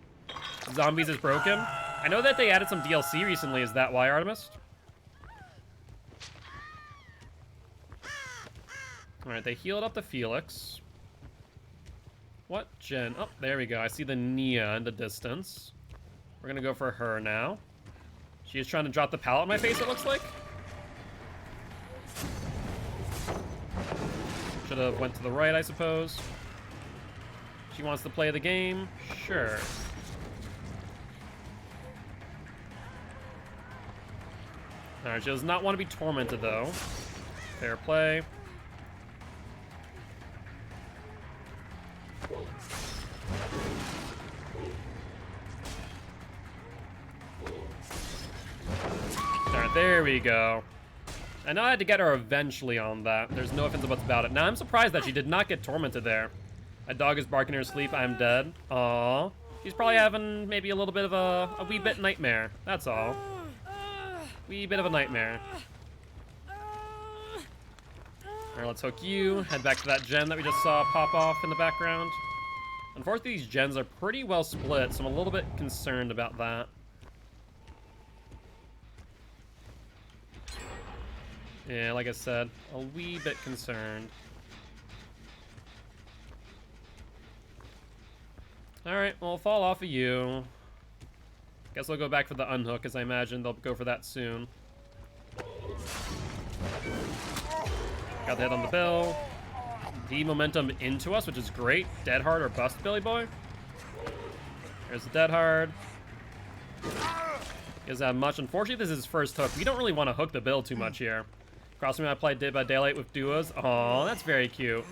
Zombies is broken. I know that they added some DLC recently. Is that why, Artemis? Alright, they healed up the Felix. What gen? Oh, there we go. I see the Nia in the distance. We're gonna go for her now. She is trying to drop the pallet in my face, it looks like. Should have went to the right, I suppose. She wants to play the game. Sure. Alright, she does not want to be tormented, though. Fair play. Alright, there we go. I know I had to get her eventually on that. There's no ifs and buts about it. Now, I'm surprised that she did not get tormented there. A dog is barking in her sleep. I'm dead. Aww. She's probably having maybe a little bit of a wee bit nightmare. That's all. Wee bit of a nightmare. Alright, let's hook you. Head back to that gen that we just saw pop off in the background. Unfortunately, these gens are pretty well split, so I'm a little bit concerned about that. Yeah, like I said, a wee bit concerned. Alright, well, I'll fall off of you. Guess I'll go back for the unhook, as I imagine they'll go for that soon. Got the hit on the bill. The momentum into us, which is great. Dead hard or bust, Billy boy. There's the dead hard. He doesn't have much. Unfortunately, this is his first hook. We don't really want to hook the bill too much here. Crossing I played Dead by Daylight with duos. Aw, that's very cute.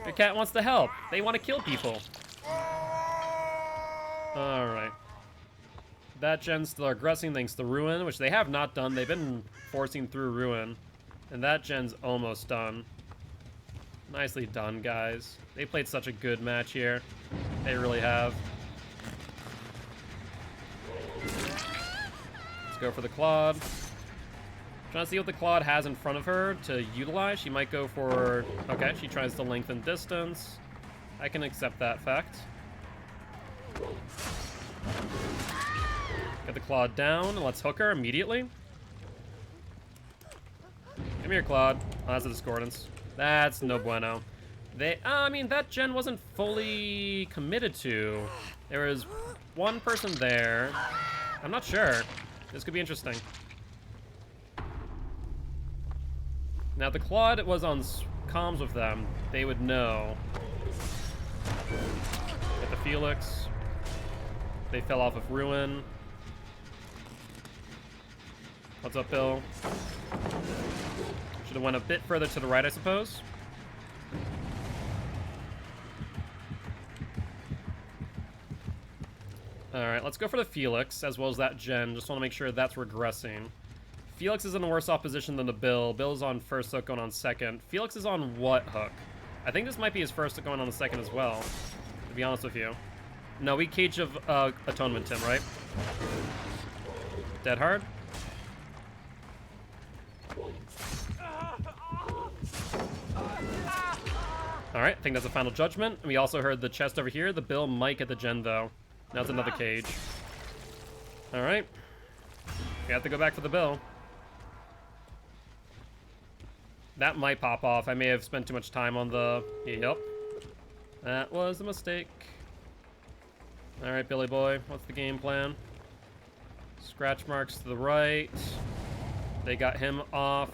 Your cat wants to help. They want to kill people. Alright. That gen's still aggressing thanks to Ruin, which they have not done. They've been forcing through Ruin. And that gen's almost done. Nicely done, guys. They played such a good match here. They really have. Let's go for the Claude. Trying to see what the Claude has in front of her to utilize. She might go for... Okay, she tries to lengthen distance. I can accept that fact. Get the Claude down, and let's hook her immediately. Come here, Claude. Oh, that's a discordance. That's no bueno. I mean, that gen wasn't fully committed to. There was one person there. I'm not sure. This could be interesting. Now, if the Claude was on comms with them, they would know. Get the Felix. They fell off of Ruin. What's up, Bill? Should have went a bit further to the right, I suppose. Alright, let's go for the Felix, as well as that gen. Just want to make sure that's regressing. Felix is in a worse off position than the Bill. Bill's on first hook, going on second. Felix is on what hook? I think this might be his first hook going on the second as well, to be honest with you. No, we Cage of Atonement him, right? Dead hard? Alright, I think that's a final judgment. We also heard the chest over here. The Bill might get the gen, though. Now it's another cage. Alright. We have to go back for the Bill. That might pop off. I may have spent too much time on the... Yep. That was a mistake. Alright, Billy boy. What's the game plan? Scratch marks to the right. They got him off.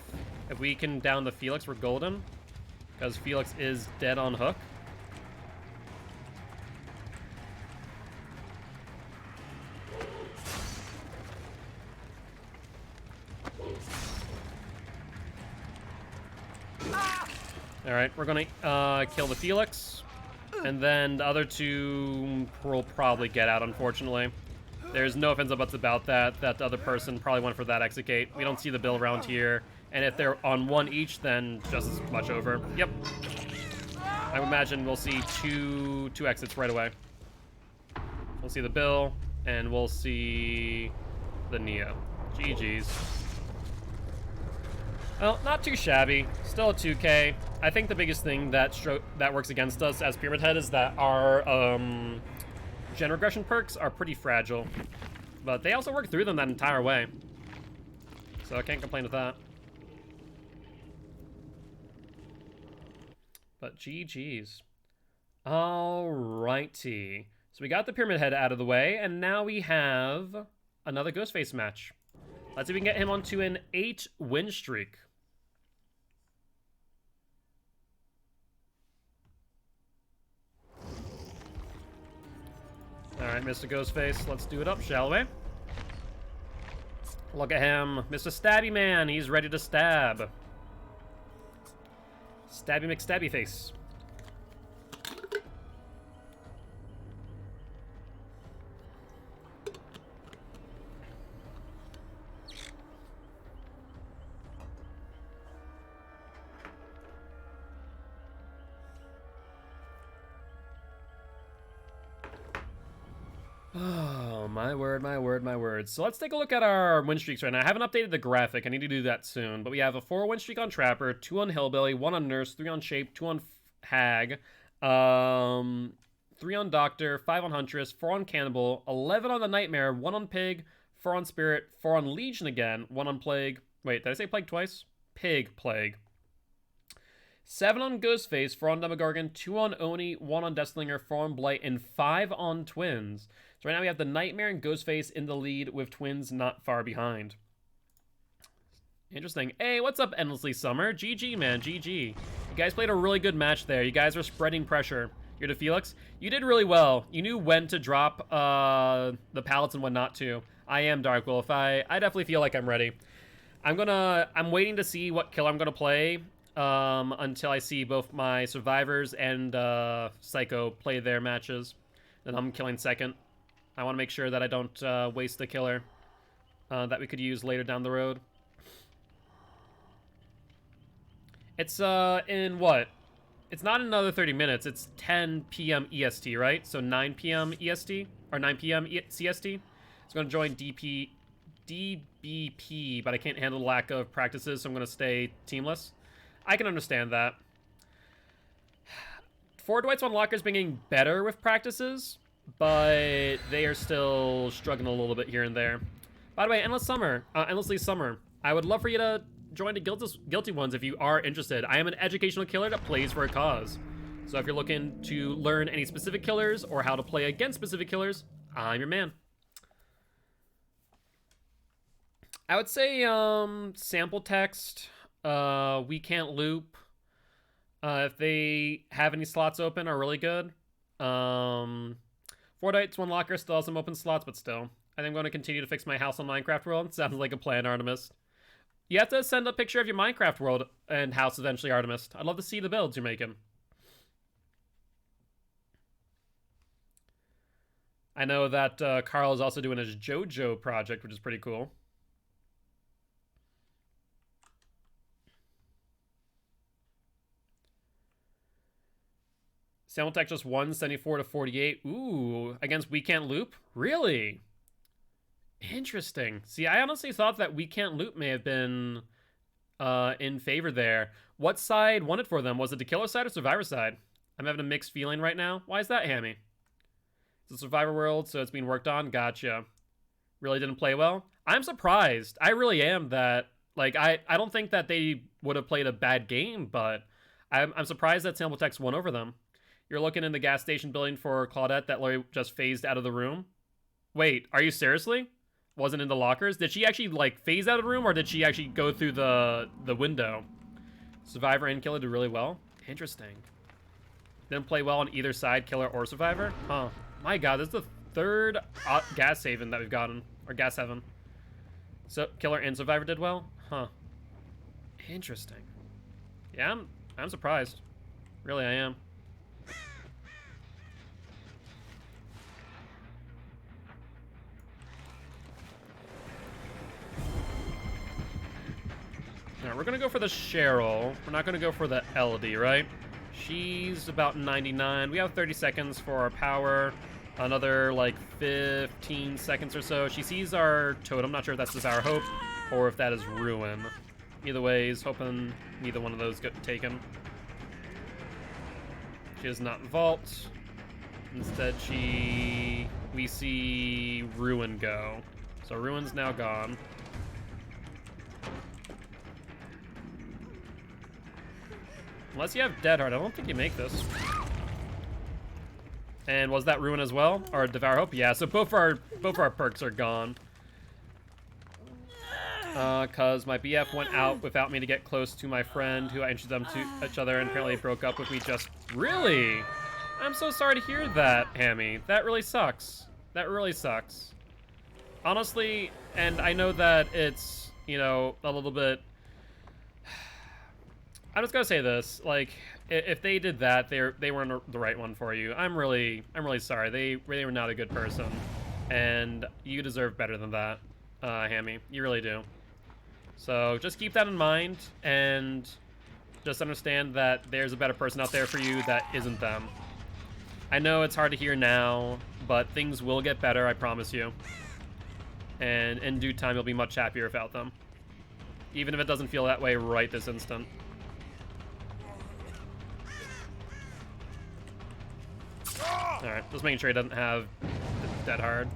If we can down the Felix, we're golden. Because Felix is dead on hook. Alright, we're gonna kill the Felix. And then the other two will probably get out, unfortunately. There's no offensive buts about that. That other person probably went for that exit gate. We don't see the Bill around here. And if they're on one each, then just as much over. Yep. I would imagine we'll see two exits right away. We'll see the Bill, and we'll see the Neo. GG's. Well, not too shabby. Still a 2K. I think the biggest thing that works against us as Pyramid Head is that our gen regression perks are pretty fragile. But they also work through them that entire way. So I can't complain with that. But GG's. Alrighty. So we got the Pyramid Head out of the way, and now we have another Ghostface match. Let's see if we can get him onto an 8-win streak. Alright, Mr. Ghostface, let's do it up, shall we? Look at him. Mr. Stabby Man, he's ready to stab. Stabby McStabby face. Oh, my word, my word, my word. So let's take a look at our win streaks right now. I haven't updated the graphic. I need to do that soon. But we have a 4-win streak on Trapper, 2 on Hillbilly, 1 on Nurse, 3 on Shape, 2 on Hag, 3 on Doctor, 5 on Huntress, 4 on Cannibal, 11 on the Nightmare, 1 on Pig, 4 on Spirit, 4 on Legion again, 1 on Plague. Wait, did I say Plague twice? Pig, Plague. 7 on Ghostface, 4 on Demogorgon, 2 on Oni, 1 on Deathslinger, 4 on Blight, and 5 on Twins. So right now we have the Nightmare and Ghostface in the lead with Twins not far behind. Interesting. Hey, what's up, Endlessly Summer? GG, man, GG. You guys played a really good match there. You guys are spreading pressure. You're the Felix. You did really well. You knew when to drop the pallets and when not to. I am Dark Wolf. I definitely feel like I'm ready. I'm waiting to see what killer I'm gonna play until I see both my Survivors and Psycho play their matches. Then I'm killing second. I want to make sure that I don't waste the killer that we could use later down the road. It's in what? It's not another 30 minutes. It's 10 p.m. EST, right? So 9 p.m. EST? Or 9 p.m. CST? It's going to join DBP, but I can't handle the lack of practices, so I'm going to stay teamless. I can understand that. Forward Dwight's one lockers been getting better with practices, but they are still struggling a little bit here and there. By the way, Endlessly Summer, I would love for you to join the Guilty ones if you are interested. I am an educational killer that plays for a cause. So if you're looking to learn any specific killers or how to play against specific killers, I'm your man. I would say sample text, we can't loop. If they have any slots open are really good. Fortnite's one locker still has some open slots, but still. I think I'm going to continue to fix my house on Minecraft World. Sounds like a plan, Artemis. You have to send a picture of your Minecraft World and house eventually, Artemis. I'd love to see the builds you're making. I know that Carl is also doing his JoJo project, which is pretty cool. Sample text just 174 to 48. Ooh, against We Can't Loop? Really? Interesting. See, I honestly thought that We Can't Loop may have been in favor there. What side won it for them? Was it the killer side or survivor side? I'm having a mixed feeling right now. Why is that, Hammy? It's a survivor world, so it's being worked on. Gotcha. Really didn't play well? I'm surprised. I really am that, like, I don't think that they would have played a bad game, but I'm surprised that Sample Text won over them. You're looking in the gas station building for Claudette that Lori just phased out of the room? Wait, are you seriously? Wasn't in the lockers? Did she actually, like, phase out of the room, or did she actually go through the window? Survivor and killer did really well? Interesting. Didn't play well on either side, killer or survivor? Huh. My god, this is the third gas haven that we've gotten. Or gas heaven. So, killer and survivor did well? Huh. Interesting. Yeah, I'm surprised. Really, I am. Now, we're gonna go for the Cheryl. We're not gonna go for the LD, right? She's about 99. We have 30 seconds for our power. Another, like, 15 seconds or so. She sees our totem. Not sure if that's Desire Hope or if that is Ruin. Either way, he's hoping neither one of those get taken. She is not Vault. Instead, we see Ruin go. So Ruin's now gone. Unless you have Dead Heart, I don't think you make this. And was that Ruin as well? Or Devour Hope? Yeah, so both our perks are gone. Cause my BF went out without me to get close to my friend who I introduced them to each other and apparently broke up with me just... Really? I'm so sorry to hear that, Hammy. That really sucks. That really sucks. Honestly, and I know that it's, you know, a little bit... I'm just gonna say this, like, if they did that, they weren't the right one for you. I'm really sorry. They were not a good person, and you deserve better than that, Hammy. You really do. So just keep that in mind, and just understand that there's a better person out there for you that isn't them. I know it's hard to hear now, but things will get better, I promise you. And in due time, you'll be much happier without them, even if it doesn't feel that way right this instant. Alright, just making sure he doesn't have Dead Hard.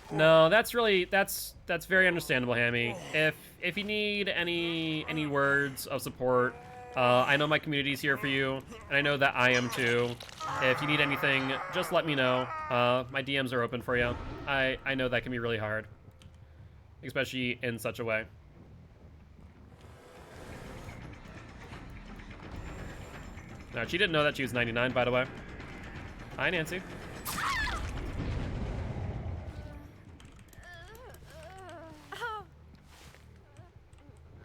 No, that's very understandable, Hammy. If you need any words of support, I know my community's here for you, and I know that I am too. If you need anything, just let me know. My DMs are open for you. I know that can be really hard, especially in such a way. Alright, she didn't know that she was 99, by the way. Hi, Nancy.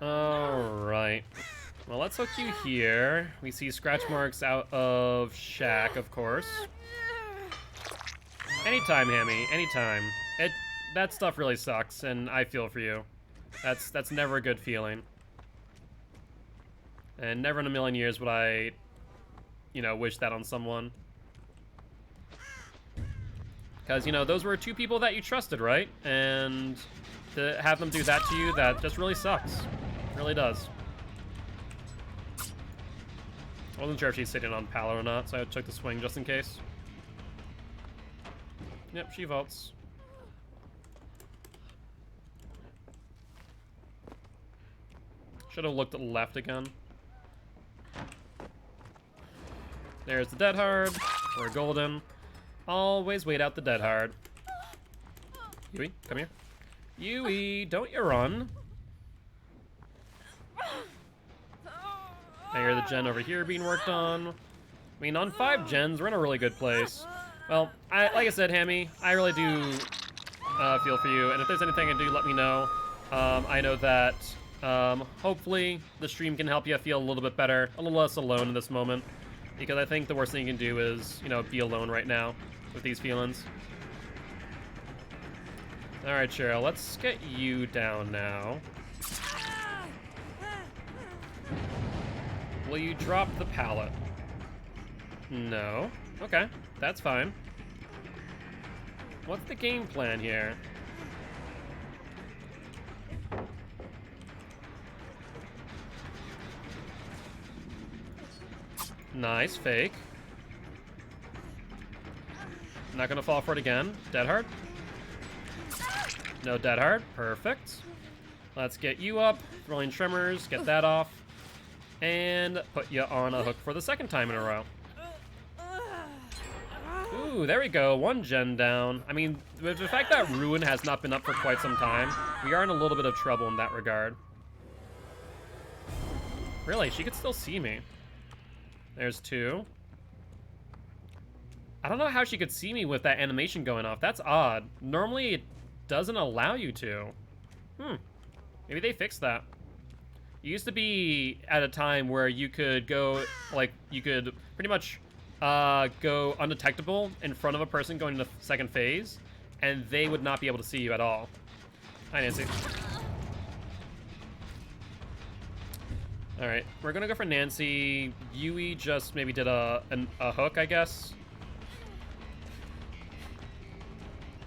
Alright. Well, let's hook you here. We see scratch marks out of Shack, of course. Anytime, Hammy. Anytime. That stuff really sucks, and I feel for you. That's never a good feeling. And never in a million years would I, you know, wish that on someone. Because, you know, those were two people that you trusted, right? And to have them do that to you, that just really sucks. It really does. I wasn't sure if she's sitting on Palo or not, so I took the swing just in case. Yep, she vaults. Should have looked at the left again. There's the dead hard. We're golden. Always wait out the dead hard. Yui, come here. Yui, don't you run. I hear the gen over here being worked on. I mean, on 5 gens, we're in a really good place. Well, like I said, Hammy, I really do feel for you, and if there's anything I can do, let me know. I know that hopefully the stream can help you feel a little bit better, a little less alone in this moment, because I think the worst thing you can do is, you know, be alone right now with these feelings. All right, Cheryl, let's get you down now. Will you drop the pallet? No. Okay, that's fine. What's the game plan here? Nice, fake. Not gonna fall for it again. Dead hard? No dead hard. Perfect. Let's get you up. Throwing tremors. Get that off. And put you on a hook for the second time in a row. Ooh, there we go. 1 gen down. I mean, with the fact that Ruin has not been up for quite some time, we are in a little bit of trouble in that regard. Really, she could still see me. There's 2. I don't know how she could see me with that animation going off. That's odd. Normally, it doesn't allow you to. Maybe they fixed that. It used to be at a time where you could go, like, you could pretty much go undetectable in front of a person going into second phase, and they would not be able to see you at all. Hi, Nancy. All right, we're gonna go for Nancy. Yui just maybe did a hook, I guess.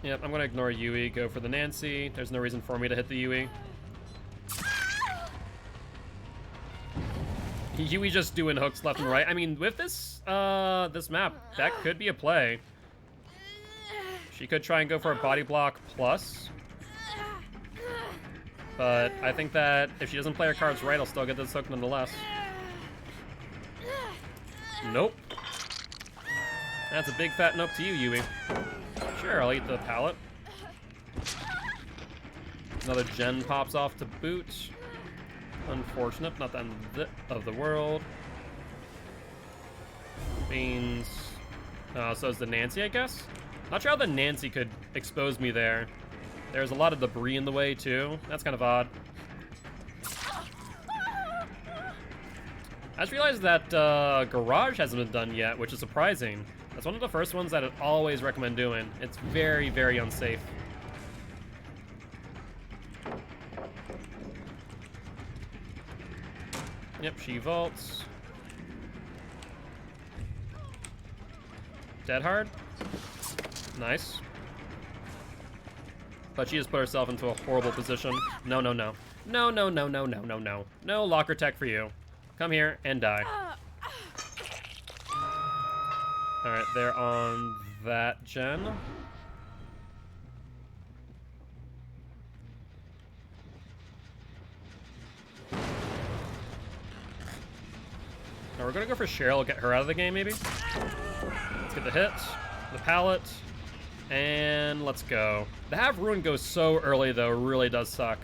Yep, I'm gonna ignore Yui, go for the Nancy. There's no reason for me to hit the Yui. Yui just doing hooks left and right. I mean, with this this map, that could be a play. She could try and go for a body block plus. But I think that if she doesn't play her cards right, I'll still get this hook nonetheless. Nope. That's a big fat nope to you, Yui. Sure, I'll eat the pallet. Another gen pops off to boot. Unfortunate, not the end of the world. Means... so is the Nancy, I guess? Not sure how the Nancy could expose me there. There's a lot of debris in the way, too. That's kind of odd. I just realized that garage hasn't been done yet, which is surprising. That's one of the first ones that I'd always recommend doing. It's very, very unsafe. Yep, she vaults. Dead hard. Nice. But she just put herself into a horrible position. No, no, no. No, no, no, no, no, no, no. No locker tech for you. Come here and die. Alright, they're on that gen. Now we're gonna go for Cheryl, get her out of the game maybe. Let's get the hit, the pallet, and let's go. The have ruin go so early though really does suck.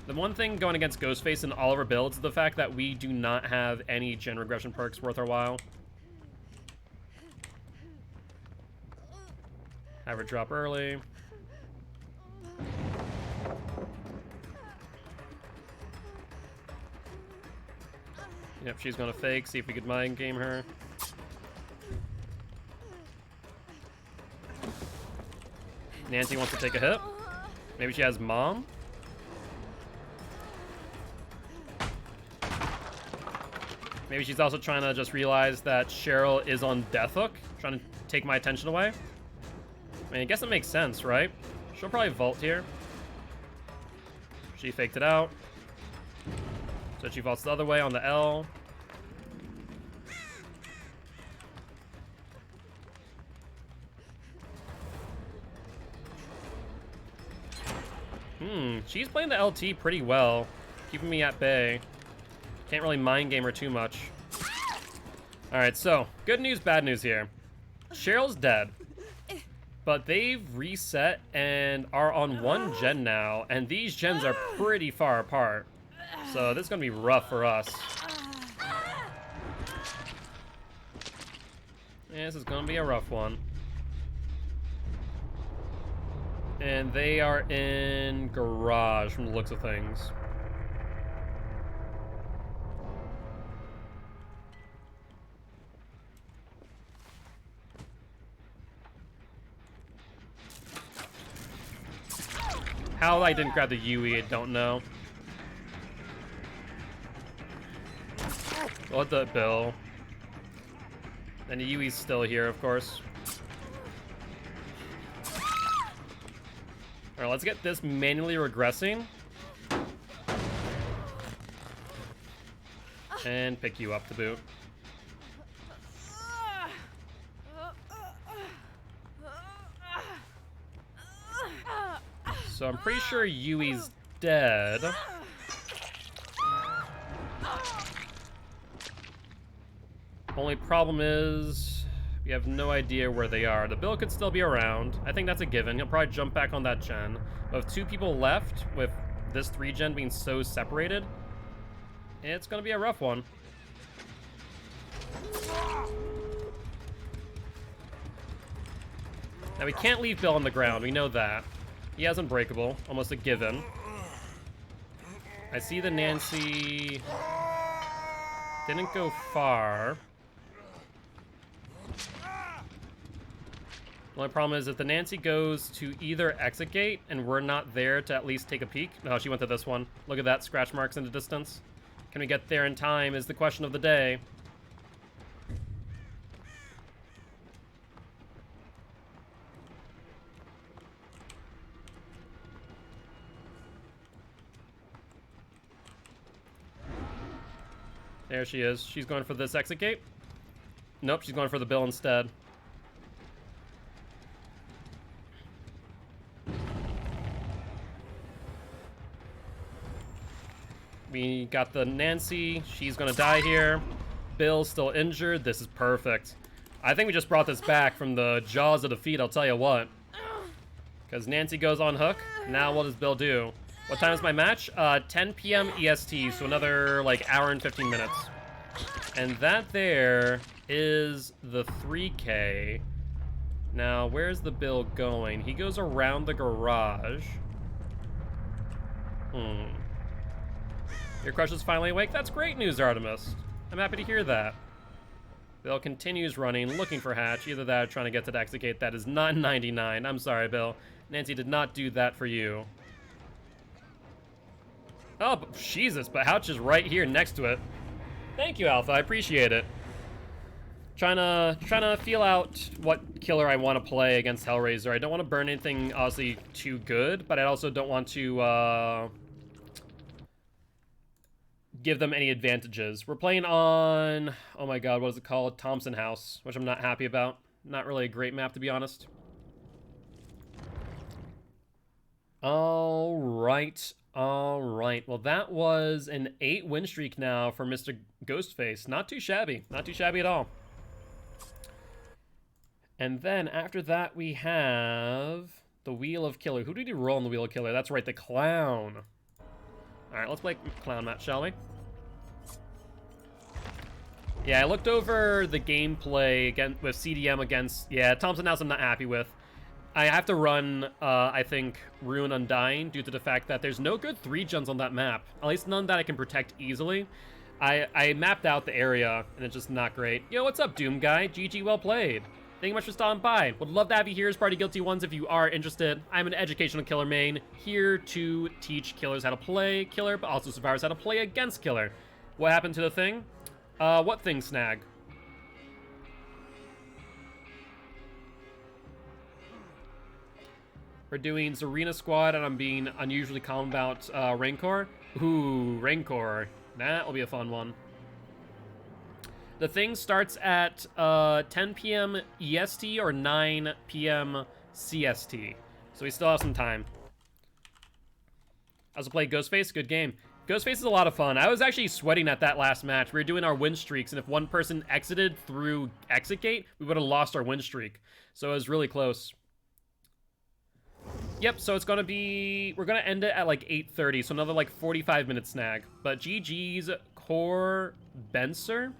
The one thing going against Ghostface in all of our builds is the fact that we do not have any gen regression perks worth our while. Have her drop early. Yep, she's gonna fake, see if we could mind game her. Nancy wants to take a hit. Maybe she has mom. Maybe she's also trying to just realize that Cheryl is on death hook, trying to take my attention away. I mean, I guess it makes sense, right? She'll probably vault here. She faked it out. So she vaults the other way on the L. She's playing the LT pretty well, keeping me at bay. Can't really mind game her too much. Alright, so, good news, bad news here. Cheryl's dead. But they've reset and are on one gen now, and these gens are pretty far apart. So this is gonna be rough for us. Yeah, this is gonna be a rough one. And they are in garage from the looks of things. How I didn't grab the Yui, I don't know. What the Bill? And the Yui's still here, of course. Alright, let's get this manually regressing. And pick you up to boot. So I'm pretty sure Yui's dead. Only problem is we have no idea where they are. The Bill could still be around. I think that's a given. He'll probably jump back on that gen. But with 2 people left, with this 3 gen being so separated, it's gonna be a rough one. Now we can't leave Bill on the ground, we know that. He has Unbreakable, almost a given. I see the Nancy didn't go far. The only problem is if the Nancy goes to either exit gate and we're not there to at least take a peek. Oh, she went to this one. Look at that, scratch marks in the distance. Can we get there in time is the question of the day. There she is. She's going for this exit gate. Nope, she's going for the Bill instead. We got the Nancy. She's gonna die here. Bill's still injured. This is perfect. I think we just brought this back from the jaws of defeat, I'll tell you what. Because Nancy goes on hook. Now what does Bill do? What time is my match? 10 p.m. EST, so another, like, hour and 15 minutes. And that there is the 3K. Now, where's the Bill going? He goes around the garage. Your crush is finally awake? That's great news, Artemis. I'm happy to hear that. Bill continues running, looking for Hatch. Either that or trying to get to the exit gate. That is not 99. I'm sorry, Bill. Nancy did not do that for you. Oh, but Jesus, but Hatch is right here next to it. Thank you, Alpha. I appreciate it. Trying to feel out what killer I want to play against Hellraiser. I don't want to burn anything obviously too good, but I also don't want to give them any advantages. We're playing on, oh my god, what is it called? Thompson House, which I'm not happy about. Not really a great map, to be honest. All right. Well, that was an 8 win streak now for Mr. Ghostface. Not too shabby. Not too shabby at all. And then after that, we have the Wheel of Killer. Who did he roll on the Wheel of Killer? That's right, the Clown. All right, let's play Clown match, shall we? Yeah, I looked over the gameplay again with CDM against... Yeah, Thompson House I'm not happy with. I have to run, I think, Ruin Undying due to the fact that there's no good 3 gens on that map. At least none that I can protect easily. I mapped out the area, and it's just not great. Yo, what's up, Doom Guy? GG, well played. Thank you much for stopping by. Would love to have you here as part of Guilty Ones if you are interested. I'm an educational killer main, here to teach killers how to play killer, but also survivors how to play against killer. What happened to the thing? What thing, Snag? We're doing Zarina Squad, and I'm being unusually calm about Rancor. Ooh, Rancor. That will be a fun one. The thing starts at 10 p.m. EST or 9 p.m. CST. So we still have some time. I also played Ghostface. Good game. Ghostface is a lot of fun. I was actually sweating at that last match. We were doing our win streaks, and if one person exited through exit gate, we would have lost our win streak. So it was really close. Yep, so it's gonna be... We're gonna end it at like 8:30, so another like 45-minute snag. But GG's Core Benser.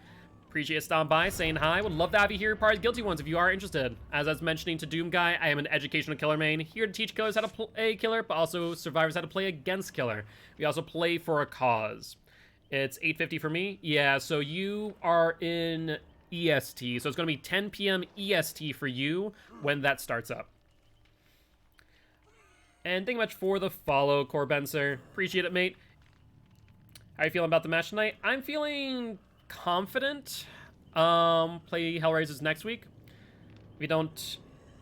Appreciate you stopping by, saying hi. Would love to have you here, part of Guilty Ones, if you are interested. As I was mentioning to Doom Guy, I am an educational killer main, here to teach killers how to play killer, but also survivors how to play against killer. We also play for a cause. It's 8:50 for me. Yeah, so you are in EST, so it's going to be 10 p.m. EST for you when that starts up. And thank you much for the follow, Corbenser. Appreciate it, mate. How are you feeling about the match tonight? I'm feeling confident. Play Hellraisers next week. If you don't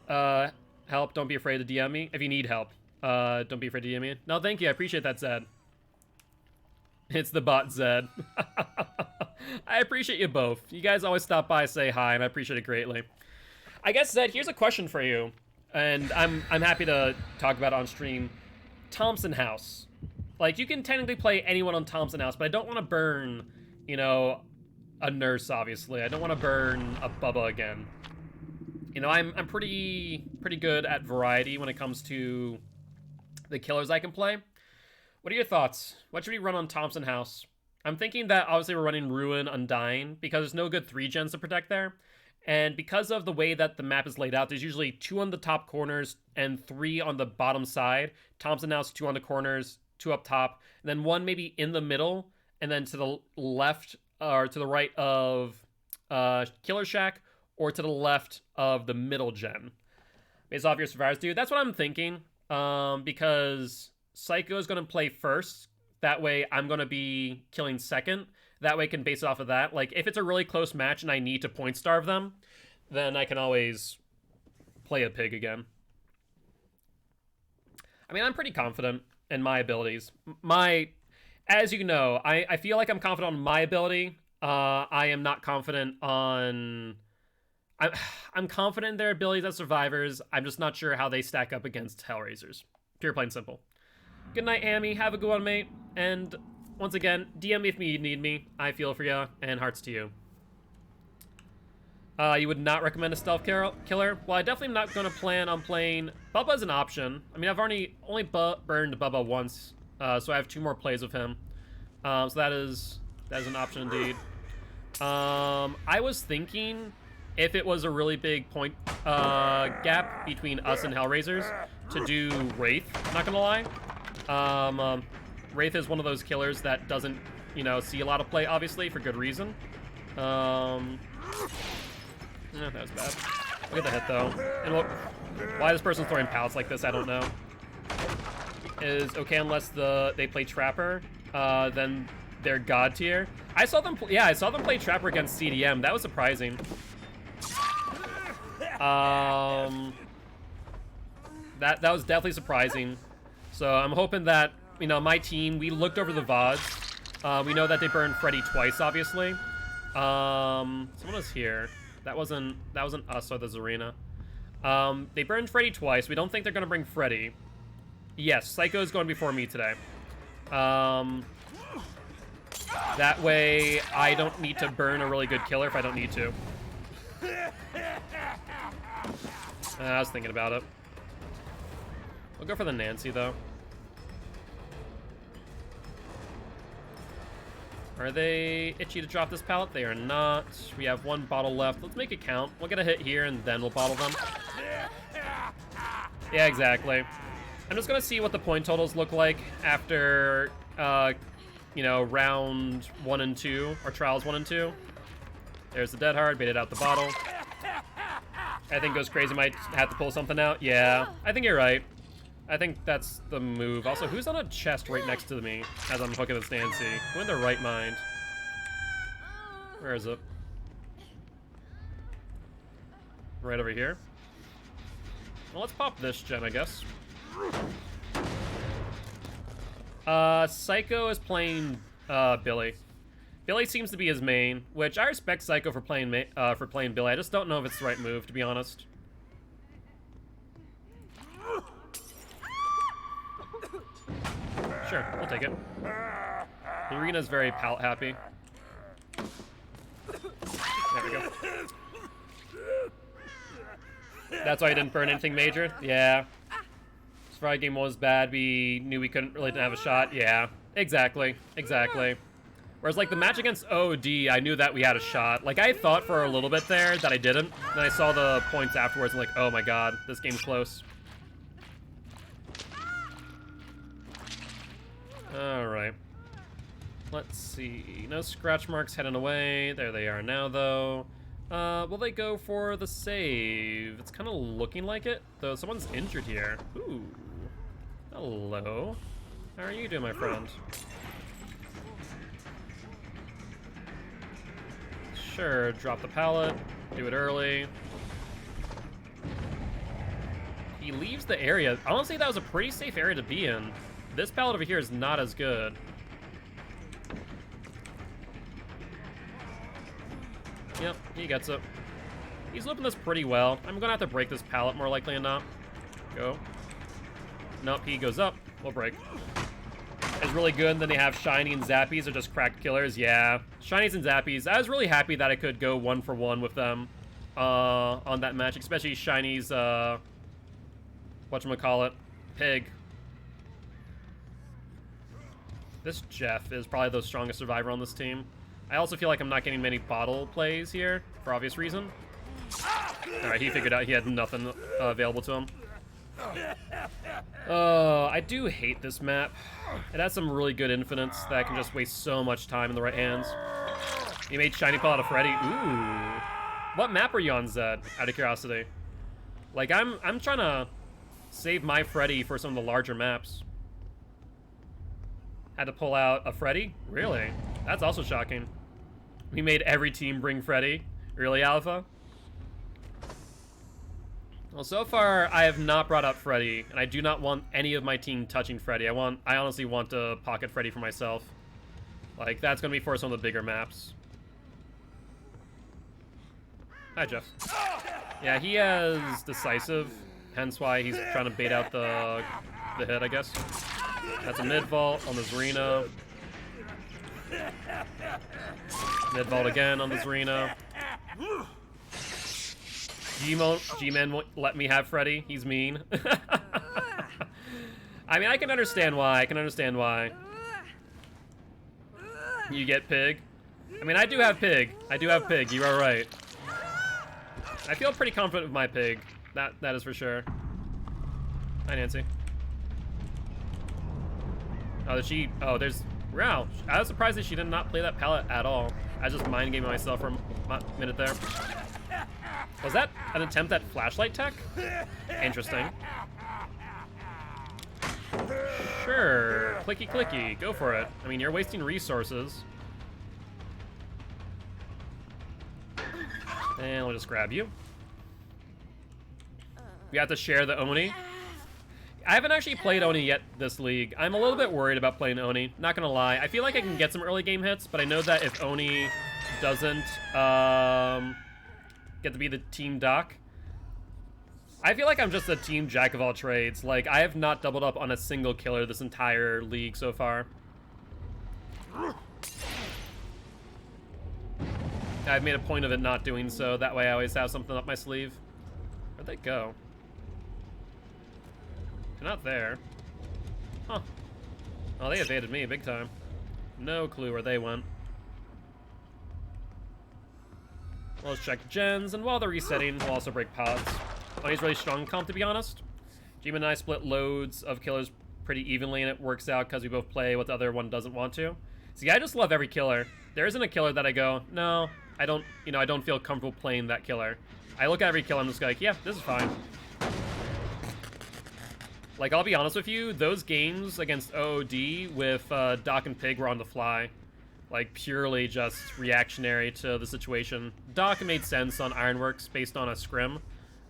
help, don't be afraid to DM me. If you need help, don't be afraid to DM me. No, thank you. I appreciate that, Zed. It's the bot, Zed. I appreciate you both. You guys always stop by, say hi, and I appreciate it greatly. I guess, Zed, here's a question for you. And I'm happy to talk about it on stream. Thompson House. Like, you can technically play anyone on Thompson House, but I don't want to burn, you know, a nurse, obviously. I don't want to burn a Bubba again. You know, I'm pretty good at variety when it comes to the killers I can play. What are your thoughts? What should we run on Thompson House? I'm thinking that obviously we're running Ruin, Undying, because there's no good 3 gens to protect there. And because of the way that the map is laid out, there's usually 2 on the top corners and 3 on the bottom side. Thompson House, 2 on the corners, 2 up top, and then 1 maybe in the middle, and then to the left or to the right of Killer Shack, or to the left of the middle gen. Based off your survivors, dude. That's what I'm thinking. Because Psycho is going to play first. That way I'm going to be killing second. That way I can base it off of that. Like, if it's a really close match and I need to point starve them, then I can always play a pig again. I mean, I'm pretty confident in my abilities. As you know, I feel like I'm confident on my ability. I am not confident on... I'm confident in their abilities as survivors. I'm just not sure how they stack up against Hellraisers. Pure, plain, simple. Good night, Amy. Have a good one, mate. And once again, DM me if you need me. I feel for you, and hearts to you. You would not recommend a stealth killer? Well, I definitely am not going to plan on playing... Bubba as an option. I mean, I've only burned Bubba once, so I have 2 more plays of him. So that is an option indeed. I was thinking if it was a really big point gap between us and Hellraisers to do Wraith, not gonna lie. Wraith is one of those killers that doesn't, you know, see a lot of play, obviously, for good reason. That was bad. Look at the hit, though. And look, why this person's throwing pallets like this, I don't know. Is okay unless they play Trapper, then they're God tier. I saw them play Trapper against CDM. That was surprising. That was definitely surprising. So I'm hoping that, you know, my team, we looked over the VODs. We know that they burned Freddy twice, obviously. Someone was here. That wasn't us or the Zarina. They burned Freddy twice. We don't think they're gonna bring Freddy. Yes, Psycho is going before me today. That way I don't need to burn a really good killer if I don't need to. I was thinking about it. We'll go for the Nancy, though. Are they itchy to drop this pallet? They are not. We have 1 bottle left. Let's make it count. We'll get a hit here, and then we'll bottle them. Yeah, exactly. I'm just going to see what the point totals look like after, you know, round 1 and 2, or trials 1 and 2. There's the dead hard, baited out the bottle. I think Goes Crazy might have to pull something out. Yeah, I think you're right. I think that's the move. Also, who's on a chest right next to me as I'm hooking this Nancy? Who in their right mind? Where is it? Right over here. Well, let's pop this gen, I guess. Psycho is playing Billy. Billy seems to be his main, which I respect Psycho for playing Billy. I just don't know if it's the right move, to be honest. Sure, we'll take it. Irina's very palette happy. There we go. That's why I didn't burn anything major? Yeah. This Friday game was bad. We knew we couldn't really have a shot. Yeah. Exactly. Exactly. Whereas, like, the match against OD, I knew that we had a shot. Like, I thought for a little bit there that I didn't. Then I saw the points afterwards and like, oh my god, this game's close. Alright. Let's see. No scratch marks heading away. There they are now, though. Will they go for the save? It's kind of looking like it, though someone's injured here. Ooh. Hello. How are you doing, my friend? Sure, drop the pallet. Do it early. He leaves the area. Honestly, that was a pretty safe area to be in. This pallet over here is not as good. Yep, he gets it. He's looping this pretty well. I'm gonna have to break this pallet more likely than not. Go. Nope, he goes up. We'll break. It's really good, and then they have Shiny and Zappies are just cracked killers. Yeah, Shinies and Zappies. I was really happy that I could go 1-for-1 with them on that match, especially Shiny's, whatchamacallit, Pig. This Jeff is probably the strongest survivor on this team. I also feel like I'm not getting many bottle plays here, for obvious reason. Alright, he figured out he had nothing available to him. I do hate this map. It has some really good infinites that can just waste so much time in the right hands. You made Shiny pull out a Freddy. Ooh. What map are you on, Zed? Out of curiosity. Like, I'm trying to save my Freddy for some of the larger maps. Had to pull out a Freddy? Really? That's also shocking. We made every team bring Freddy. Really, Alpha? Well, so far, I have not brought out Freddy, and I do not want any of my team touching Freddy. I honestly want to pocket Freddy for myself. Like, that's gonna be for some of the bigger maps. Hi, Jeff. Yeah, he has Decisive, hence why he's trying to bait out the hit, I guess. That's a mid-vault on the Zarina. Mid-vault again on the Zarina. G-Man won't let me have Freddy. He's mean. I mean, I can understand why. I can understand why. You get Pig. I mean, I do have Pig. I do have Pig. You are right. I feel pretty confident with my Pig. That is for sure. Hi, Nancy. Oh, there's... Wow. I was surprised that she did not play that palette at all. I just mind gaming myself for a minute there. Was that an attempt at flashlight tech? Interesting. Sure. Clicky clicky. Go for it. I mean, you're wasting resources. And we'll just grab you. We have to share the Oni. I haven't actually played Oni yet this league. I'm a little bit worried about playing Oni. Not gonna lie. I feel like I can get some early game hits, but I know that if Oni doesn't get to be the team doc, I feel like I'm just a team jack of all trades. Like, I have not doubled up on a single killer this entire league so far. I've made a point of it not doing so. That way I always have something up my sleeve. Where'd they go? They're not there. Huh. Oh, they evaded me big time. No clue where they went. Well, let's check gens, and while they're resetting, we'll also break pods. Oni's really strong comp, to be honest. G-Man and I split loads of killers pretty evenly, and it works out because we both play what the other one doesn't want to. See, I just love every killer. There isn't a killer that I go, no, I don't feel comfortable playing that killer. I look at every killer, I'm just like, yeah, this is fine. Like, I'll be honest with you, those games against OOD with Doc and Pig were on the fly. Like, purely just reactionary to the situation. Doc made sense on Ironworks based on a scrim.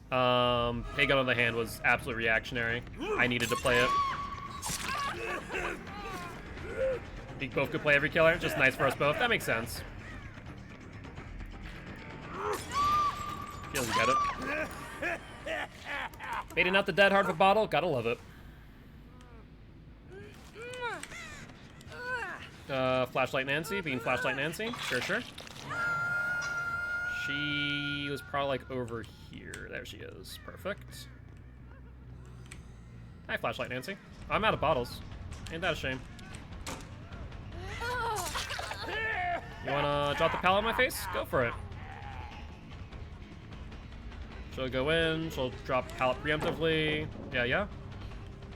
Pig, on the other hand, was absolutely reactionary. I needed to play it. We both could play every killer. Just nice for us both. That makes sense. He doesn't get it. Baiting out the dead hard of a bottle. Gotta love it. Flashlight Nancy, being Flashlight Nancy. Sure, sure. She was probably like over here. There she is. Perfect. Hi, Flashlight Nancy. I'm out of bottles. Ain't that a shame? You wanna drop the pallet in my face? Go for it. She'll go in, she'll drop the pallet preemptively. Yeah, yeah.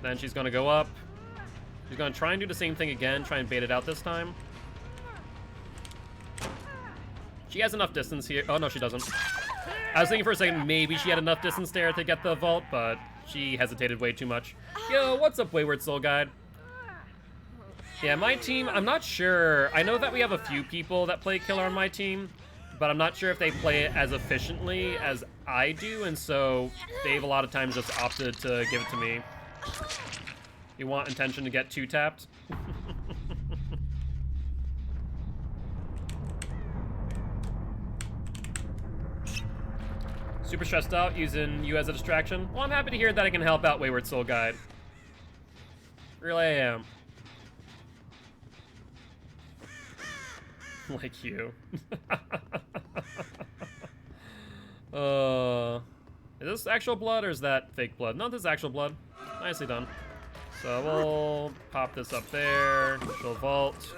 Then she's gonna go up. She's gonna try and do the same thing again, try and bait it out this time. She has enough distance here. Oh, no, she doesn't. I was thinking for a second maybe she had enough distance there to get the vault, but she hesitated way too much. Yo, what's up, Wayward Soul Guide? Yeah, my team, I'm not sure. I know that we have a few people that play Killer on my team, but I'm not sure if they play it as efficiently as I do, and so they've a lot of times just opted to give it to me. You want intention to get 2-tapped? Super stressed out using you as a distraction? Well, I'm happy to hear that I can help out Wayward Soul Guide. Really I am. Like you. Is this actual blood or is that fake blood? No, this is actual blood. Nicely done. So we'll pop this up there. She'll vault.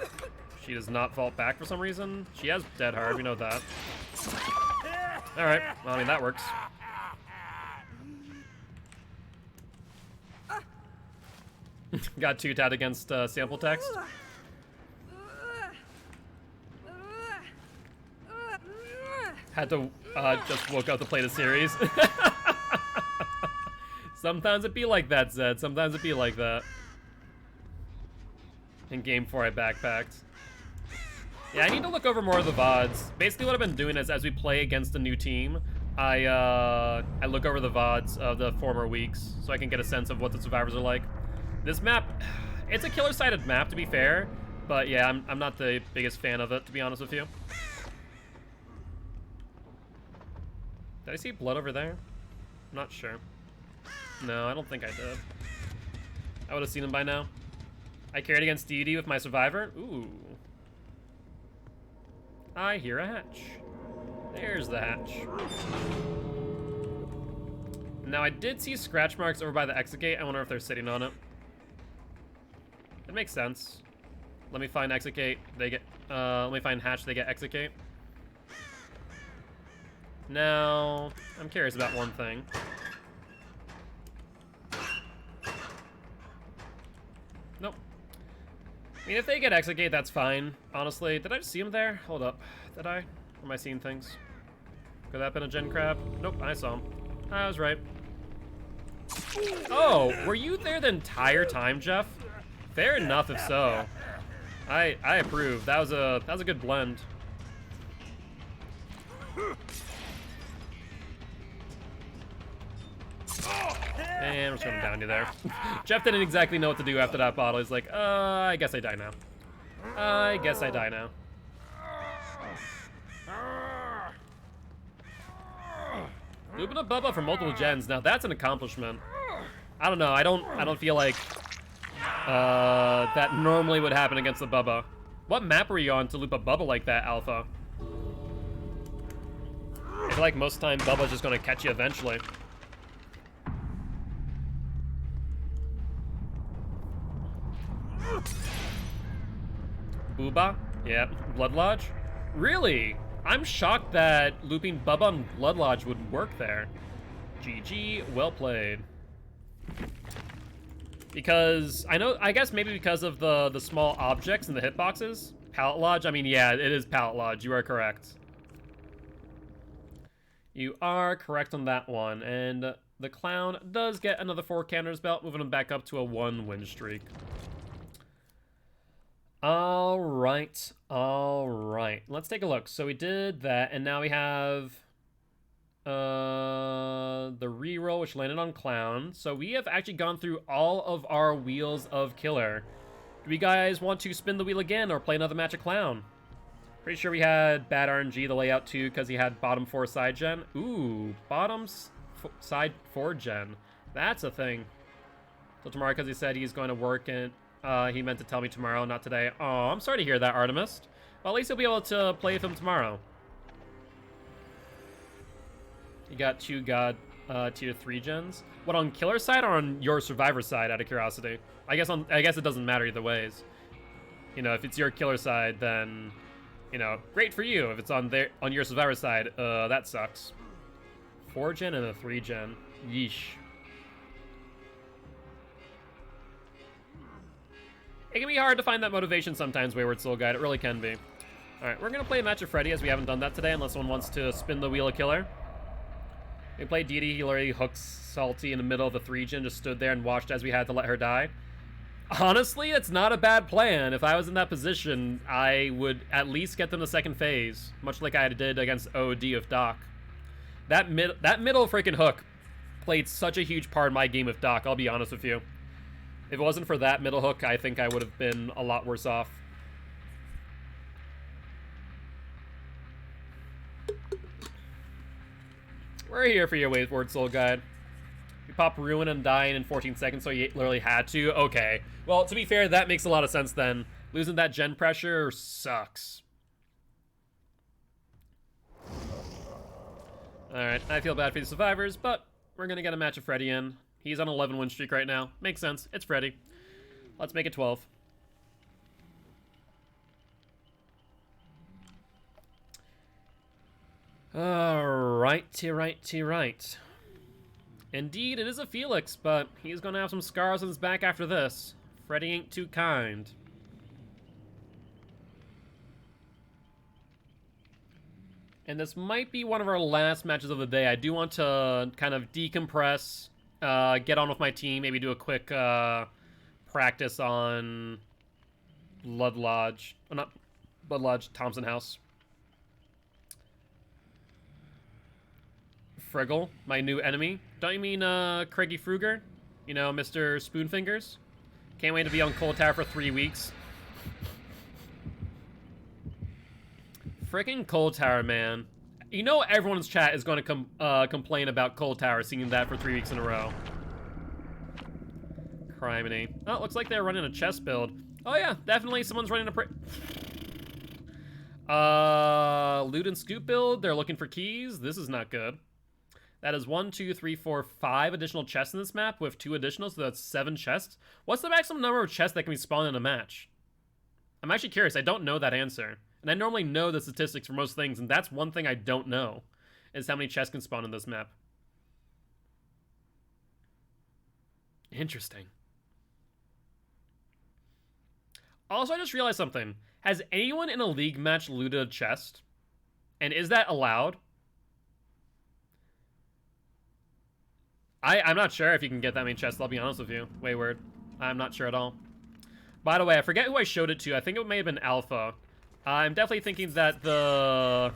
She does not vault back for some reason. She has dead hard, we know that. Alright, well, I mean, that works. Got 2-tapped against sample text. Had to just woke up to play the series. Sometimes it be like that, Zed. Sometimes it be like that. In game 4, I backpacked. Yeah, I need to look over more of the VODs. Basically, what I've been doing is, as we play against a new team, I look over the VODs of the former weeks, so I can get a sense of what the survivors are like. This map, it's a killer-sided map, to be fair, but yeah, I'm not the biggest fan of it, to be honest with you. Did I see blood over there? I'm not sure. No, I don't think I did. I would have seen him by now. I carried against deity with my survivor. Ooh. I hear a hatch. There's the hatch. Now, I did see scratch marks over by the exit gate. I wonder if they're sitting on it. It makes sense. Let me find exit gate. They get, let me find hatch. They get exit gate. Now, I'm curious about one thing. Nope. I mean, if they get exit gate, that's fine. Honestly, did I just see him there? Hold up. Did I? Or am I seeing things? Could that have been a gen crab? Nope, I saw him. I was right. Oh, were you there the entire time, Jeff? Fair enough if so. I approve. That was a good blend. And we're just gonna down you there. Jeff didn't exactly know what to do after that bottle. He's like, I guess I die now. I guess I die now. Looping a Bubba for multiple gens. Now that's an accomplishment. I don't know. I don't feel like that normally would happen against the Bubba. What map were you on to loop a Bubba like that, Alpha? I feel like most of the time Bubba's just gonna catch you eventually. Booba? Yeah, Blood Lodge? Really? I'm shocked that looping Bubba on Blood Lodge would work there. GG, well played. Because, I guess maybe because of the small objects in the hitboxes. Pallet Lodge? I mean, yeah, it is Pallet Lodge. You are correct. You are correct on that one. And the Clown does get another 4 Canner's Belt, moving him back up to a 1-win streak. All right. Let's take a look. So we did that, and now we have the reroll, which landed on Clown. So we have actually gone through all of our wheels of Killer. Do you guys want to spin the wheel again or play another match of Clown? Pretty sure we had bad RNG, the layout too, because he had bottom 4 side gen. Ooh, side 4 gen. That's a thing. So tomorrow, because he said he's going to work in He meant to tell me tomorrow, not today. Oh, I'm sorry to hear that, Artemis. Well, at least you'll be able to play with him tomorrow. You got 2 God tier 3 gens. What, on killer side or on your survivor side, out of curiosity? I guess it doesn't matter either ways. You know, if it's your killer side, then, you know, great for you. If it's on your survivor side, that sucks. 4 gen and a 3 gen. Yeesh. It can be hard to find that motivation sometimes, Wayward Soul Guide. It really can be. Alright, we're gonna play a match of Freddy, as we haven't done that today, unless someone wants to spin the wheel of killer. We played Dee Dee. He already hooked Salty in the middle of the 3 gen, just stood there and watched as we had to let her die. Honestly, it's not a bad plan. If I was in that position, I would at least get them the second phase, much like I did against OD of Doc. That middle freaking hook played such a huge part in my game with Doc, I'll be honest with you. If it wasn't for that middle hook, I think I would have been a lot worse off. We're here for your Wayward Soul Guide. You pop Ruin and dying in 14 seconds, so you literally had to? Okay. Well, to be fair, that makes a lot of sense then. Losing that gen pressure sucks. Alright, I feel bad for the survivors, but we're gonna get a match of Freddy in. He's on an 11 win streak right now. Makes sense. It's Freddy. Let's make it 12. Right. Indeed, it is a Felix, but he's gonna have some scars on his back after this. Freddy ain't too kind. And this might be one of our last matches of the day. I do want to kind of decompress, get on with my team, maybe do a quick practice on Blood Lodge. Oh, not Blood Lodge, Thompson House. Friggle, my new enemy. Don't you mean Craigie Fruger? You know, Mr. Spoonfingers? Can't wait to be on Cold Tower for 3 weeks. Freaking Cold Tower, man. You know everyone's chat is going to complain about Cold Tower, seeing that for 3 weeks in a row. Criminy. Oh, looks like they're running a chest build. Oh yeah, definitely someone's running a loot and scoop build. They're looking for keys. This is not good. That is 1, 2, 3, 4, 5 additional chests in this map with 2 additional, so that's 7 chests. What's the maximum number of chests that can be spawned in a match? I'm actually curious. I don't know that answer. And I normally know the statistics for most things, and that's one thing I don't know, is how many chests can spawn in this map. Interesting. Also, I just realized something. Has anyone in a league match looted a chest? And is that allowed? I'm not sure if you can get that many chests, I'll be honest with you. Wayward. I'm not sure at all. By the way, I forget who I showed it to. I think it may have been Alpha. I'm definitely thinking that the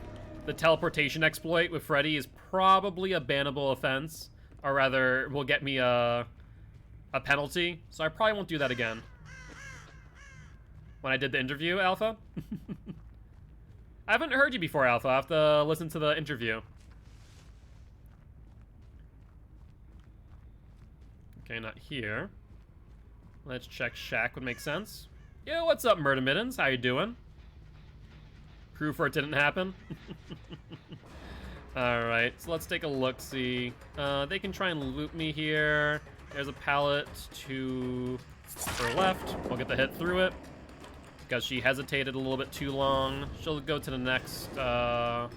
teleportation exploit with Freddy is probably a bannable offense. Or rather, will get me a penalty. So I probably won't do that again. When I did the interview, Alpha? I haven't heard you before, Alpha. I have to listen to the interview. Okay, not here. Let's check Shack would make sense. Yo, what's up, Murder Mittens? How you doing? Crew for it didn't happen. Alright, so let's take a look-see. They can try and loot me here. There's a pallet to her left. We'll get the hit through it. Because she hesitated a little bit too long. She'll go to the next tile.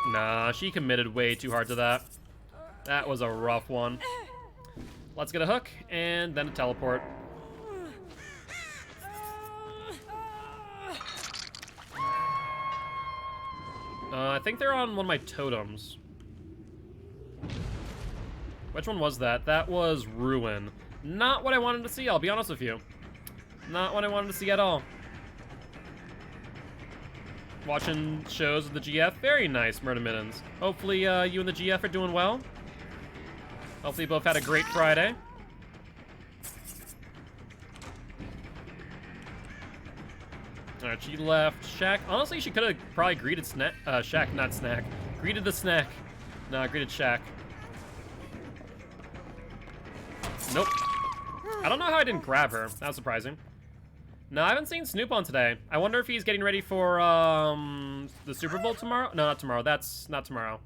Nah, she committed way too hard to that. That was a rough one. Let's get a hook, and then a teleport. I think they're on one of my totems. Which one was that? That was Ruin. Not what I wanted to see, I'll be honest with you. Not what I wanted to see at all. Watching shows with the GF. Very nice, Murder Mittens. Hopefully you and the GF are doing well. Hopefully you both had a great Friday. Alright, she left Shack. Honestly, she could have probably greeted Shack, not Snack. Greeted the Snack. Nah, greeted Shack. Nope. I don't know how I didn't grab her. That was surprising. No, I haven't seen Snoop on today. I wonder if he's getting ready for the Super Bowl tomorrow. No, not tomorrow. That's not tomorrow.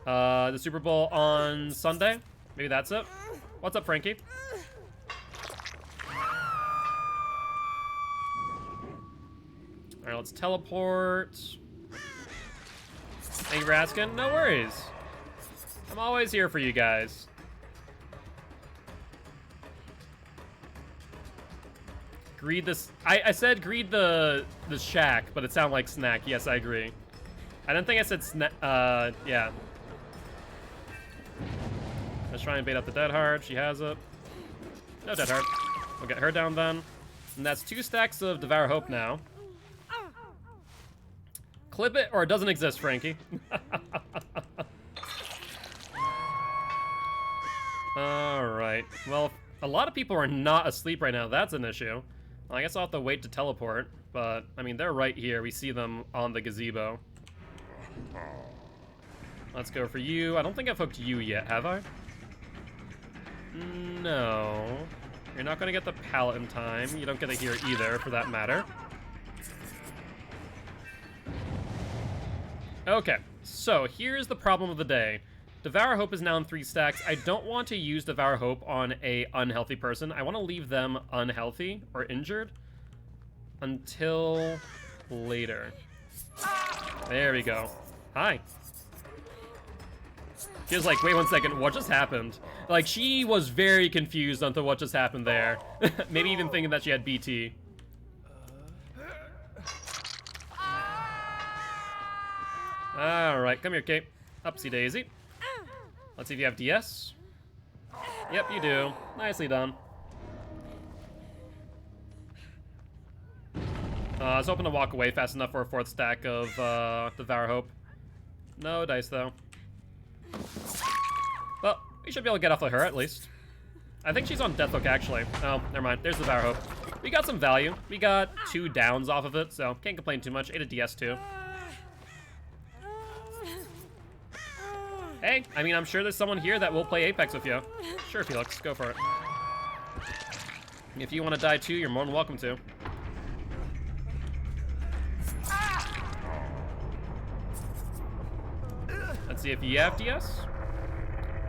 The Super Bowl on Sunday. Maybe that's it. What's up, Frankie? All right, let's teleport. Thank you for asking. No worries. I'm always here for you guys. Greed this. I said greed the shack, but it sounded like snack. Yes, I agree. I didn't think I said snack. Yeah. Let's try and bait out the Dead Heart. She has it. No Dead Heart. We'll get her down then. And that's 2 stacks of Devour Hope now. Clip it or it doesn't exist, Frankie. Alright. Well, a lot of people are not asleep right now. That's an issue. Well, I guess I'll have to wait to teleport. But, I mean, they're right here. We see them on the gazebo. Let's go for you. I don't think I've hooked you yet, have I? No. You're not going to get the pallet in time. You don't get it here either, for that matter. Okay, so here's the problem of the day. Devour Hope is now in 3 stacks. I don't want to use Devour Hope on a unhealthy person. I want to leave them unhealthy or injured until later. There we go. Hi. She was like, wait 1 second, what just happened? Like, she was very confused onto what just happened there. Maybe even thinking that she had BT. Alright, come here, Kate. Upsy daisy. Let's see if you have DS. Yep, you do. Nicely done. I was hoping to walk away fast enough for a 4th stack of Devour Hope. No dice, though. Well, we should be able to get off of her, at least. I think she's on Deathhook, actually. Oh, never mind. There's Devour Hope. We got some value. We got 2 downs off of it, so can't complain too much. 8 of DS, too. Hey, I mean, I'm sure there's someone here that will play Apex with you. Sure, Felix, go for it. If you want to die too, you're more than welcome to. Let's see if you have DS.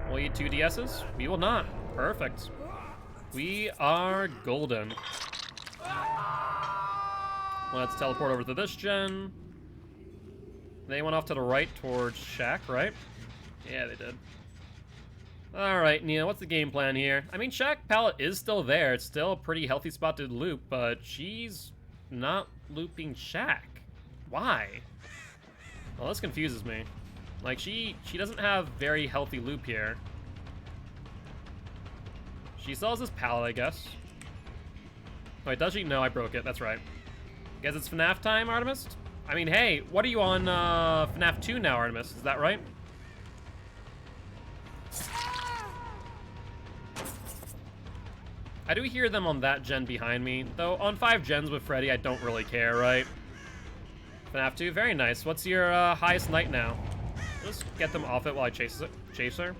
We'll eat 2 DSs. We will not. Perfect. We are golden. Let's teleport over to this gen. They went off to the right towards Shack, right? Yeah, they did. Alright, Nia, what's the game plan here? I mean, Shack pallet is still there. It's still a pretty healthy spot to loop, but she's not looping Shack. Why? Well, this confuses me. Like, she doesn't have very healthy loop here. She still has this pallet, I guess. Wait, does she? No, I broke it. That's right. Guess it's FNAF time, Artemis? I mean, hey, what are you on FNAF 2 now, Artemis? Is that right? I do hear them on that gen behind me, though on 5 gens with Freddy, I don't really care, right? FNAF 2, very nice. What's your highest night now? Just get them off it while I chase her.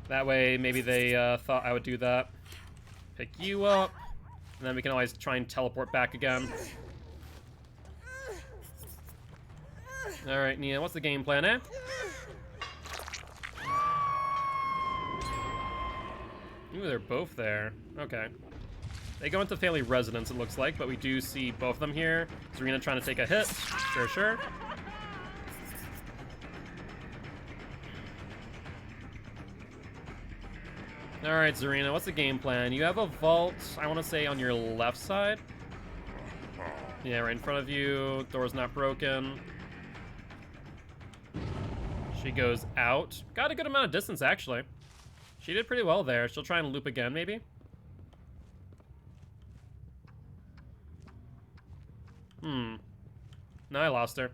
That way, maybe they thought I would do that. Pick you up, and then we can always try and teleport back again. Alright, Nia, what's the game plan, eh? Ooh, they're both there. Okay. They go into family residence, it looks like, but we do see both of them here. Serena trying to take a hit. Sure, sure. Alright, Zarina, what's the game plan? You have a vault, I want to say, on your left side. Yeah, right in front of you. Door's not broken. She goes out. Got a good amount of distance, actually. She did pretty well there. She'll try and loop again, maybe? No, I lost her.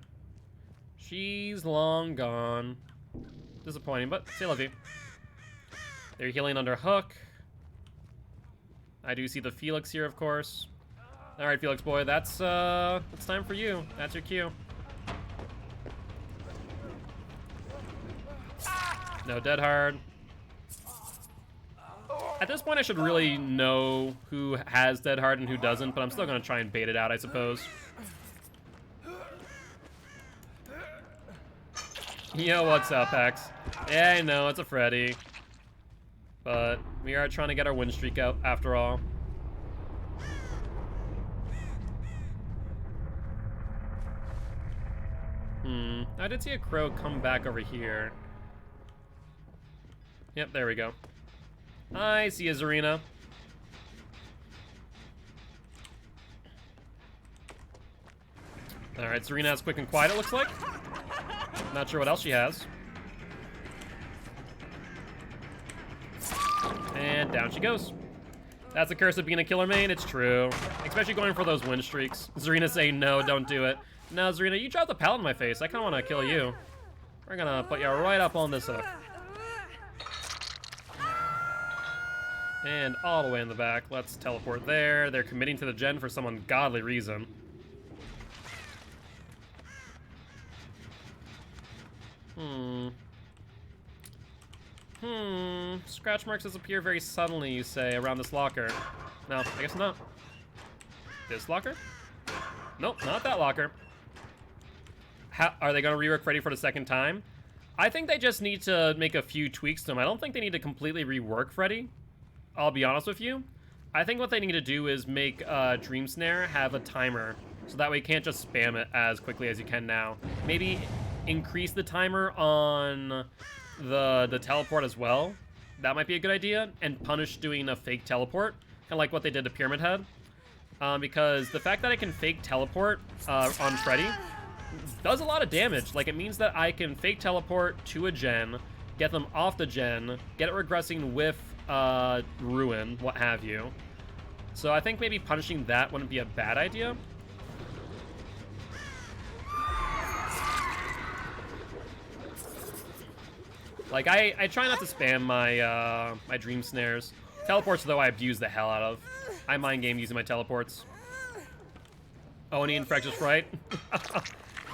She's long gone. Disappointing, but still love you. They're healing under hook. I do see the Felix here, of course. All right, Felix boy, that's time for you. That's your cue. No dead hard. At this point, I should really know who has dead hard and who doesn't, but I'm still gonna try and bait it out, I suppose. Yo, what's up, X? Yeah, I know, it's a Freddy. But we are trying to get our win streak out, after all. I did see a crow come back over here. Yep, there we go. I see a Zarina. Alright, Zarina has quick and quiet, it looks like. Not sure what else she has. And down she goes. That's the curse of being a killer main, it's true. Especially going for those win streaks. Zarina saying, no, don't do it. No, Zarina, you dropped the pallet in my face. I kind of want to kill you. We're gonna put you right up on this hook. And all the way in the back. Let's teleport there. They're committing to the gen for some ungodly reason. Scratch marks disappear very suddenly, you say, around this locker. No, I guess not. This locker? Nope, not that locker. Are they going to rework Freddy for the second time? I think they just need to make a few tweaks to him. I don't think they need to completely rework Freddy. I'll be honest with you. I think what they need to do is make Dream Snare have a timer, so that way you can't just spam it as quickly as you can now. Maybe increase the timer on the teleport as well. That might be a good idea, and punish doing a fake teleport, kind of like what they did to Pyramid Head. Because the fact that I can fake teleport on Freddy does a lot of damage. Like, it means that I can fake teleport to a gen, get them off the gen, get it regressing with Ruin, what have you. So I think maybe punishing that wouldn't be a bad idea. Like, I try not to spam my my Dream Snares. Teleports, though, I abuse the hell out of. I mind game using my teleports. Oni and Frex is right.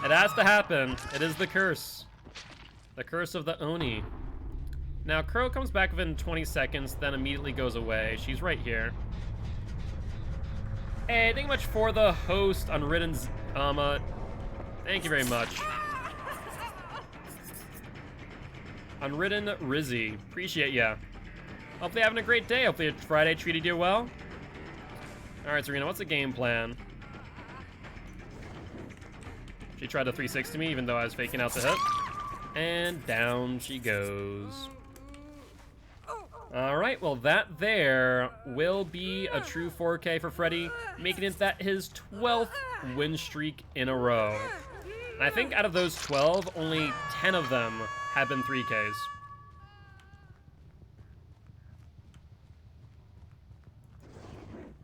It has to happen. It is the curse. The curse of the Oni. Now, Crow comes back within 20 seconds, then immediately goes away. She's right here. Hey, thank you much for the host, Unwritten's thank you very much. Unwritten Rizzy. Appreciate ya. Hopefully having a great day. Hopefully Friday treated you well. Alright, Serena, what's the game plan? She tried to 360 me, even though I was faking out the hit. And down she goes. Alright, well that there will be a true 4K for Freddy, making it that his 12th win streak in a row. And I think out of those 12, only 10 of them have been 3Ks.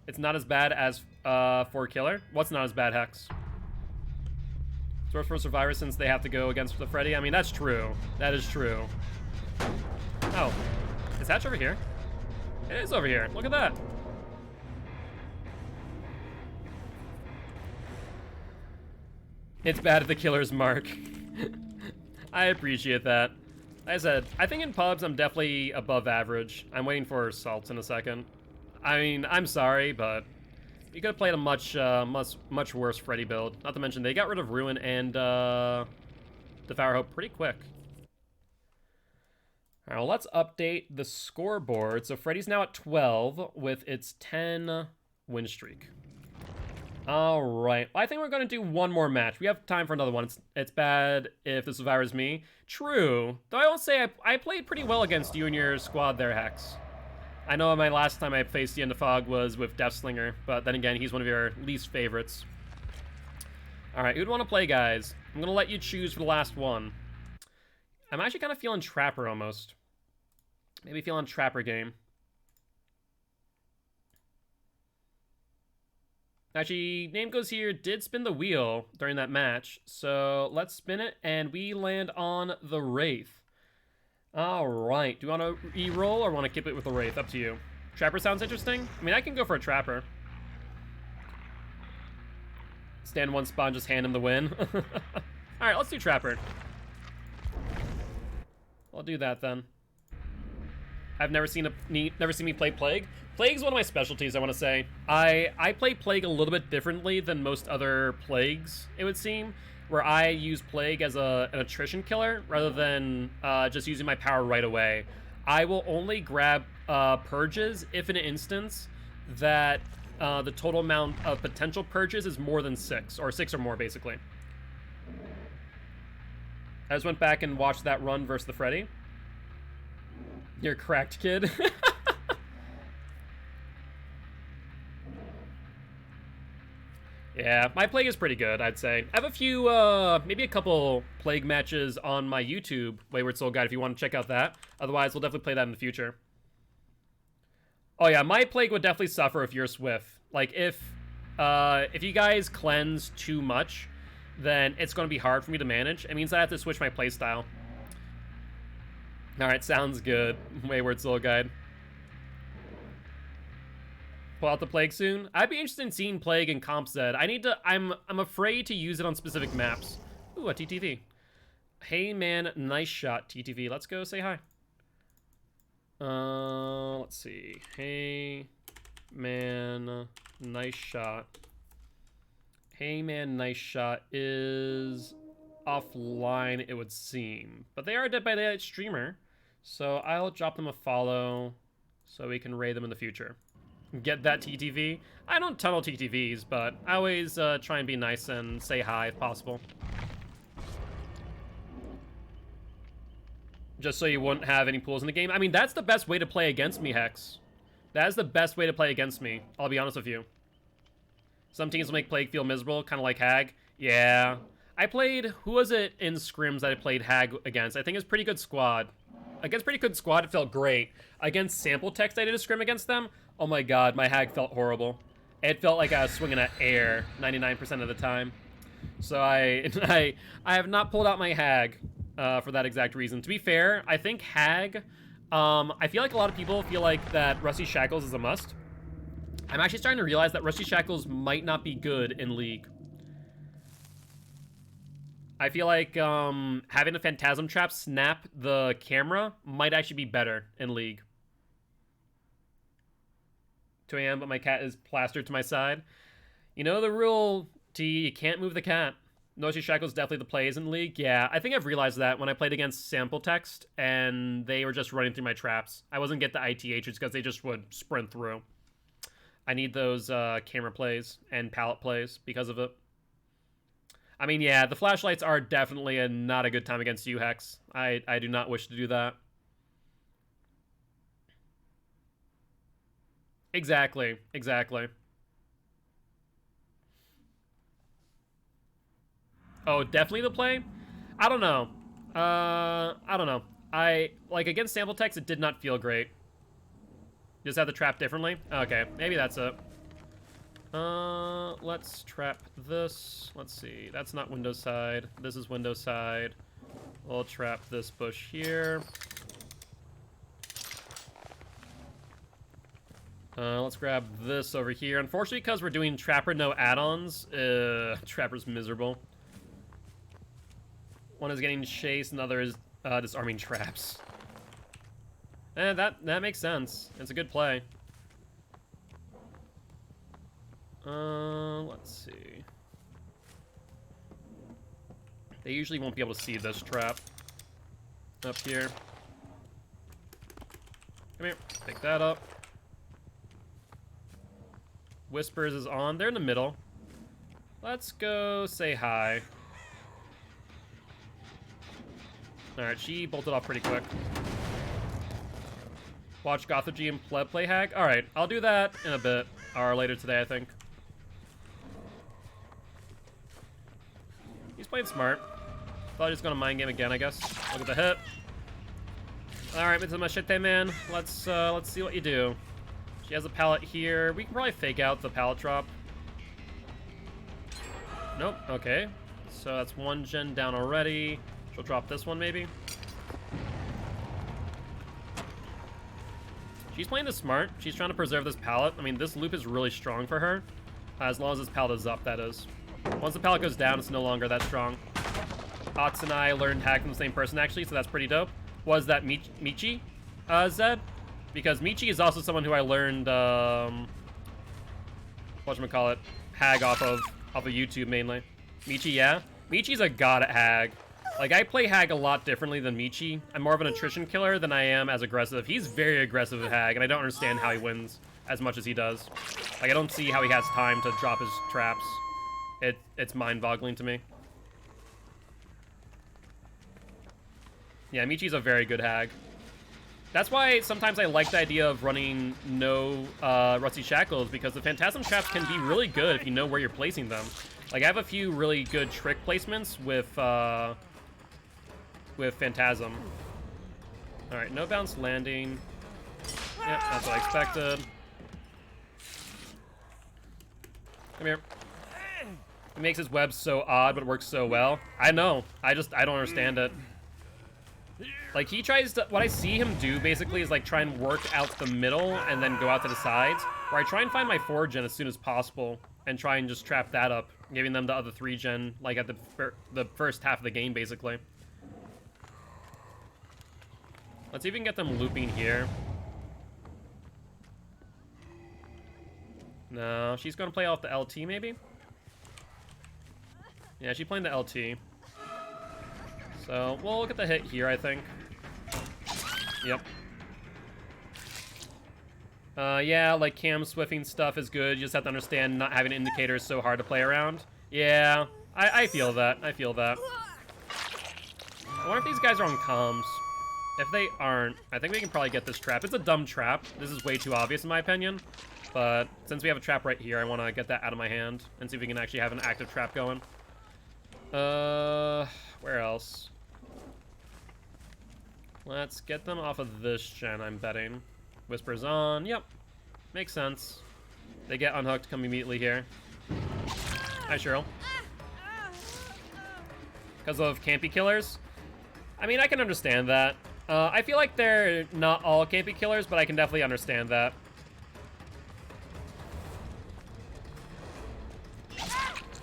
It's not as bad as 4Killer. What's not as bad, Hex? Source for Survivor, since they have to go against the Freddy. I mean, that's true. That is true. Oh. Is Hatch over here? It is over here. Look at that. It's bad at the killer's mark. I appreciate that. Like I said, I think in pubs I'm definitely above average. I'm waiting for salts in a second. I mean, I'm sorry, but you could have played a much worse Freddy build. Not to mention they got rid of Ruin and Devour Hope pretty quick. All right, well, let's update the scoreboard. So Freddy's now at 12 with its 10 win streak. All right, well, I think we're going to do one more match. We have time for another one. It's bad if the survivor's me. True, though I won't say I played pretty well against you and your squad there, Hex. I know my last time I faced the End of Fog was with Deathslinger, but then again, he's one of your least favorites. All right, who'd want to play, guys? I'm going to let you choose for the last one. I'm actually kind of feeling Trapper almost. Maybe feeling Trapper game. Actually, name goes here, did spin the wheel during that match. So let's spin it, and we land on the Wraith. All right, do you want to re-roll or want to keep it with the Wraith? Up to you. Trapper sounds interesting. I mean, I can go for a Trapper. Stand one spot and just hand him the win. All right, let's do Trapper. I'll do that then. I've never seen me play Plague. Plague's one of my specialties, I want to say. I play Plague a little bit differently than most other Plagues, it would seem, where I use Plague as an attrition killer rather than just using my power right away. I will only grab purges if in an instance that the total amount of potential purges is more than 6, or 6 or more, basically. I just went back and watched that run versus the Freddy. You're a cracked kid. Yeah, my Plague is pretty good, I'd say. I have a few, maybe a couple Plague matches on my YouTube, Wayward Soul Guide, if you want to check out that. Otherwise, we'll definitely play that in the future. Oh yeah, my Plague would definitely suffer if you're Swift. Like, if you guys cleanse too much, then it's going to be hard for me to manage. It means I have to switch my playstyle. Alright, sounds good, Wayward Soul Guide. Pull out the Plague soon. I'd be interested in seeing Plague in Comp Z. I'm afraid to use it on specific maps. Ooh, a TTV. Hey man, nice shot, TTV. Let's go say hi. Let's see. Hey man, nice shot. Hey man, nice shot is offline, it would seem. But they are a Dead by Daylight streamer, so I'll drop them a follow so we can raid them in the future. Get that TTV? I don't tunnel TTVs, but I always try and be nice and say hi if possible. Just so you wouldn't have any pools in the game. I mean, that's the best way to play against me, Hex. That is the best way to play against me, I'll be honest with you. Some teams will make Plague feel miserable, kind of like Hag. Yeah. I played, who was it in scrims that I played Hag against? I think it's Pretty Good Squad. Against Pretty Good Squad, it felt great. Against Sample Text, I did a scrim against them. Oh my god, my Hag felt horrible. It felt like I was swinging at air 99% of the time. So I have not pulled out my Hag for that exact reason. To be fair, I think Hag, I feel like a lot of people feel like that Rusty Shackles is a must. I'm actually starting to realize that Rusty Shackles might not be good in League. I feel like having a Phantasm Trap snap the camera might actually be better in League. 2 a.m., but my cat is plastered to my side. You know the rule, T, you can't move the cat. Rusty Shackles definitely the plays in League. Yeah, I think I've realized that when I played against Sample Text and they were just running through my traps. I wasn't get the ITHs because they just would sprint through. I need those camera plays and palette plays because of it. I mean, yeah, the flashlights are definitely not a good time against you, Hex. I do not wish to do that. Exactly, exactly. Oh, definitely the play? I don't know. I don't know. Like, against Sample Text, it did not feel great. Just have the trap differently? Okay, maybe that's it. Let's trap this. Let's see. That's not window side. This is window side. We'll trap this bush here. Let's grab this over here. Unfortunately, because we're doing Trapper no add-ons, Trapper's miserable. One is getting chased, another is disarming traps. That makes sense. It's a good play. Let's see. They usually won't be able to see this trap up here. Come here, pick that up. Whispers is on. They're in the middle. Let's go say hi. Alright, she bolted off pretty quick. Watch Gothergy and Pleb play Hag. Alright, I'll do that in a bit. Or later today, I think. He's playing smart. Thought he was gonna mind game again, I guess. Look at the hit. Alright, Mr. Machete Man. Let's see what you do. She has a pallet here. We can probably fake out the pallet drop. Nope, okay. So that's one gen down already. She'll drop this one, maybe. She's playing this smart. She's trying to preserve this pallet. I mean, this loop is really strong for her. As long as this pallet is up, that is. Once the pallet goes down, it's no longer that strong. Ots and I learned Hack from the same person, actually, so that's pretty dope. was that Michi, Zed? Because Michi is also someone who I learned, whatchamacallit, Hag off of YouTube mainly. Michi, yeah? Michi's a god at Hag. Like, I play Hag a lot differently than Michi. I'm more of an attrition killer than I am as aggressive. He's very aggressive at Hag, and I don't understand how he wins as much as he does. Like, I don't see how he has time to drop his traps. It's mind-boggling to me. Yeah, Michi's a very good Hag. That's why sometimes I like the idea of running no Rusty Shackles, because the Phantasm traps can be really good if you know where you're placing them. Like, I have a few really good trick placements with Phantasm. Alright, no bounce landing. Yep, that's what I expected. Come here. It makes his web so odd, but it works so well. I know. I don't understand it. Like, he tries to... What I see him do, basically, is, like, try and work out the middle and then go out to the sides. Where I try and find my 4-gen as soon as possible and try and just trap that up, giving them the other 3-gen, like, at the first half of the game, basically. Let's even get them looping here. No, she's going to play off the LT, maybe? Yeah, she's playing the LT. So, we'll look at the hit here, I think. Yep. Yeah, like cam swiffing stuff is good. You just have to understand not having indicators so hard to play around. Yeah, I feel that. I feel that. I wonder if these guys are on comms. If they aren't, I think we can probably get this trap. It's a dumb trap. This is way too obvious in my opinion. But since we have a trap right here, I want to get that out of my hand and see if we can actually have an active trap going. Where else? Let's get them off of this gen, I'm betting. Whispers on. Yep. Makes sense. They get unhooked, come immediately here. Hi, Cheryl. Because of campy killers? I mean, I can understand that. I feel like they're not all campy killers, but I can definitely understand that.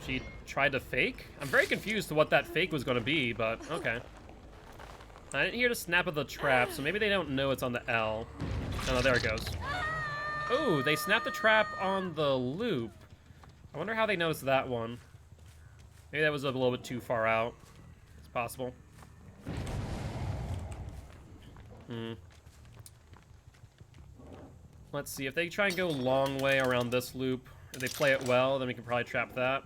She tried to fake? I'm very confused to what that fake was going to be, but okay. I didn't hear the snap of the trap, so maybe they don't know it's on the L. Oh, no, there it goes. Oh, they snapped the trap on the loop. I wonder how they noticed that one. Maybe that was a little bit too far out. It's possible. Let's see, if they try and go a long way around this loop, if they play it well, then we can probably trap that.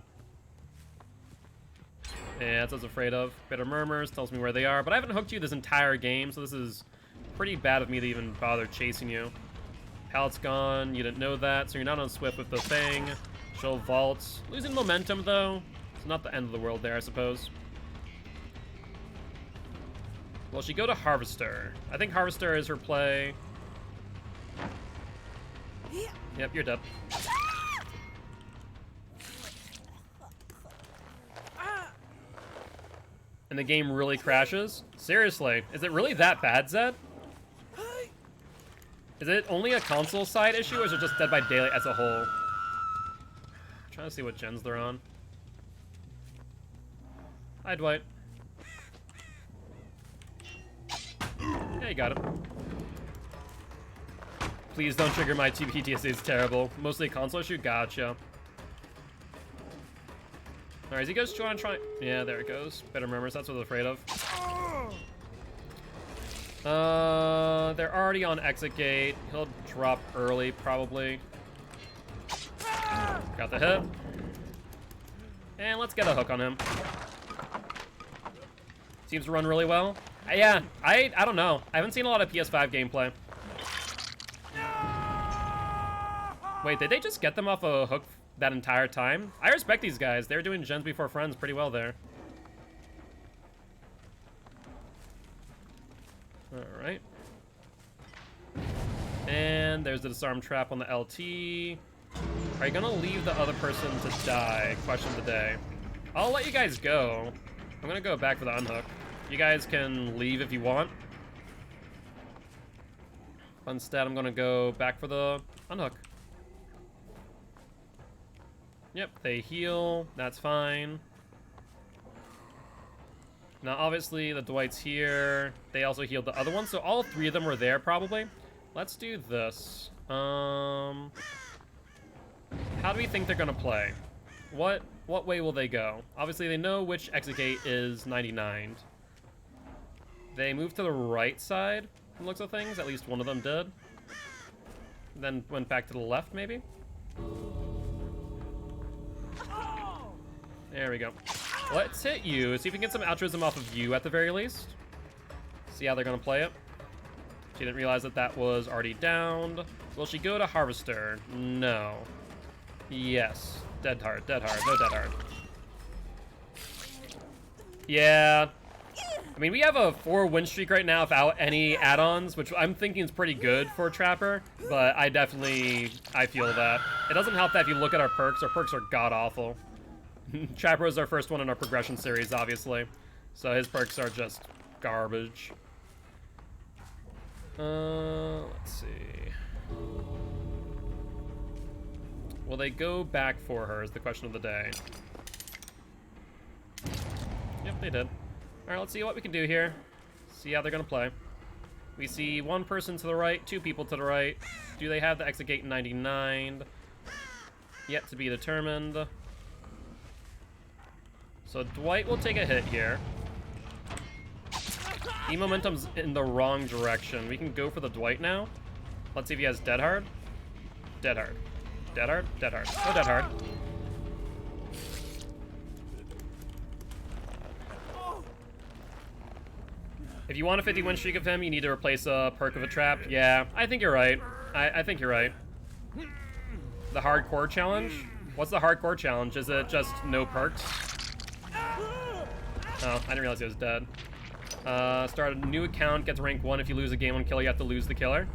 Yeah, that's what I was afraid of. Bitter Murmurs tells me where they are, but I haven't hooked you this entire game, so this is pretty bad of me to even bother chasing you. Pallet's gone, you didn't know that, so you're not on Swift with the Fang. She'll vault. Losing momentum, though. It's not the end of the world there, I suppose. Will she go to Harvester? I think Harvester is her play. Yep, you're dead. And the game really crashes? Seriously, is it really that bad, Zed? Is it only a console side issue, or is it just Dead by Daylight as a whole? I'm trying to see what gens they're on. Hi, Dwight. Yeah, you got it. Please don't trigger my PTSD, it's terrible. Mostly a console issue? Gotcha. Alright, is he goes trying to try? Yeah, there it goes. Better Murmurs, that's what I was afraid of. They're already on exit gate. He'll drop early, probably. Got the hit. And let's get a hook on him. Seems to run really well. Yeah, I don't know. I haven't seen a lot of PS5 gameplay. Wait, did they just get them off a hook that entire time? I respect these guys. They were doing gens before friends pretty well there. Alright. And there's the disarm trap on the LT. Are you gonna leave the other person to die? Question of the day. I'll let you guys go. I'm gonna go back for the unhook. You guys can leave if you want. Instead, I'm gonna go back for the unhook. Yep, they heal. That's fine. Now, obviously, the Dwight's here. They also healed the other one, so all three of them were there, probably. Let's do this. How do we think they're gonna play? What way will they go? Obviously, they know which exit gate is 99. They moved to the right side, from the looks of things. At least one of them did. Then went back to the left, maybe? There we go. Let's hit you. See if we can get some altruism off of you at the very least. See how they're gonna play it. She didn't realize that that was already downed. Will she go to Harvester? No. Yes. Dead hard, dead hard, no dead hard. Yeah. I mean, we have a 4-win streak right now without any add-ons, which I'm thinking is pretty good for Trapper, but I feel that. It doesn't help that if you look at our perks are god-awful. Trapper was our first one in our progression series, obviously, so his perks are just garbage. Let's see. Will they go back for her is the question of the day. Yep, they did. Alright, let's see what we can do here. See how they're gonna play. We see one person to the right, 2 people to the right. Do they have the exit gate 99? Yet to be determined. So Dwight will take a hit here. The momentum's in the wrong direction. We can go for the Dwight now. Let's see if he has dead hard. Dead hard. Dead hard? Dead hard. Oh, dead hard. If you want a 50-win streak of him, you need to replace a perk of a trap. Yeah, I think you're right. I think you're right. The hardcore challenge? What's the hardcore challenge? Is it just no perks? Oh, I didn't realize he was dead. Start a new account, get to rank 1. If you lose a game on killer, you have to lose the killer.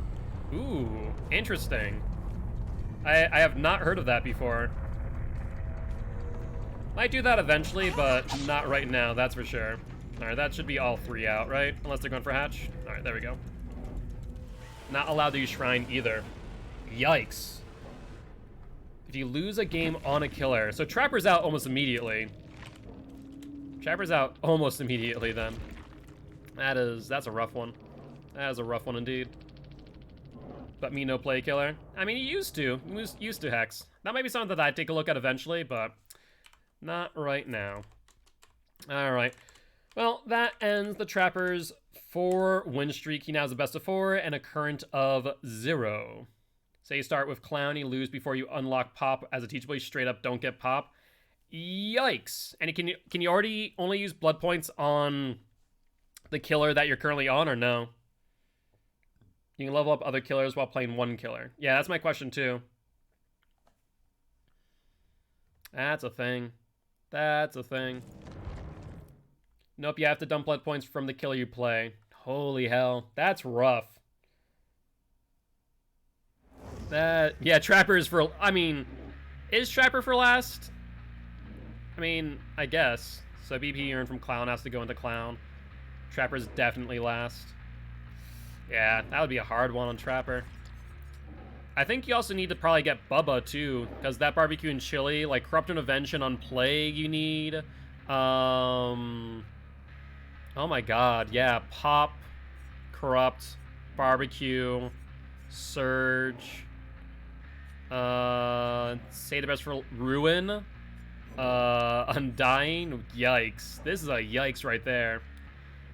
Ooh, interesting. I have not heard of that before. Might do that eventually, but not right now, that's for sure. Alright, that should be all 3 out, right? Unless they're going for hatch. Alright, there we go. Not allowed to use shrine either. Yikes. If you lose a game on a killer. So Trapper's out almost immediately. Trapper's out almost immediately then. That's a rough one. That is a rough one indeed. But me no play killer. I mean, he used to. He used to Hex. That might be something that I'd take a look at eventually, but not right now. Alright. Well, that ends the Trapper's 4-win streak. He now has a best of 4 and a current of 0. Say you start with Clown, you lose before you unlock Pop. As a teachable, you straight up don't get Pop. Yikes. And can you already only use blood points on the killer that you're currently on, or no? You can level up other killers while playing one killer. Yeah, that's my question too. That's a thing. That's a thing. Nope, you have to dump blood points from the killer you play. Holy hell, that's rough. Yeah, Trapper is for, I mean, is Trapper for last? I mean, I guess. So BP earned from Clown has to go into Clown. Trapper's definitely last. Yeah, that would be a hard one on Trapper. I think you also need to probably get Bubba too, because that barbecue and chili, like Corrupt Intervention on Plague you need. Oh my god, yeah, Pop, Corrupt, Barbecue, Surge, say the best for Ruin, Undying, yikes. This is a yikes right there.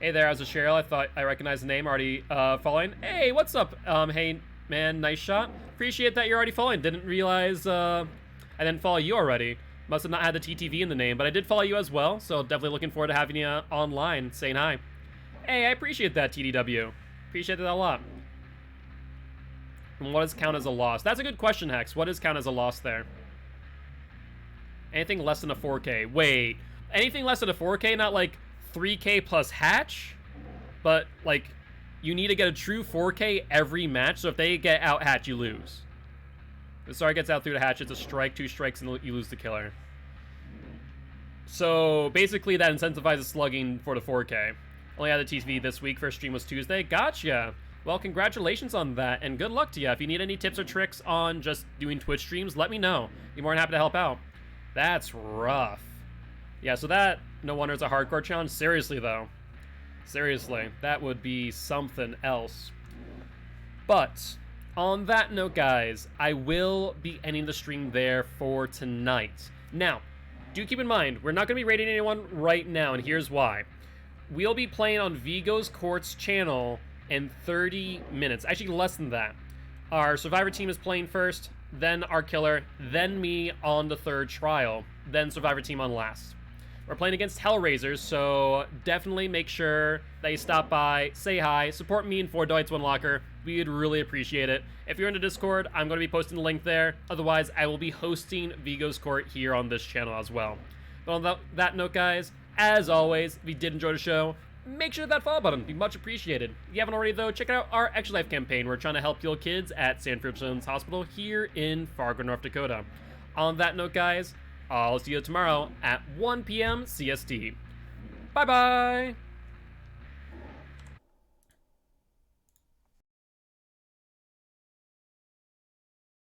Hey there, as a Cheryl, I thought I recognized the name, already following. Hey, what's up? Hey, man, nice shot. Appreciate that you're already following. Didn't realize I didn't follow you already. Must have not had the TTV in the name, but I did follow you as well, so definitely looking forward to having you online, saying hi. Hey, I appreciate that, TDW. Appreciate that a lot. And what does count as a loss? That's a good question, Hex. What does count as a loss there? Anything less than a 4K. Wait, anything less than a 4K, not like 3K plus hatch? But, like, you need to get a true 4K every match, so if they get out hatch, you lose. If the star gets out through the hatch, it's a strike, 2 strikes, and you lose the killer. So, basically, that incentivizes slugging for the 4K. Only had the TV this week. First stream was Tuesday. Gotcha! Well, congratulations on that, and good luck to you. If you need any tips or tricks on just doing Twitch streams, let me know. Be more than happy to help out. That's rough. Yeah, so that, no wonder it's a hardcore challenge. Seriously, though. Seriously, that would be something else. But, on that note, guys, I will be ending the stream there for tonight. Now, do keep in mind, we're not going to be rating anyone right now, and here's why. We'll be playing on Vigo's Court's channel in 30 minutes. Actually, less than that. Our Survivor team is playing first, then our killer, then me on the third trial, then Survivor team on last. We're playing against Hellraisers, so definitely make sure that you stop by, say hi, support me and 4 Dwights 1 Locker. We'd really appreciate it. If you're in the Discord, I'm going to be posting the link there. Otherwise, I will be hosting Vigo's Court here on this channel as well. But on that note, guys, as always, if you did enjoy the show, make sure that follow button. It'd be much appreciated. If you haven't already, though, check out our Extra Life campaign. We're trying to help heal kids at Sanford Children's Hospital here in Fargo, North Dakota. On that note, guys, I'll see you tomorrow at 1 p.m. CST. Bye-bye!